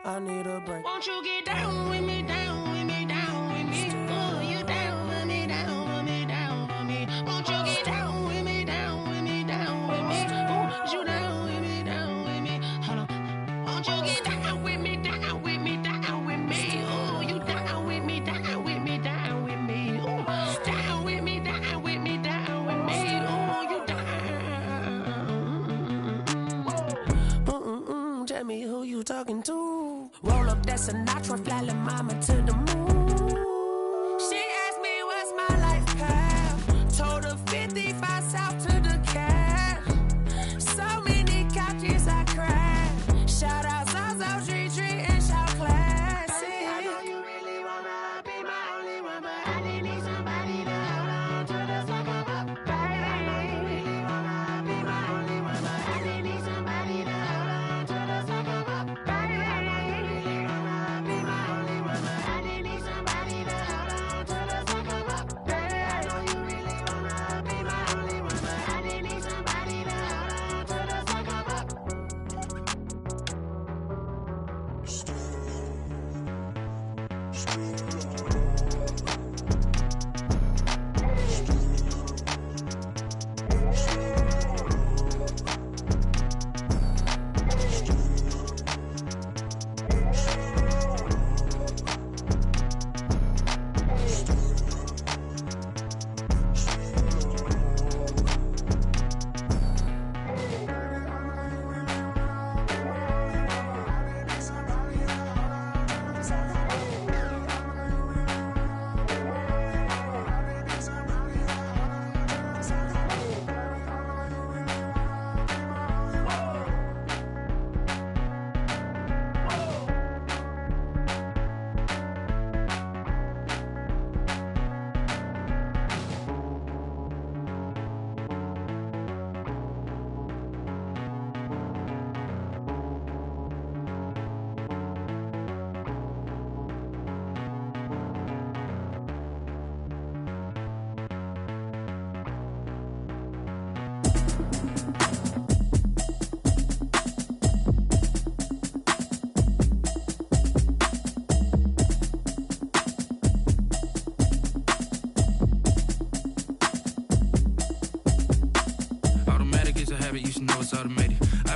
I need a break. Won't you get down with me, down with me, down with me? Oh, you down with me, down with me, down with me. Won't you get down with me, down with me, down with me? Oh, you down with me, down with me? Hold on. Won't you get down with me, down with me, down with me? Oh, you down with me, down with me, down with me? Oh, down with me, down with me, down with me? Oh, you down. Tell me who you talking to. Roll up that Sinatra, fly la mama to the moon. She asked me what's my life path. Told her 55 south to the cat. So many couches I cried. Shout out South Street and shout classic. I know you really wanna be my only one, but I didn't need somebody to hold on to the sucker up. Baby, I know you really wanna be my only one, but I didn't need somebody.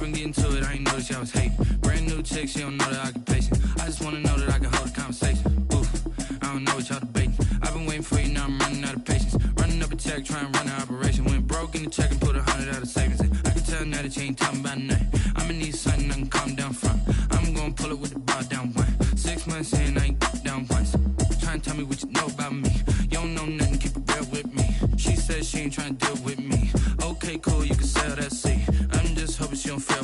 I've been getting to it, I ain't noticed y'all was hating. Brand new chick, she don't know the occupation. I just wanna know that I can hold a conversation. Oof, I don't know what y'all debating. I've been waiting for you, now I'm running out of patience. Running up a check, trying to run an operation. Went broke in the check and put 100 out of savings in. I can tell now that you ain't talking about nothing. I'ma need something I can calm down from. I'm gonna pull it with the bar down one. 6 months in, I ain't down once. Trying to tell me what you know about me. You don't know nothing, keep it real with me. She said she ain't trying to deal with me. Okay, cool, you can sell that seat. I'm just hoping she don't fail.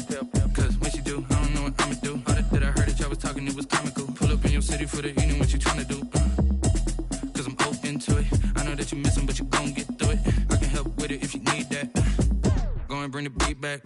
Cause when she do, I don't know what I'ma do. All that I heard that y'all was talking, it was comical. Pull up in your city for the evening, what you trying to do? Cause I'm open to it. I know that you miss him, but you gon' get through it. I can help with it if you need that. Go and bring the beat back.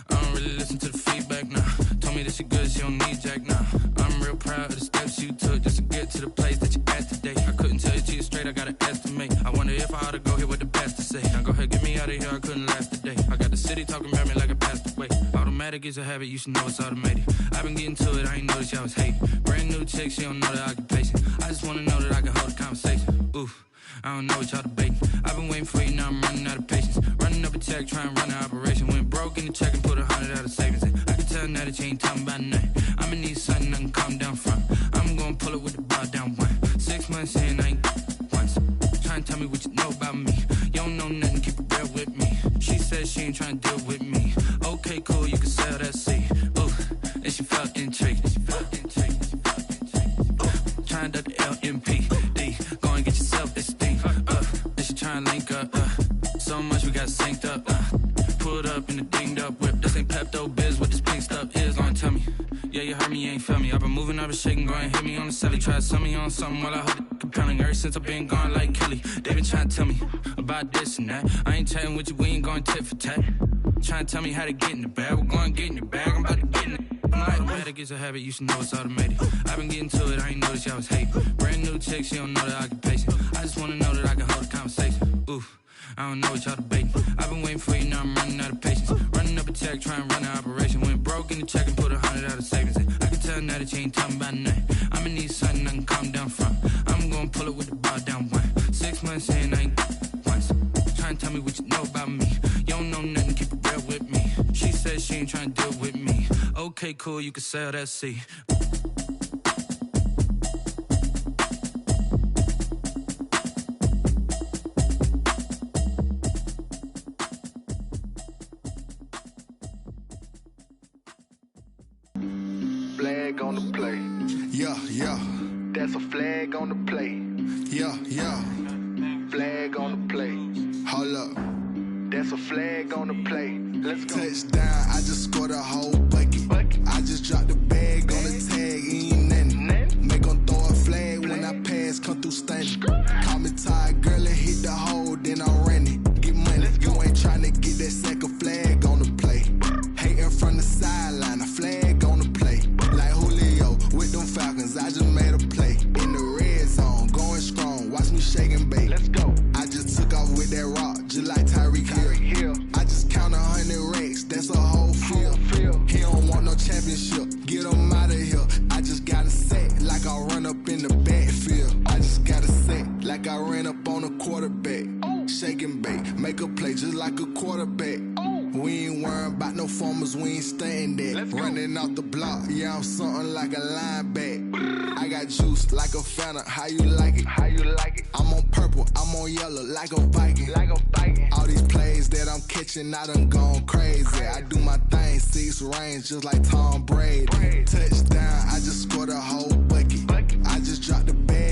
I don't really listen to the feedback, nah. Told me that she good, she don't need jack, nah. I'm real proud of the steps you took just to get to the place that you at today. I couldn't tell you to you straight, I gotta estimate. I wonder if I ought to go here with the best to say. Now go ahead, get me out of here, I couldn't last today. I got the city talking about me like I passed away. Automatic is a habit, you should know it's automated. I've been getting to it, I ain't noticed y'all was hating. Brand new chick, she don't know the occupation. I just wanna know that I can hold a conversation. Oof, I don't know what y'all debating. I've been waiting for you, now I'm running out of patience. Running up a check, trying to run an operation. Went broke in the check and put 100 out of savings in. I can tell now that you ain't talking about nothing. I'ma need something I can calm down from. I'm gonna pull it with the bar down one. 6 months in, I ain't once. Trying to tell me what you know about me. You don't know nothing, keep it real with me. She said she ain't trying to deal with me. Okay, cool, you can sell that seat. Ooh, and she felt intrigued. Trying to duck the LMPD. Go and get yourself this thing. And she trying to link up. So much we got synced up. Pulled up in the dinged up whip. This ain't Pepto Biz, what this pink stuff is. Long tell me. Yeah, you heard me, you ain't felt me. I've been moving, I've been shaking, go and hit me on the celly. Try to sell me on something while I hold it compelling. Ever since I've been gone like Kelly, they been trying to tell me about this and that. I ain't chatting with you, we ain't going tit for tat. Trying to tell me how to get in the bag. We're going to get in the bag, I'm about to get in it. I'm like, automatic is a habit, you should know it's automated. I've been getting to it, I ain't noticed y'all was hating. Brand new chick, she don't know the occupation. I just wanna know that I can hold a conversation. Oof, I don't know what y'all debating. I've been waiting for you, now I'm running out of patience. Running up a check, trying to run an operation. Went broke in the check and put 100 out of savings in. I can tell now that you ain't talking about nothing. I'ma need something I can calm down from. I'm gonna pull it with the bar down one. 6 months in, I ain't once. Trying to tell me what you know about me. You don't know nothing, keep it real with me. She said she ain't trying to deal with me. Okay, cool, you can sell that seat. Flag on the play. Yeah, yeah. That's a flag on the play. Yeah, yeah. Flag on the play. Hold up. That's a flag on the play. Let's go. Touchdown, I just scored a whole bucket. I just dropped the bag on the tag, ain't nothing. Make 'em throw a flag when I pass, come through stunning. Call me tired, girl, and hit the hole, then I ran it. Get money, you ain't tryna get that second flag on the play. Hating from the sideline, a flag on the play. Like Julio with them Falcons, I just made a play. In the red zone, going strong, watch me shake and bake. Let's go. I just took off with that rock, just like Tyreek Hill. I just count 100 racks, that's a whole field. He don't want no championship, get him out of here. I just got a set, like I run up in the backfield. I just got a set, like I ran up on a quarterback. Shake and bake, make a play just like a quarterback. We ain't worrying about no formers, we ain't staying there. Running off the block, yeah, I'm something like a linebacker. I got juice like a Fanta, how you like it? How you like it? I'm on purple, I'm on yellow, like a Viking. Like a Viking. All these plays that I'm catching, I done gone crazy. I do my thing, 6 range, just like Tom Brady. Touchdown, I just scored a whole bucket. I just dropped the bag